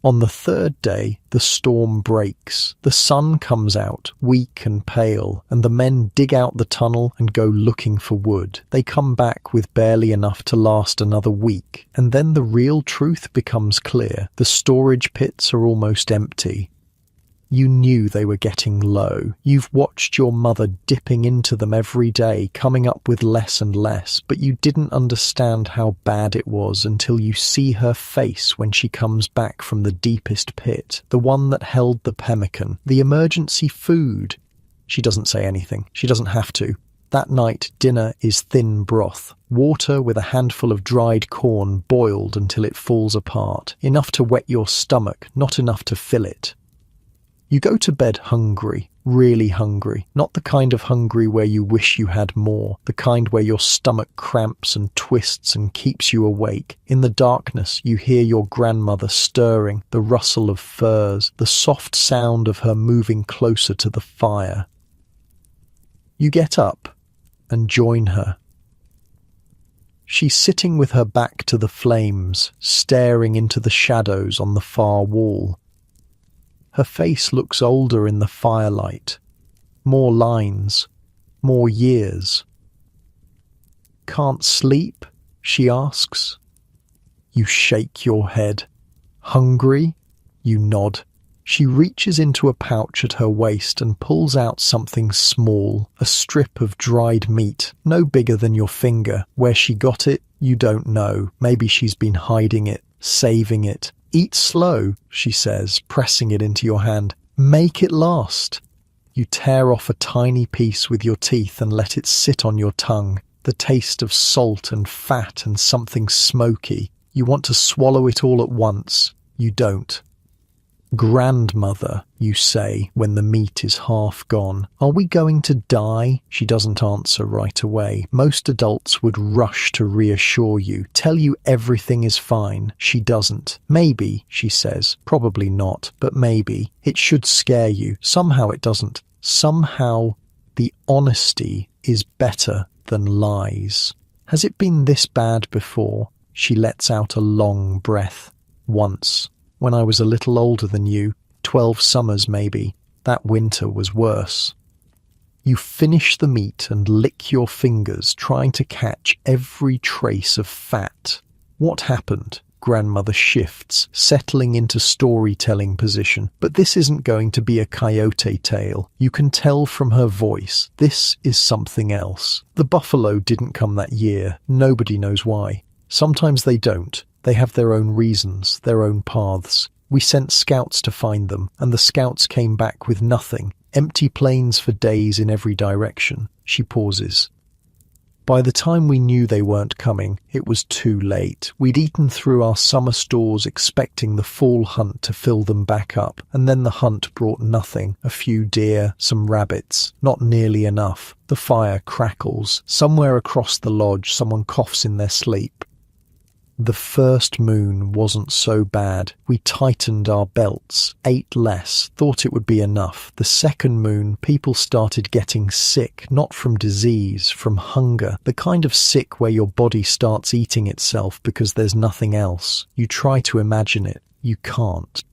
Speaker 1: On the third day, the storm breaks. The sun comes out, weak and pale, and the men dig out the tunnel and go looking for wood. They come back with barely enough to last another week, and then the real truth becomes clear. The storage pits are almost empty. You knew they were getting low. You've watched your mother dipping into them every day, coming up with less and less, but you didn't understand how bad it was until you see her face when she comes back from the deepest pit, the one that held the pemmican, the emergency food. She doesn't say anything. She doesn't have to. That night, dinner is thin broth, water with a handful of dried corn boiled until it falls apart, enough to wet your stomach, not enough to fill it. You go to bed hungry, really hungry, not the kind of hungry where you wish you had more, the kind where your stomach cramps and twists and keeps you awake. In the darkness, you hear your grandmother stirring, the rustle of furs, the soft sound of her moving closer to the fire. You get up and join her. She's sitting with her back to the flames, staring into the shadows on the far wall. Her face looks older in the firelight. More lines, more years. "Can't sleep?" she asks. You shake your head. "Hungry?" You nod. She reaches into a pouch at her waist and pulls out something small, a strip of dried meat, no bigger than your finger. Where she got it, you don't know. Maybe she's been hiding it, saving it. "Eat slow," she says, pressing it into your hand. "Make it last." You tear off a tiny piece with your teeth and let it sit on your tongue. The taste of salt and fat and something smoky. You want to swallow it all at once. You don't. "Grandmother," you say when the meat is half gone. "Are we going to die?" She doesn't answer right away. Most adults would rush to reassure you, tell you everything is fine. She doesn't. "Maybe," she says. "Probably not, but maybe. It should scare you." Somehow it doesn't. Somehow the honesty is better than lies. "Has it been this bad before?" She lets out a long breath. "Once. When I was a little older than you, 12 summers maybe. That winter was worse." You finish the meat and lick your fingers, trying to catch every trace of fat. "What happened?" Grandmother shifts, settling into storytelling position. But this isn't going to be a coyote tale. You can tell from her voice. This is something else. "The buffalo didn't come that year. Nobody knows why. Sometimes they don't. They have their own reasons, their own paths. We sent scouts to find them, and the scouts came back with nothing. Empty plains for days in every direction." She pauses. "By the time we knew they weren't coming, it was too late. We'd eaten through our summer stores expecting the fall hunt to fill them back up, and then the hunt brought nothing. A few deer, some rabbits. Not nearly enough. The fire crackles. Somewhere across the lodge, someone coughs in their sleep. The first moon wasn't so bad. We tightened our belts, ate less, thought it would be enough. The second moon, people started getting sick, not from disease, from hunger. The kind of sick where your body starts eating itself because there's nothing else. You try to imagine it. You can't.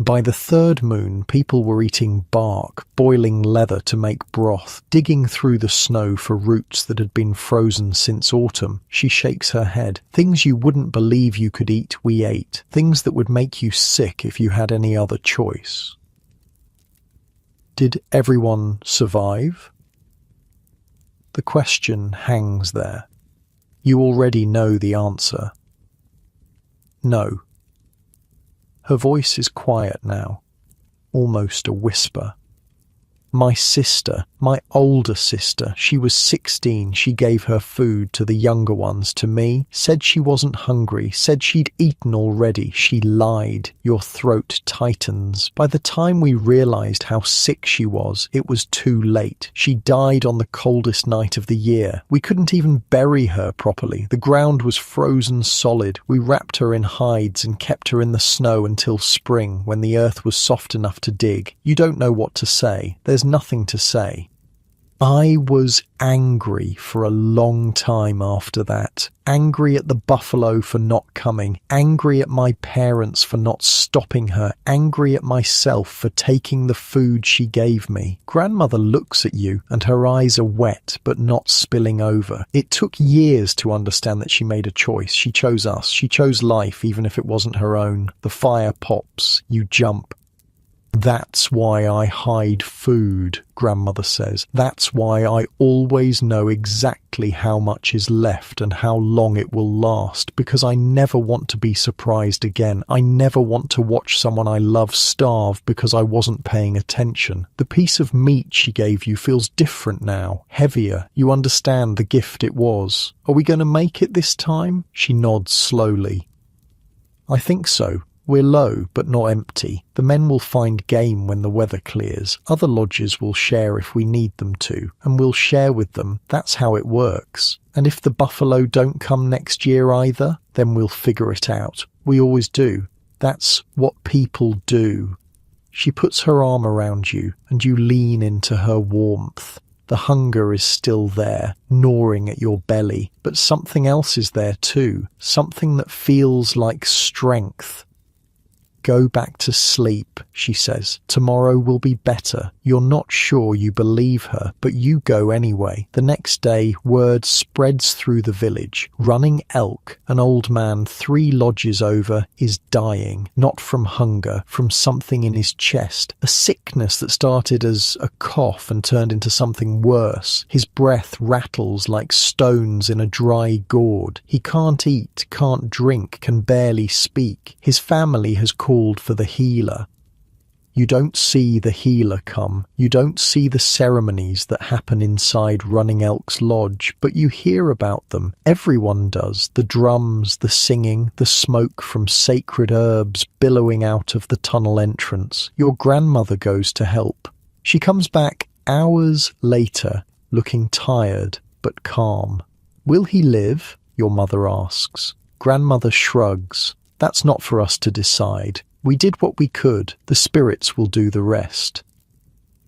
Speaker 1: By the third moon, people were eating bark, boiling leather to make broth, digging through the snow for roots that had been frozen since autumn. She shakes her head. Things you wouldn't believe you could eat, we ate. Things that would make you sick if you had any other choice. Did everyone survive? The question hangs there. You already know the answer. No. Her voice is quiet now, almost a whisper. My sister, my older sister, she was 16, she gave her food to the younger ones, to me, said she wasn't hungry, said she'd eaten already. She lied. Your throat tightens. By the time we realized how sick she was, it was too late. She died on the coldest night of the year. We couldn't even bury her properly. The ground was frozen solid. We wrapped her in hides and kept her in the snow until spring, when the earth was soft enough to dig. You don't know what to say. There's nothing to say. I was angry for a long time after that. Angry at the buffalo for not coming. Angry at my parents for not stopping her. Angry at myself for taking the food she gave me. Grandmother looks at you and her eyes are wet but not spilling over. It took years to understand that she made a choice. She chose us. She chose life even if it wasn't her own. The fire pops. You jump. That's why I hide food, Grandmother says. That's why I always know exactly how much is left and how long it will last, because I never want to be surprised again. I never want to watch someone I love starve because I wasn't paying attention. The piece of meat she gave you feels different now, heavier. You understand the gift it was. Are we going to make it this time? She nods slowly. I think so. We're low, but not empty. The men will find game when the weather clears. Other lodges will share if we need them to, and we'll share with them. That's how it works. And if the buffalo don't come next year either, then we'll figure it out. We always do. That's what people do. She puts her arm around you, and you lean into her warmth. The hunger is still there, gnawing at your belly, but something else is there too, something that feels like strength. Go back to sleep, she says. Tomorrow will be better. You're not sure you believe her, but you go anyway. The next day, word spreads through the village. Running Elk, an old man 3 lodges over, is dying, not from hunger, from something in his chest, a sickness that started as a cough and turned into something worse. His breath rattles like stones in a dry gourd. He can't eat, can't drink, can barely speak. His family has called for the healer. You don't see the healer come. You don't see the ceremonies that happen inside Running Elk's lodge, but you hear about them. Everyone does. The drums, the singing, the smoke from sacred herbs billowing out of the tunnel entrance. Your grandmother goes to help. She comes back hours later, looking tired but calm. Will he live? Your mother asks. Grandmother shrugs. That's not for us to decide. We did what we could. The spirits will do the rest.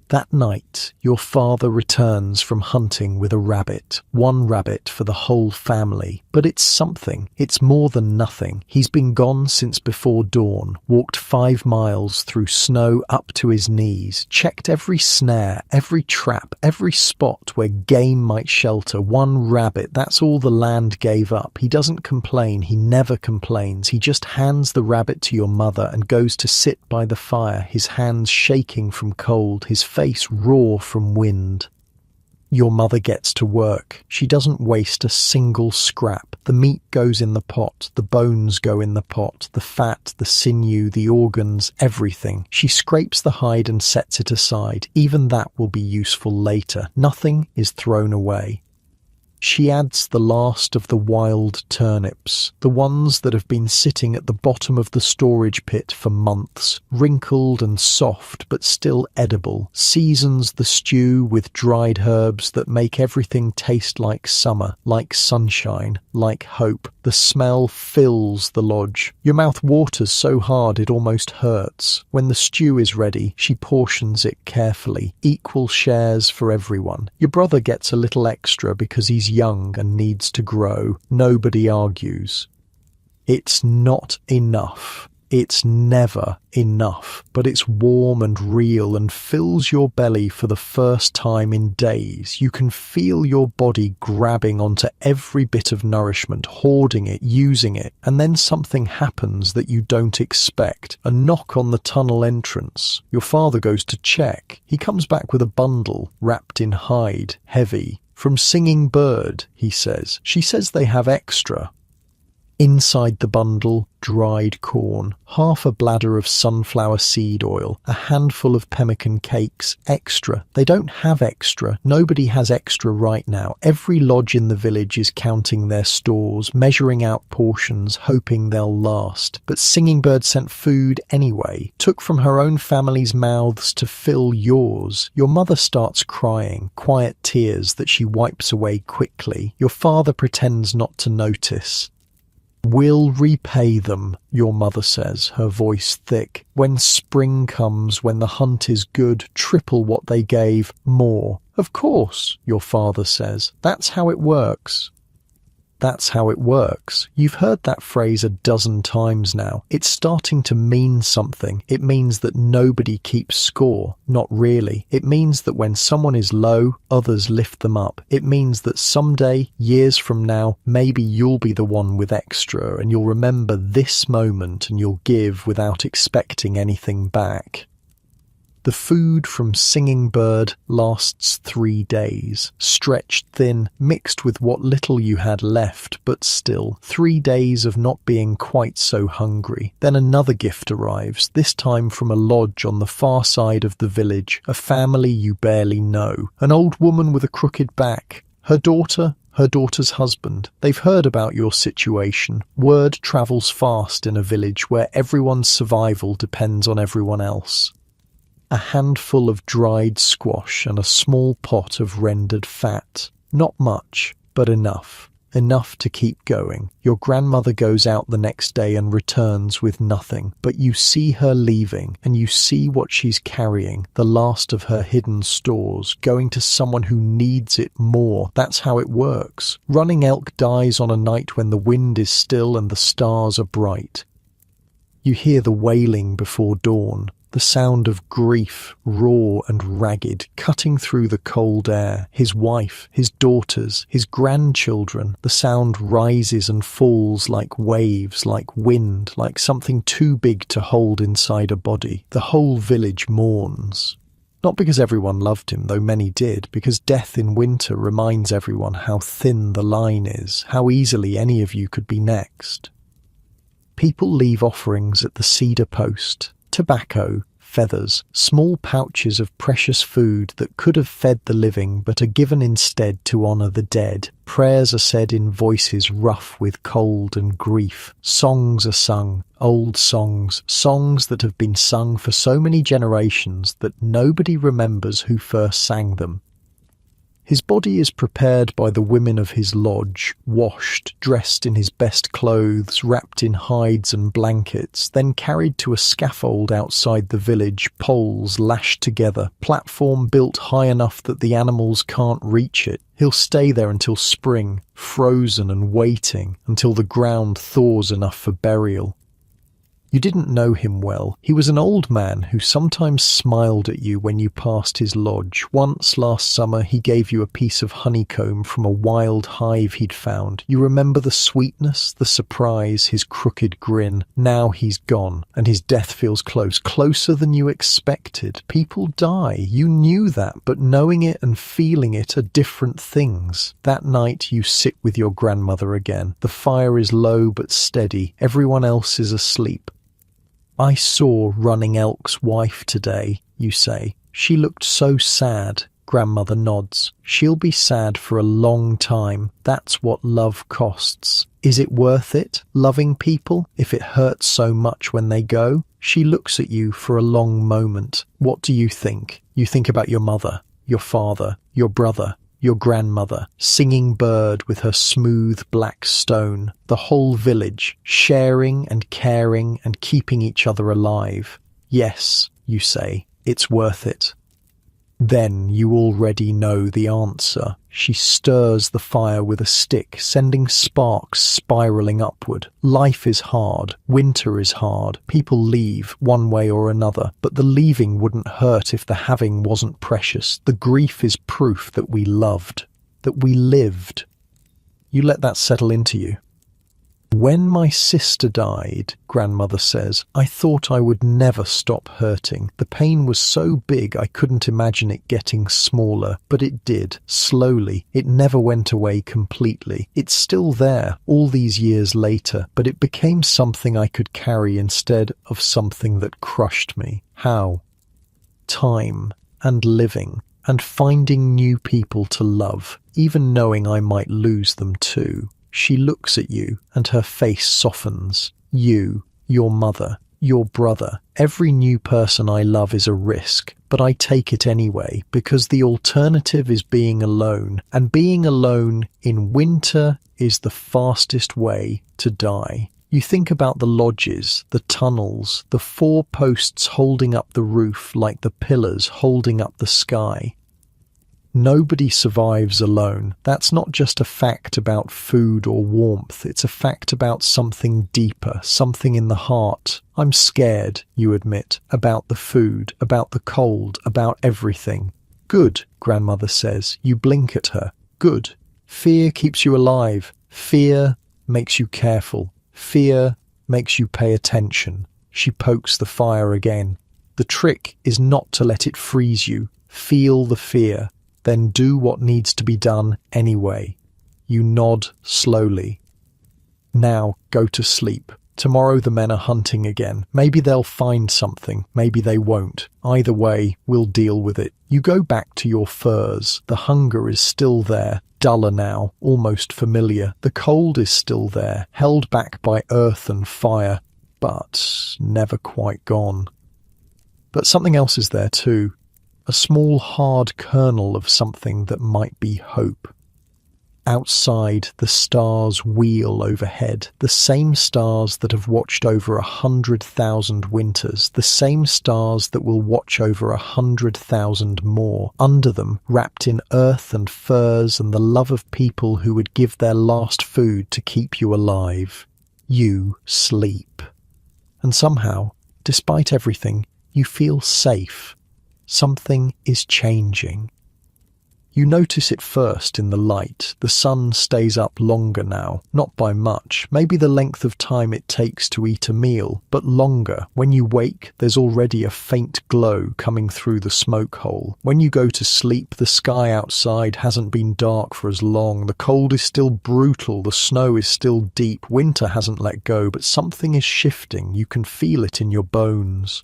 Speaker 1: That night, your father returns from hunting with a rabbit. 1 rabbit for the whole family. But it's something. It's more than nothing. He's been gone since before dawn, walked 5 miles through snow up to his knees, checked every snare, every trap, every spot where game might shelter. 1 rabbit, that's all the land gave up. He doesn't complain. He never complains. He just hands the rabbit to your mother and goes to sit by the fire, his hands shaking from cold, his face raw from wind. Your mother gets to work. She doesn't waste a single scrap. The meat goes in the pot, the bones go in the pot, the fat, the sinew, the organs, everything. She scrapes the hide and sets it aside. Even that will be useful later. Nothing is thrown away. She adds the last of the wild turnips, the ones that have been sitting at the bottom of the storage pit for months, wrinkled and soft but still edible, seasons the stew with dried herbs that make everything taste like summer, like sunshine, like hope. The smell fills the lodge. Your mouth waters so hard it almost hurts. When the stew is ready, she portions it carefully, equal shares for everyone. Your brother gets a little extra because he's young and needs to grow. Nobody argues. It's not enough. It's never enough, but it's warm and real and fills your belly for the first time in days. You can feel your body grabbing onto every bit of nourishment, hoarding it, using it, and then something happens that you don't expect. A knock on the tunnel entrance. Your father goes to check. He comes back with a bundle, wrapped in hide, heavy. From Singing Bird, he says. She says they have extra. Inside the bundle, dried corn, half a bladder of sunflower seed oil, a handful of pemmican cakes, extra. They don't have extra. Nobody has extra right now. Every lodge in the village is counting their stores, measuring out portions, hoping they'll last. But Singing Bird sent food anyway, took from her own family's mouths to fill yours. Your mother starts crying, quiet tears that she wipes away quickly. Your father pretends not to notice. We'll repay them, your mother says, her voice thick. When spring comes, when the hunt is good, triple what they gave, more. Of course, your father says. That's how it works. That's how it works. You've heard that phrase a dozen times now. It's starting to mean something. It means that nobody keeps score. Not really. It means that when someone is low, others lift them up. It means that someday, years from now, maybe you'll be the one with extra and you'll remember this moment and you'll give without expecting anything back. The food from Singing Bird lasts 3 days, stretched thin, mixed with what little you had left, but still, 3 days of not being quite so hungry. Then another gift arrives, this time from a lodge on the far side of the village, a family you barely know, an old woman with a crooked back, her daughter's husband. They've heard about your situation. Word travels fast in a village where everyone's survival depends on everyone else. A handful of dried squash and a small pot of rendered fat. Not much, but enough. enough to keep going. Your grandmother goes out the next day and returns with nothing, but you see her leaving, and you see what she's carrying, the last of her hidden stores, going to someone who needs it more. That's how it works. Running elk dies on a night when the wind is still and the stars are bright. You hear the wailing before dawn, the sound of grief, raw and ragged, cutting through the cold air. His wife, his daughters, his grandchildren. The sound rises and falls like waves, like wind, like something too big to hold inside a body. The whole village mourns. Not because everyone loved him, though many did, because death in winter reminds everyone how thin the line is, how easily any of you could be next. People leave offerings at the cedar post. Tobacco, feathers, small pouches of precious food that could have fed the living but are given instead to honour the dead. Prayers are said in voices rough with cold and grief. Songs are sung, old songs, songs that have been sung for so many generations that nobody remembers who first sang them. His body is prepared by the women of his lodge, washed, dressed in his best clothes, wrapped in hides and blankets, then carried to a scaffold outside the village, poles lashed together, platform built high enough that the animals can't reach it. He'll stay there until spring, frozen and waiting, until the ground thaws enough for burial. You didn't know him well. He was an old man who sometimes smiled at you when you passed his lodge. Once last summer he gave you a piece of honeycomb from a wild hive he'd found. You remember the sweetness, the surprise, his crooked grin. Now he's gone, and his death feels close, closer than you expected. People die. You knew that, but knowing it and feeling it are different things. That night you sit with your grandmother again. The fire is low but steady. Everyone else is asleep. I saw Running Elk's wife today, you say. She looked so sad. Grandmother nods. She'll be sad for a long time. That's what love costs. Is it worth it, loving people, if it hurts so much when they go? She looks at you for a long moment. What do you think? You think about your mother, your father, your brother, your grandmother, singing bird with her smooth black stone, the whole village, sharing and caring and keeping each other alive. Yes, you say, it's worth it. Then you already know the answer. She stirs the fire with a stick, sending sparks spiraling upward. Life is hard. Winter is hard. People leave, one way or another. But the leaving wouldn't hurt if the having wasn't precious. The grief is proof that we loved, that we lived. You let that settle into you. When my sister died, grandmother says, I thought I would never stop hurting. The pain was so big I couldn't imagine it getting smaller, but it did, slowly. It never went away completely. It's still there, all these years later, but it became something I could carry instead of something that crushed me. How? Time and living and finding new people to love, even knowing I might lose them too. She looks at you, and her face softens. You, your mother, your brother, every new person I love is a risk, but I take it anyway, because the alternative is being alone, and being alone in winter is the fastest way to die. You think about the lodges, the tunnels, the 4 posts holding up the roof like the pillars holding up the sky. Nobody survives alone. That's not just a fact about food or warmth. It's a fact about something deeper, something in the heart. I'm scared, you admit, about the food, about the cold, about everything. Good, grandmother says. You blink at her. Good. Fear keeps you alive. Fear makes you careful. Fear makes you pay attention. She pokes the fire again. The trick is not to let it freeze you. Feel the fear. Then do what needs to be done anyway. You nod slowly. Now go to sleep. Tomorrow the men are hunting again. Maybe they'll find something, maybe they won't. Either way, we'll deal with it. You go back to your furs. The hunger is still there, duller now, almost familiar. The cold is still there, held back by earth and fire, but never quite gone. But something else is there too. A small hard kernel of something that might be hope. Outside, the stars wheel overhead, the same stars that have watched over 100,000 winters, the same stars that will watch over 100,000 more. Under them, wrapped in earth and furs and the love of people who would give their last food to keep you alive, you sleep. And somehow, despite everything, you feel safe. Something is changing. You notice it first in the light. The sun stays up longer now, not by much, maybe the length of time it takes to eat a meal, but longer. When you wake, there's already a faint glow coming through the smoke hole. When you go to sleep, the sky outside hasn't been dark for as long. The cold is still brutal, the snow is still deep, winter hasn't let go, but something is shifting. You can feel it in your bones.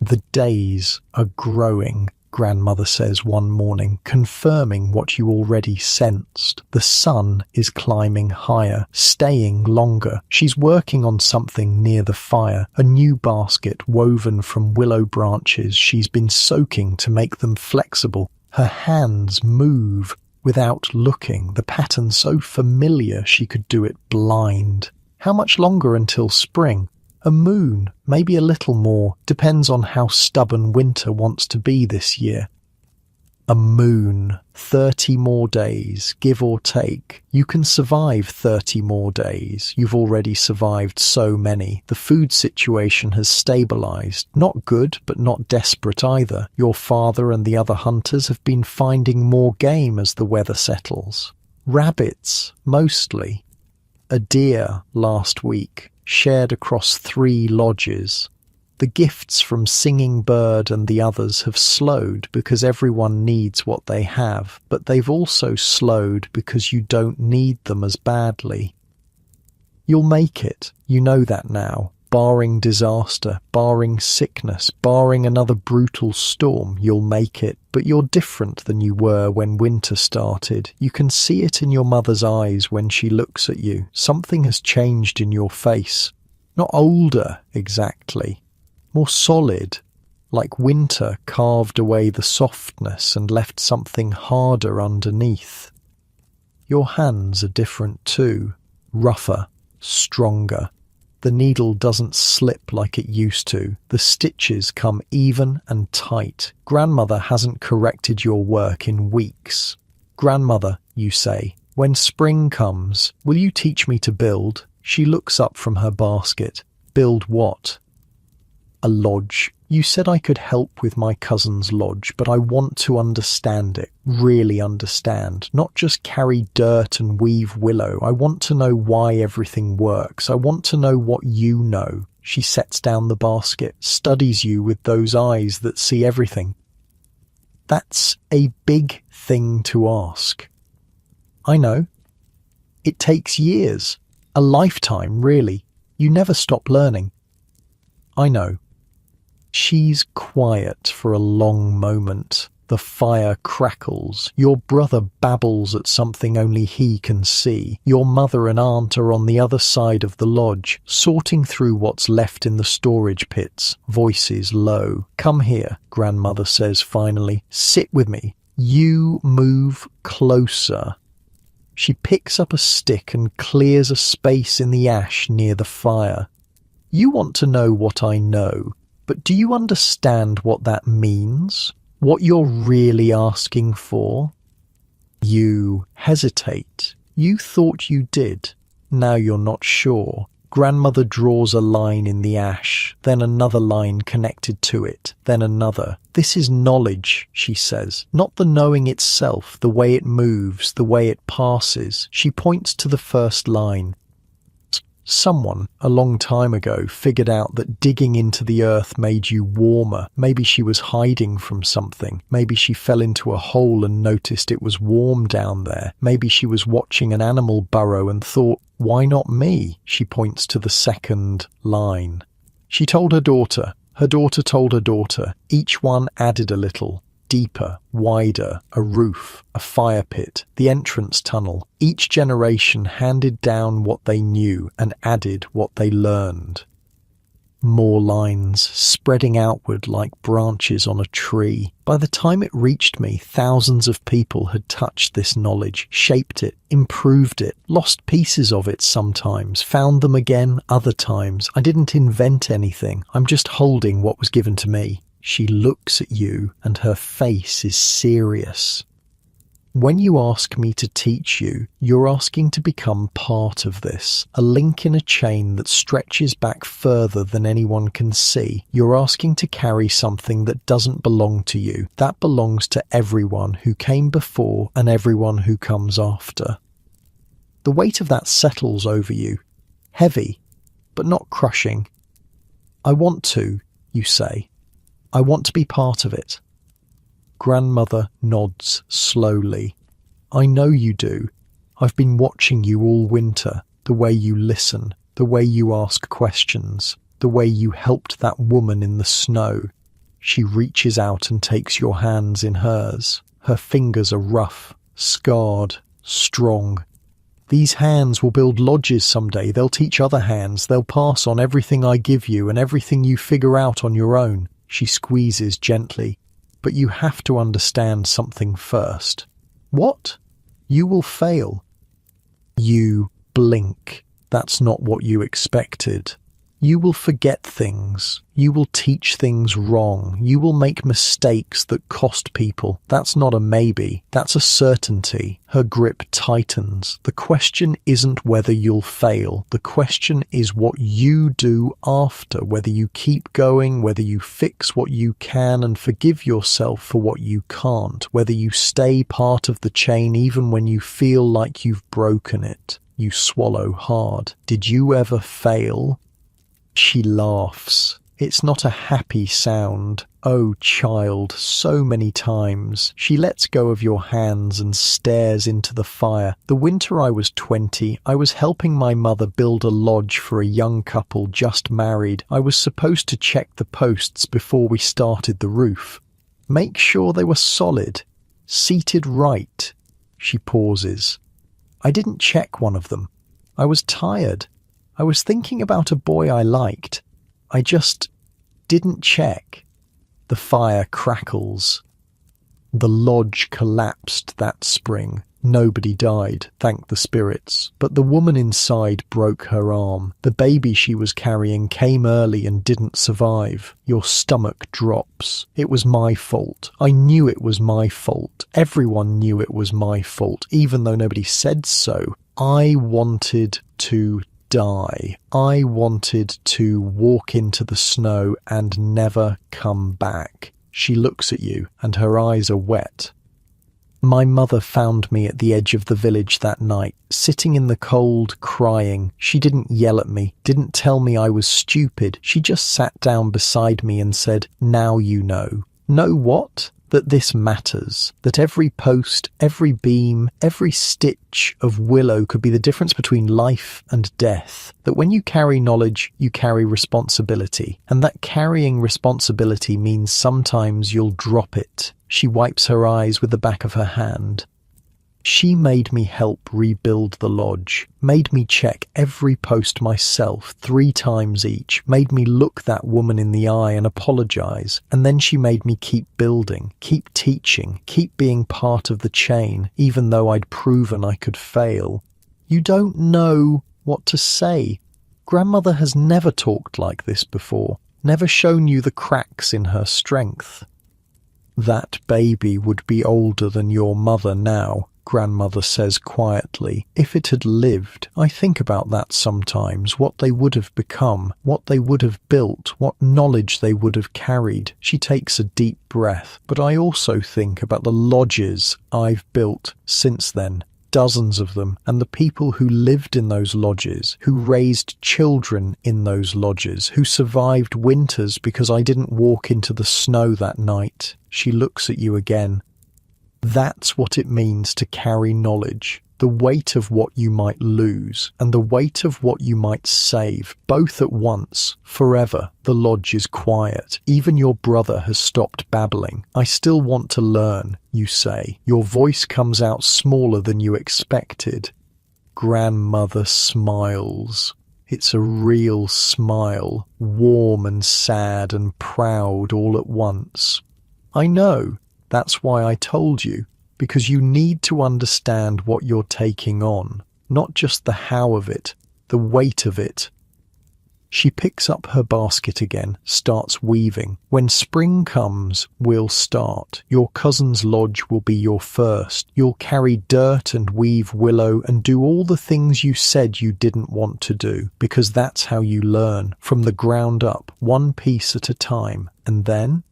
Speaker 1: The days are growing, Grandmother says one morning, confirming what you already sensed. The sun is climbing higher, staying longer. She's working on something near the fire, a new basket woven from willow branches she's been soaking to make them flexible. Her hands move without looking, the pattern so familiar she could do it blind. How much longer until spring? A moon, maybe a little more, depends on how stubborn winter wants to be this year. A moon, 30 more days, give or take. You can survive 30 more days. You've already survived so many. The food situation has stabilized. Not good, but not desperate either. Your father and the other hunters have been finding more game as the weather settles. Rabbits, mostly. A deer last week, shared across 3 lodges. The gifts from Singing Bird and the others have slowed because everyone needs what they have, but they've also slowed because you don't need them as badly. You'll make it, you know that now. Barring disaster, barring sickness, barring another brutal storm, you'll make it. But you're different than you were when winter started. You can see it in your mother's eyes when she looks at you. Something has changed in your face. Not older, exactly. More solid, like winter carved away the softness and left something harder underneath. Your hands are different too. Rougher, stronger. The needle doesn't slip like it used to. The stitches come even and tight. Grandmother hasn't corrected your work in weeks. Grandmother, you say, when spring comes, will you teach me to build? She looks up from her basket. Build what? A lodge. You said I could help with my cousin's lodge, but I want to understand it, really understand, not just carry dirt and weave willow. I want to know why everything works. I want to know what you know. She sets down the basket, studies you with those eyes that see everything. That's a big thing to ask. I know. It takes years, a lifetime, really. You never stop learning. I know. She's quiet for a long moment. The fire crackles. Your brother babbles at something only he can see. Your mother and aunt are on the other side of the lodge, sorting through what's left in the storage pits, voices low. Come here, Grandmother says finally. Sit with me. You move closer. She picks up a stick and clears a space in the ash near the fire. You want to know what I know. But do you understand what that means? What you're really asking for? You hesitate. You thought you did. Now you're not sure. Grandmother draws a line in the ash, then another line connected to it, then another. This is knowledge, she says. Not the knowing itself, the way it moves, the way it passes. She points to the first line. Someone, a long time ago, figured out that digging into the earth made you warmer. Maybe she was hiding from something. Maybe she fell into a hole and noticed it was warm down there. Maybe she was watching an animal burrow and thought, why not me? She points to the second line. She told her daughter. Her daughter told her daughter. Each one added a little. Deeper, wider, a roof, a fire pit, the entrance tunnel. Each generation handed down what they knew and added what they learned. More lines, spreading outward like branches on a tree. By the time it reached me, thousands of people had touched this knowledge, shaped it, improved it, lost pieces of it sometimes, found them again other times. I didn't invent anything. I'm just holding what was given to me. She looks at you and her face is serious. When you ask me to teach you, you're asking to become part of this, a link in a chain that stretches back further than anyone can see. You're asking to carry something that doesn't belong to you, that belongs to everyone who came before and everyone who comes after. The weight of that settles over you, heavy, but not crushing. I want to, you say. I want to be part of it. Grandmother nods slowly. I know you do. I've been watching you all winter, the way you listen, the way you ask questions, the way you helped that woman in the snow. She reaches out and takes your hands in hers. Her fingers are rough, scarred, strong. These hands will build lodges someday. They'll teach other hands. They'll pass on everything I give you and everything you figure out on your own. She squeezes gently. But you have to understand something first. What? You will fail. You blink. That's not what you expected. You will forget things. You will teach things wrong. You will make mistakes that cost people. That's not a maybe. That's a certainty. Her grip tightens. The question isn't whether you'll fail. The question is what you do after, whether you keep going, whether you fix what you can and forgive yourself for what you can't, whether you stay part of the chain even when you feel like you've broken it. You swallow hard. Did you ever fail? She laughs. It's not a happy sound. Oh, child, so many times. She lets go of your hands and stares into the fire. The winter I was 20, I was helping my mother build a lodge for a young couple just married. I was supposed to check the posts before we started the roof. Make sure they were solid, seated right. She pauses. I didn't check one of them. I was tired. I was thinking about a boy I liked. I just didn't check. The fire crackles. The lodge collapsed that spring. Nobody died, thank the spirits. But the woman inside broke her arm. The baby she was carrying came early and didn't survive. Your stomach drops. It was my fault. I knew it was my fault. Everyone knew it was my fault, even though nobody said so. I wanted to die. I wanted to walk into the snow and never come back. She looks at you and her eyes are wet. My mother found me at the edge of the village that night, sitting in the cold, crying. She didn't yell at me, didn't tell me I was stupid. She just sat down beside me and said, "Now you know." Know what? That this matters, that every post, every beam, every stitch of willow could be the difference between life and death, that when you carry knowledge, you carry responsibility, and that carrying responsibility means sometimes you'll drop it. She wipes her eyes with the back of her hand. She made me help rebuild the lodge, made me check every post myself 3 times each, made me look that woman in the eye and apologize, and then she made me keep building, keep teaching, keep being part of the chain, even though I'd proven I could fail. You don't know what to say. Grandmother has never talked like this before, never shown you the cracks in her strength. That baby would be older than your mother now, Grandmother says quietly. If it had lived, I think about that sometimes, what they would have become, what they would have built, what knowledge they would have carried. She takes a deep breath, but I also think about the lodges I've built since then. Dozens of them, and the people who lived in those lodges, who raised children in those lodges, who survived winters because I didn't walk into the snow that night. She looks at you again. That's what it means to carry knowledge, the weight of what you might lose and the weight of what you might save, both at once, forever. The lodge is quiet. Even your brother has stopped babbling. I still want to learn, you say. Your voice comes out smaller than you expected. Grandmother smiles. It's a real smile, warm and sad and proud all at once. I know, that's why I told you, because you need to understand what you're taking on, not just the how of it, the weight of it. She picks up her basket again, starts weaving. When spring comes, we'll start. Your cousin's lodge will be your first. You'll carry dirt and weave willow and do all the things you said you didn't want to do, because that's how you learn, from the ground up, one piece at a time. And then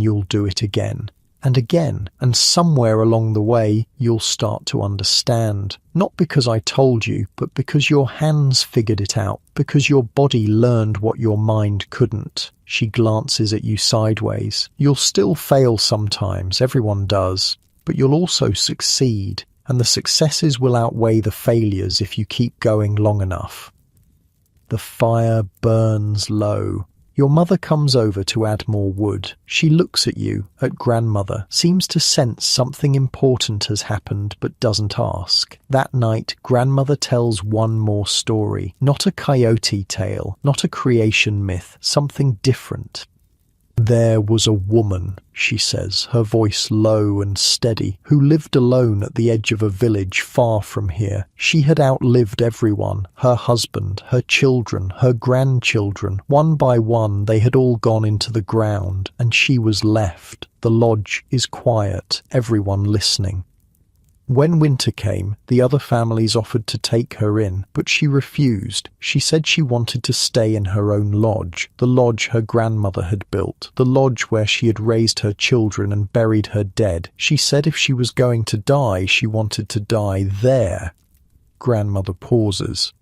Speaker 1: you'll do it again. And again, and somewhere along the way, you'll start to understand. Not because I told you, but because your hands figured it out, because your body learned what your mind couldn't. She glances at you sideways. You'll still fail sometimes, everyone does, but you'll also succeed, and the successes will outweigh the failures if you keep going long enough. The fire burns low. Your mother comes over to add more wood. She looks at you, at grandmother, seems to sense something important has happened but doesn't ask. That night, grandmother tells one more story. Not a coyote tale, not a creation myth, something different. There was a woman, she says, her voice low and steady, who lived alone at the edge of a village far from here. She had outlived everyone, her husband, her children, her grandchildren. One by one they had all gone into the ground, and she was left. The lodge is quiet, everyone listening. When winter came, the other families offered to take her in, but she refused. She said she wanted to stay in her own lodge, the lodge her grandmother had built, the lodge where she had raised her children and buried her dead. She said if she was going to die, she wanted to die there. Grandmother pauses.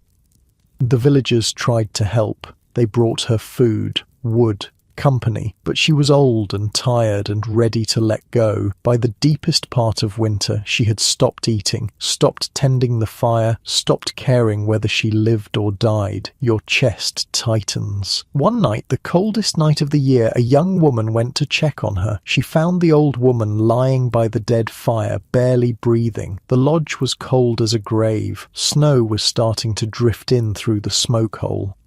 Speaker 1: The villagers tried to help. They brought her food, wood, company, but she was old and tired and ready to let go. By the deepest part of winter, she had stopped eating, stopped tending the fire, stopped caring whether she lived or died. Your chest tightens. One night, the coldest night of the year, a young woman went to check on her. She found the old woman lying by the dead fire, barely breathing. The lodge was cold as a grave. Snow was starting to drift in through the smoke hole.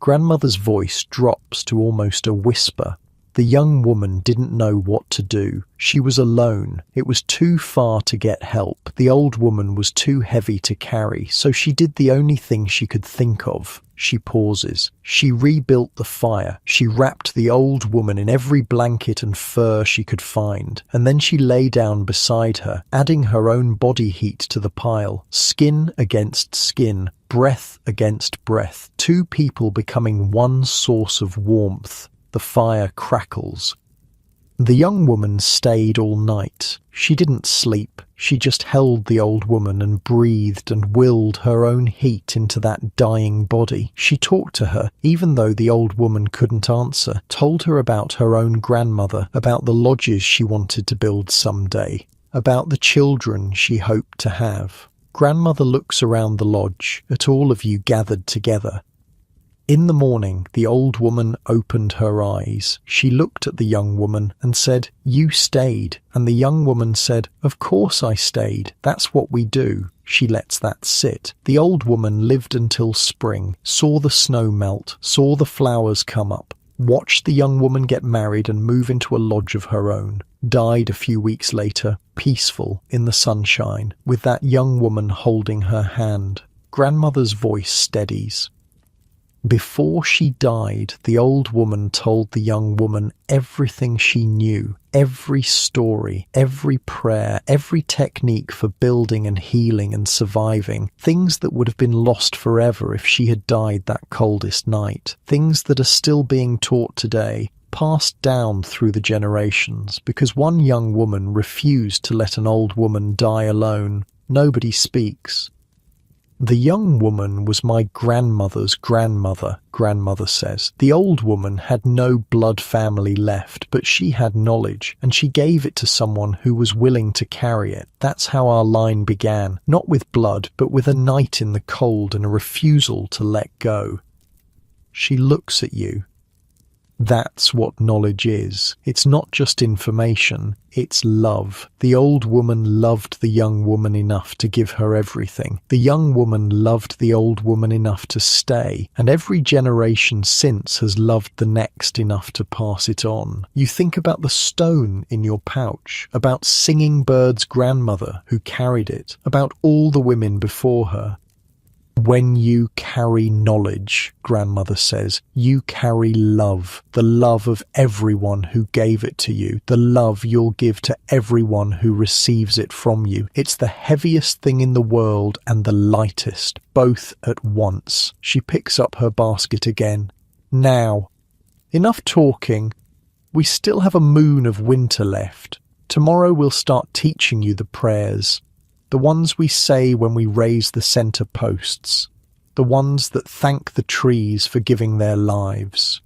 Speaker 1: Grandmother's voice drops to almost a whisper. The young woman didn't know what to do. She was alone. It was too far to get help. The old woman was too heavy to carry, so she did the only thing she could think of. She pauses. She rebuilt the fire. She wrapped the old woman in every blanket and fur she could find, and then she lay down beside her, adding her own body heat to the pile, skin against skin, breath against breath, two people becoming one source of warmth. The fire crackles. The young woman stayed all night. She didn't sleep. She just held the old woman and breathed and willed her own heat into that dying body. She talked to her, even though the old woman couldn't answer, told her about her own grandmother, about the lodges she wanted to build someday, about the children she hoped to have. Grandmother looks around the lodge, at all of you gathered together. In the morning, the old woman opened her eyes. She looked at the young woman and said, "You stayed." And the young woman said, "Of course I stayed. That's what we do." She lets that sit. The old woman lived until spring, saw the snow melt, saw the flowers come up, watched the young woman get married and move into a lodge of her own, died a few weeks later, peaceful, in the sunshine, with that young woman holding her hand. Grandmother's voice steadies. Before she died, the old woman told the young woman everything she knew, every story, every prayer, every technique for building and healing and surviving, things that would have been lost forever if she had died that coldest night, things that are still being taught today, passed down through the generations, because one young woman refused to let an old woman die alone. Nobody speaks. The young woman was my grandmother's grandmother, grandmother says. The old woman had no blood family left, but she had knowledge, and she gave it to someone who was willing to carry it. That's how our line began, not with blood, but with a night in the cold and a refusal to let go. She looks at you. That's what knowledge is. It's not just information, it's love. The old woman loved the young woman enough to give her everything. The young woman loved the old woman enough to stay, and every generation since has loved the next enough to pass it on. You think about the stone in your pouch, about Singing Bird's grandmother who carried it, about all the women before her. When you carry knowledge, grandmother says, you carry love, the love of everyone who gave it to you, the love you'll give to everyone who receives it from you. It's the heaviest thing in the world and the lightest, both at once. She picks up her basket again. Now, enough talking. We still have a moon of winter left. Tomorrow we'll start teaching you the prayers. The ones we say when we raise the centre posts, the ones that thank the trees for giving their lives.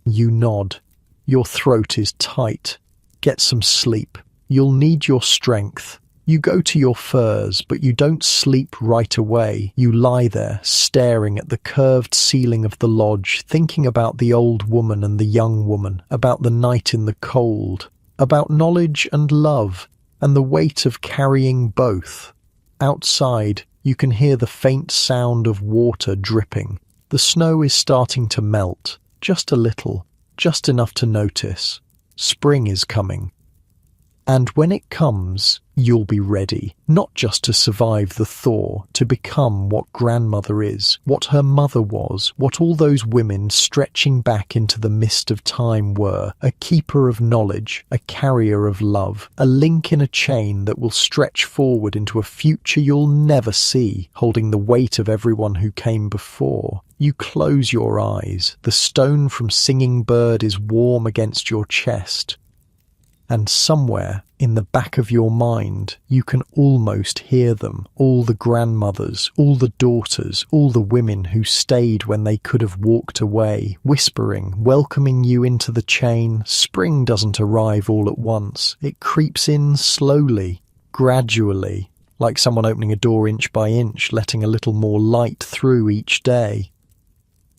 Speaker 1: You nod. Your throat is tight. Get some sleep. You'll need your strength. You go to your furs, but you don't sleep right away. You lie there, staring at the curved ceiling of the lodge, thinking about the old woman and the young woman, about the night in the cold, about knowledge and love, and the weight of carrying both. Outside, you can hear the faint sound of water dripping. The snow is starting to melt, just a little, just enough to notice. Spring is coming. And when it comes, you'll be ready, not just to survive the thaw, to become what grandmother is, what her mother was, what all those women stretching back into the mist of time were, a keeper of knowledge, a carrier of love, a link in a chain that will stretch forward into a future you'll never see, holding the weight of everyone who came before. You close your eyes. The stone from Singing Bird is warm against your chest. And somewhere in the back of your mind, you can almost hear them, all the grandmothers, all the daughters, all the women who stayed when they could have walked away, whispering, welcoming you into the chain. Spring doesn't arrive all at once. It creeps in slowly, gradually, like someone opening a door inch by inch, letting a little more light through each day.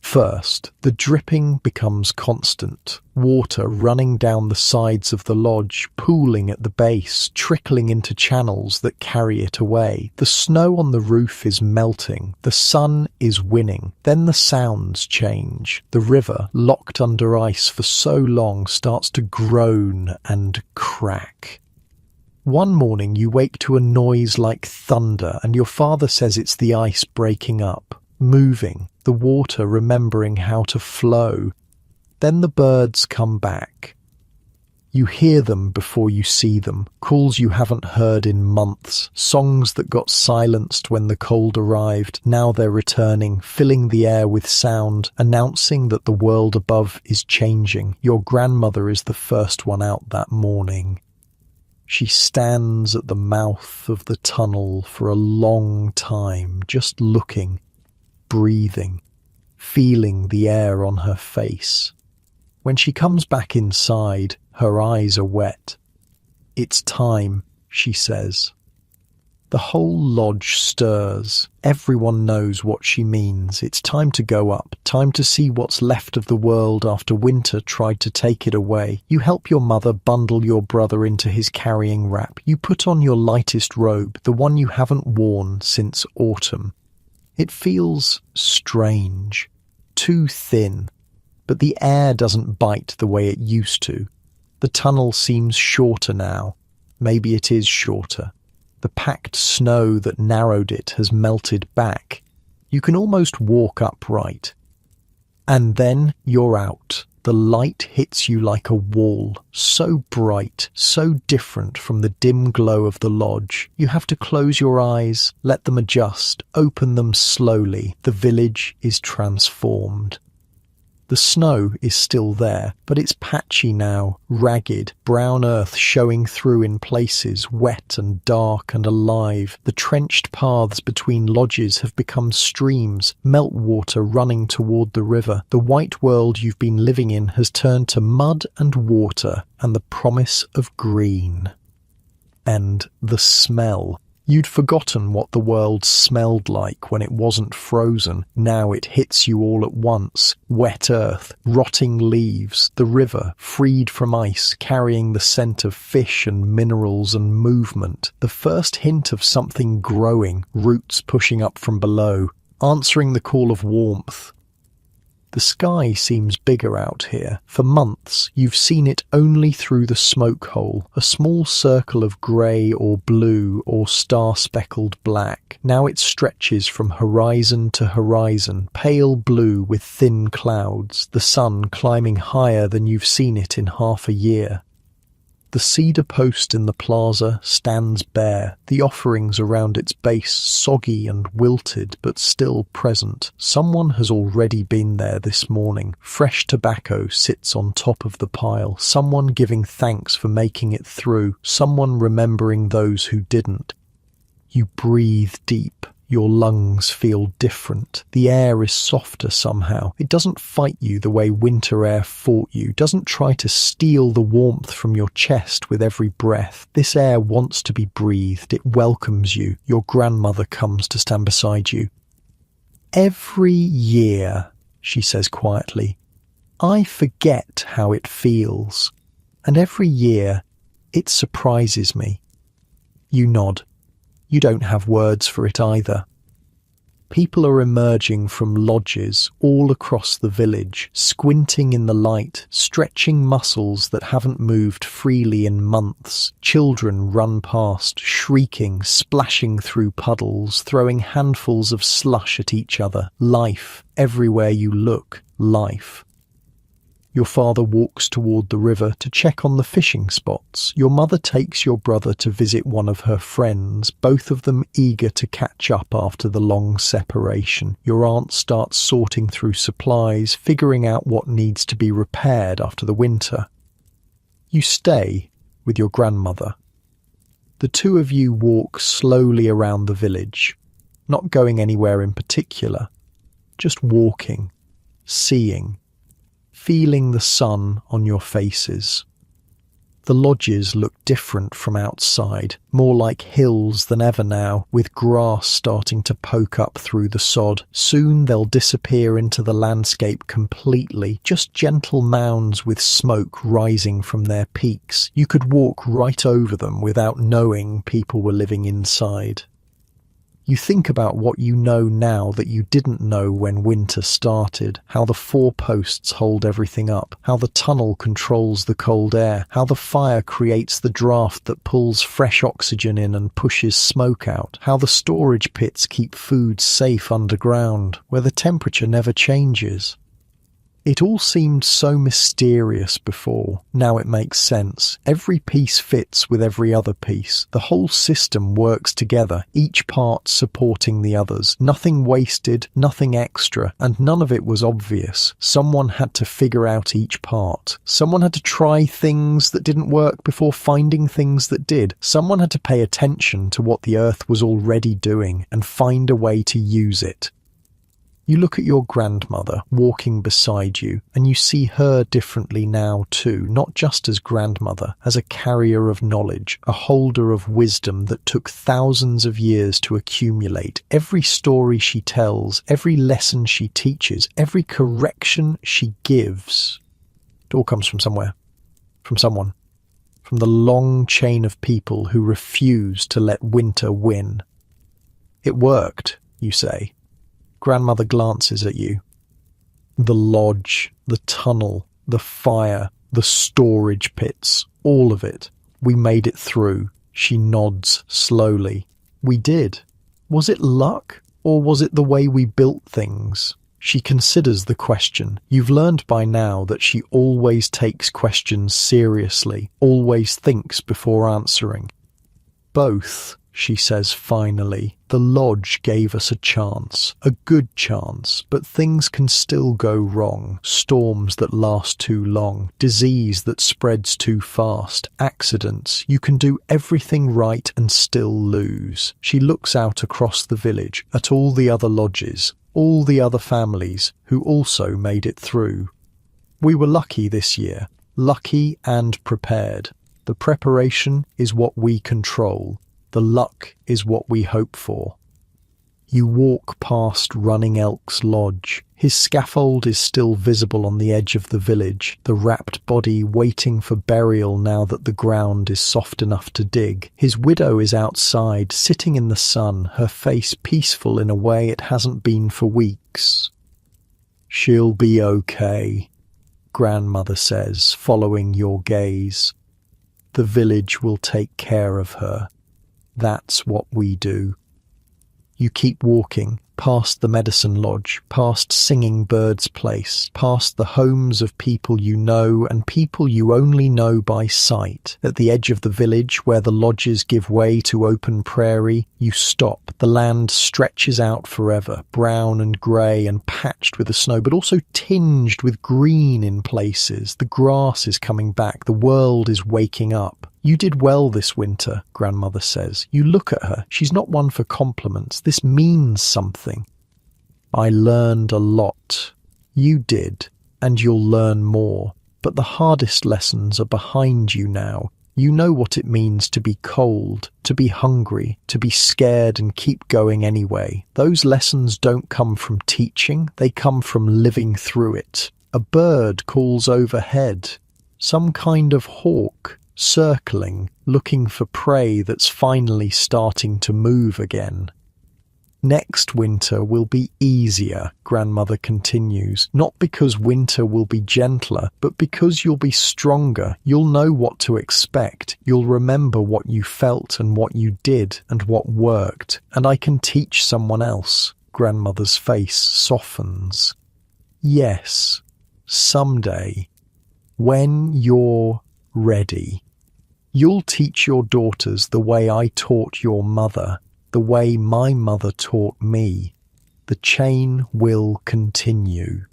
Speaker 1: First, the dripping becomes constant, water running down the sides of the lodge, pooling at the base, trickling into channels that carry it away. The snow on the roof is melting, the sun is winning. Then the sounds change. The river, locked under ice for so long, starts to groan and crack. One morning you wake to a noise like thunder, and your father says it's the ice breaking up, moving, the water remembering how to flow. Then the birds come back. You hear them before you see them, calls you haven't heard in months, songs that got silenced when the cold arrived. Now they're returning, filling the air with sound, announcing that the world above is changing. Your grandmother is the first one out that morning. She stands at the mouth of the tunnel for a long time, just looking, breathing, feeling the air on her face. When she comes back inside, her eyes are wet. It's time, she says. The whole lodge stirs. Everyone knows what she means. It's time to go up, time to see what's left of the world after winter tried to take it away. You help your mother bundle your brother into his carrying wrap. You put on your lightest robe, the one you haven't worn since autumn. It feels strange, too thin, but the air doesn't bite the way it used to. The tunnel seems shorter now. Maybe it is shorter. The packed snow that narrowed it has melted back. You can almost walk upright. And then you're out. The light hits you like a wall, so bright, so different from the dim glow of the lodge. You have to close your eyes, let them adjust, open them slowly. The village is transformed. The snow is still there, but it's patchy now, ragged, brown earth showing through in places, wet and dark and alive. The trenched paths between lodges have become streams, meltwater running toward the river. The white world you've been living in has turned to mud and water and the promise of green. And the smell. You'd forgotten what the world smelled like when it wasn't frozen. Now it hits you all at once. Wet earth, rotting leaves, the river, freed from ice, carrying the scent of fish and minerals and movement. The first hint of something growing, roots pushing up from below, answering the call of warmth. The sky seems bigger out here. For months, you've seen it only through the smoke hole, a small circle of grey or blue or star-speckled black. Now it stretches from horizon to horizon, pale blue with thin clouds, the sun climbing higher than you've seen it in half a year. The cedar post in the plaza stands bare, the offerings around its base soggy and wilted but still present. Someone has already been there this morning. Fresh tobacco sits on top of the pile, someone giving thanks for making it through, someone remembering those who didn't. You breathe deep. Your lungs feel different. The air is softer somehow. It doesn't fight you the way winter air fought you, doesn't try to steal the warmth from your chest with every breath. This air wants to be breathed. It welcomes you. Your grandmother comes to stand beside you. Every year, she says quietly, I forget how it feels. And every year, it surprises me. You nod. You don't have words for it either. People are emerging from lodges all across the village, squinting in the light, stretching muscles that haven't moved freely in months. Children run past, shrieking, splashing through puddles, throwing handfuls of slush at each other. Life, everywhere you look, life. Your father walks toward the river to check on the fishing spots. Your mother takes your brother to visit one of her friends, both of them eager to catch up after the long separation. Your aunt starts sorting through supplies, figuring out what needs to be repaired after the winter. You stay with your grandmother. The two of you walk slowly around the village, not going anywhere in particular, just walking, seeing, feeling the sun on your faces. The lodges look different from outside, more like hills than ever now, with grass starting to poke up through the sod. Soon they'll disappear into the landscape completely, just gentle mounds with smoke rising from their peaks. You could walk right over them without knowing people were living inside. You think about what you know now that you didn't know when winter started, how the 4 posts hold everything up, how the tunnel controls the cold air, how the fire creates the draft that pulls fresh oxygen in and pushes smoke out, how the storage pits keep food safe underground, where the temperature never changes. It all seemed so mysterious before. Now it makes sense. Every piece fits with every other piece. The whole system works together, each part supporting the others. Nothing wasted, nothing extra, and none of it was obvious. Someone had to figure out each part. Someone had to try things that didn't work before finding things that did. Someone had to pay attention to what the earth was already doing and find a way to use it. You look at your grandmother walking beside you, and you see her differently now too, not just as grandmother, as a carrier of knowledge, a holder of wisdom that took thousands of years to accumulate. Every story she tells, every lesson she teaches, every correction she gives, it all comes from somewhere, from someone, from the long chain of people who refuse to let winter win. It worked, you say. Grandmother glances at you. The lodge, the tunnel, the fire, the storage pits, all of it. We made it through. She nods slowly. We did. Was it luck, or was it the way we built things? She considers the question. You've learned by now that she always takes questions seriously, always thinks before answering. Both, she says finally. The lodge gave us a chance, a good chance, but things can still go wrong. Storms that last too long, disease that spreads too fast, accidents. You can do everything right and still lose. She looks out across the village at all the other lodges, all the other families who also made it through. We were lucky this year, lucky and prepared. The preparation is what we control. The luck is what we hope for. You walk past Running Elk's lodge. His scaffold is still visible on the edge of the village, the wrapped body waiting for burial now that the ground is soft enough to dig. His widow is outside, sitting in the sun, her face peaceful in a way it hasn't been for weeks. "She'll be okay," grandmother says, following your gaze. "The village will take care of her. That's what we do." You keep walking, past the medicine lodge, past Singing Bird's place, past the homes of people you know and people you only know by sight. At the edge of the village, where the lodges give way to open prairie, you stop. The land stretches out forever, brown and grey and patched with the snow, but also tinged with green in places. The grass is coming back. The world is waking up. "You did well this winter," grandmother says. You look at her. She's not one for compliments. This means something. "I learned a lot." You did, and you'll learn more. But the hardest lessons are behind you now. You know what it means to be cold, to be hungry, to be scared and keep going anyway. Those lessons don't come from teaching. They come from living through it. A bird calls overhead. Some kind of hawk, circling, looking for prey that's finally starting to move again. "Next winter will be easier," grandmother continues, "not because winter will be gentler, but because you'll be stronger. You'll know what to expect. You'll remember what you felt and what you did and what worked. And I can teach someone else." Grandmother's face softens. "Yes, someday, when you're ready. You'll teach your daughters the way I taught your mother, the way my mother taught me. The chain will continue."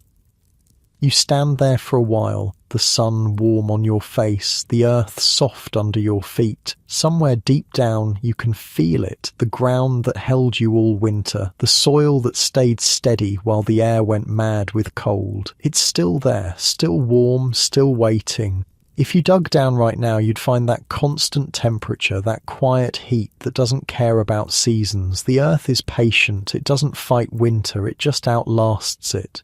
Speaker 1: You stand there for a while, the sun warm on your face, the earth soft under your feet. Somewhere deep down you can feel it, the ground that held you all winter, the soil that stayed steady while the air went mad with cold. It's still there, still warm, still waiting. If you dug down right now, you'd find that constant temperature, that quiet heat that doesn't care about seasons. The earth is patient. It doesn't fight winter. It just outlasts it.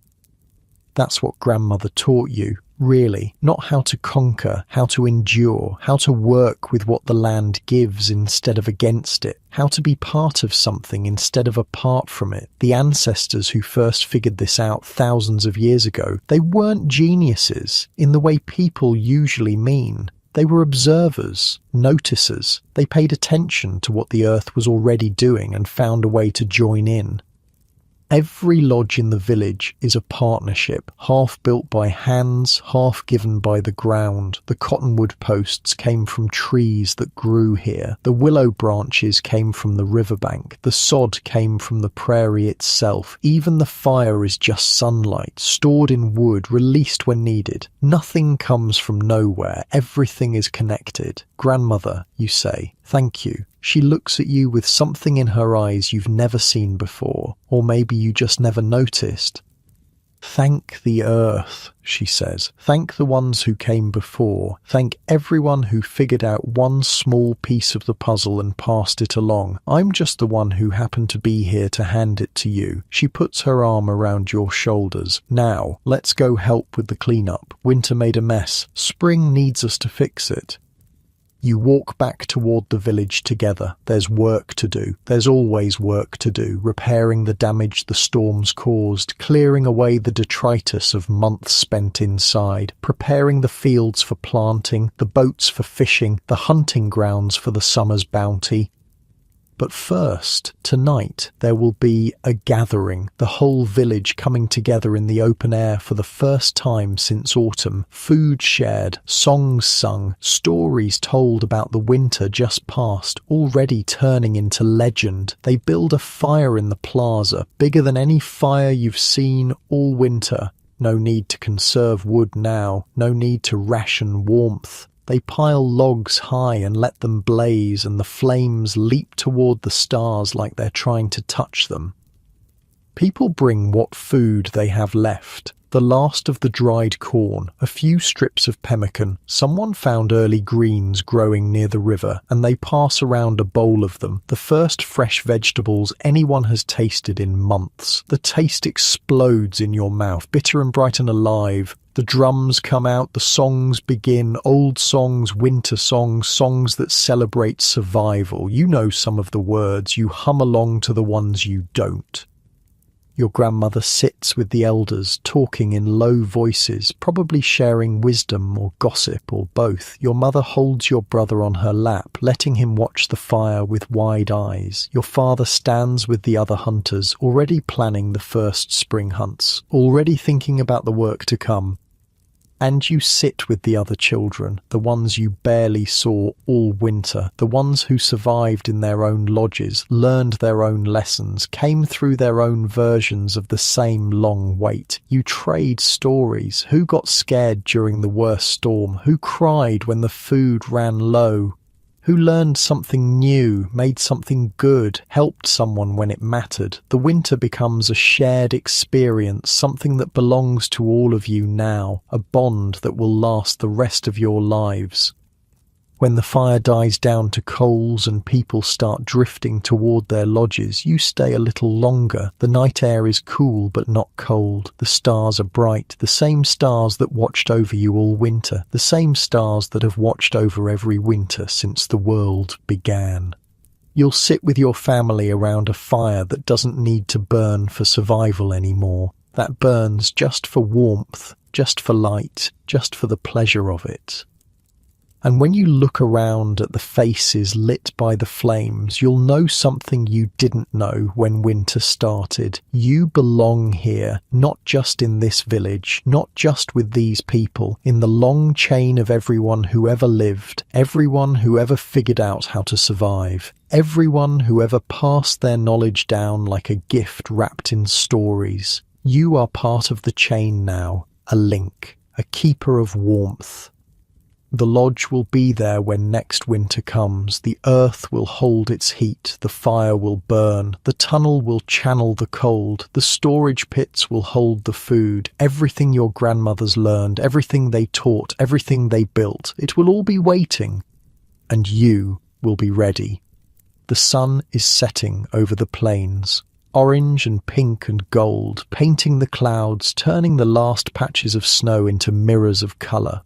Speaker 1: That's what grandmother taught you, really. Not how to conquer, how to endure, how to work with what the land gives instead of against it, how to be part of something instead of apart from it. The ancestors who first figured this out thousands of years ago, they weren't geniuses in the way people usually mean. They were observers, noticers. They paid attention to what the earth was already doing and found a way to join in. Every lodge in the village is a partnership, half built by hands, half given by the ground. The cottonwood posts came from trees that grew here. The willow branches came from the riverbank. The sod came from the prairie itself. Even the fire is just sunlight, stored in wood, released when needed. Nothing comes from nowhere. Everything is connected. "Grandmother," you say, "thank you." She looks at you with something in her eyes you've never seen before, or maybe you just never noticed. "Thank the earth," she says. "Thank the ones who came before. Thank everyone who figured out one small piece of the puzzle and passed it along. I'm just the one who happened to be here to hand it to you." She puts her arm around your shoulders. "Now, let's go help with the cleanup. Winter made a mess. Spring needs us to fix it." You walk back toward the village together. There's work to do. There's always work to do, repairing the damage the storms caused, clearing away the detritus of months spent inside, preparing the fields for planting, the boats for fishing, the hunting grounds for the summer's bounty. But first, tonight, there will be a gathering, the whole village coming together in the open air for the first time since autumn, food shared, songs sung, stories told about the winter just past, already turning into legend. They build a fire in the plaza, bigger than any fire you've seen all winter. No need to conserve wood now, no need to ration warmth. They pile logs high and let them blaze, and the flames leap toward the stars like they're trying to touch them. People bring what food they have left. the last of the dried corn, a few strips of pemmican. Someone found early greens growing near the river, and they pass around a bowl of them, the first fresh vegetables anyone has tasted in months. The taste explodes in your mouth, bitter and bright and alive. The drums come out, the songs begin, old songs, winter songs, songs that celebrate survival. You know some of the words, you hum along to the ones you don't. Your grandmother sits with the elders, talking in low voices, probably sharing wisdom or gossip or both. Your mother holds your brother on her lap, letting him watch the fire with wide eyes. Your father stands with the other hunters, already planning the first spring hunts, already thinking about the work to come. And you sit with the other children, the ones you barely saw all winter, the ones who survived in their own lodges, learned their own lessons, came through their own versions of the same long wait. You trade stories. Who got scared during the worst storm? Who cried when the food ran low? Who learned something new, made something good, helped someone when it mattered? The winter becomes a shared experience, something that belongs to all of you now, a bond that will last the rest of your lives. When the fire dies down to coals and people start drifting toward their lodges, you stay a little longer. The night air is cool but not cold. The stars are bright, the same stars that watched over you all winter, the same stars that have watched over every winter since the world began. You'll sit with your family around a fire that doesn't need to burn for survival anymore, that burns just for warmth, just for light, just for the pleasure of it. And when you look around at the faces lit by the flames, you'll know something you didn't know when winter started. You belong here, not just in this village, not just with these people, in the long chain of everyone who ever lived, everyone who ever figured out how to survive, everyone who ever passed their knowledge down like a gift wrapped in stories. You are part of the chain now, a link, a keeper of warmth. The lodge will be there when next winter comes. The earth will hold its heat, the fire will burn, the tunnel will channel the cold, the storage pits will hold the food, everything your grandmothers learned, everything they taught, everything they built. It will all be waiting, and you will be ready. The sun is setting over the plains, orange and pink and gold, painting the clouds, turning the last patches of snow into mirrors of colour.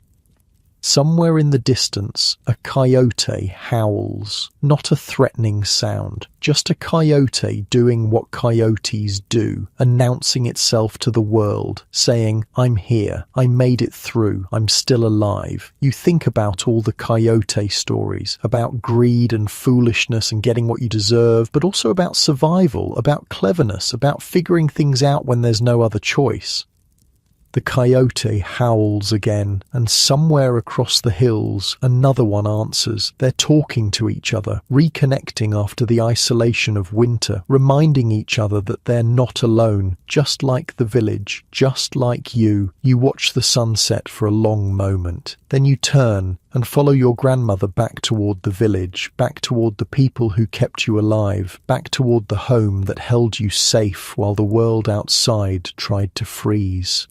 Speaker 1: Somewhere in the distance, a coyote howls, not a threatening sound, just a coyote doing what coyotes do, announcing itself to the world, saying, "I'm here, I made it through, I'm still alive." You think about all the coyote stories, about greed and foolishness and getting what you deserve, but also about survival, about cleverness, about figuring things out when there's no other choice. The coyote howls again, and somewhere across the hills, another one answers. They're talking to each other, reconnecting after the isolation of winter, reminding each other that they're not alone, just like the village, just like you. You watch the sunset for a long moment. Then you turn and follow your grandmother back toward the village, back toward the people who kept you alive, back toward the home that held you safe while the world outside tried to freeze.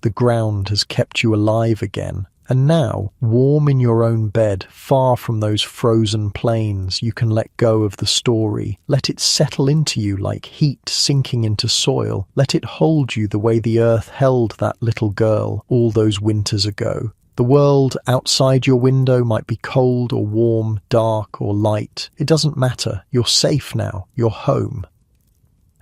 Speaker 1: The ground has kept you alive again, and now, warm in your own bed, far from those frozen plains, you can let go of the story. Let it settle into you like heat sinking into soil. Let it hold you the way the earth held that little girl all those winters ago. The world outside your window might be cold or warm, dark or light. It doesn't matter. You're safe now. You're home.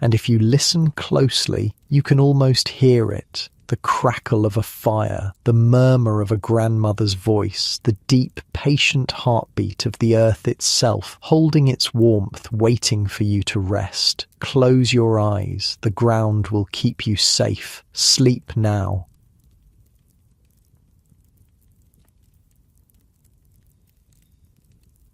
Speaker 1: And if you listen closely, you can almost hear it. The crackle of a fire, the murmur of a grandmother's voice, the deep, patient heartbeat of the earth itself, holding its warmth, waiting for you to rest. Close your eyes. The ground will keep you safe. Sleep now.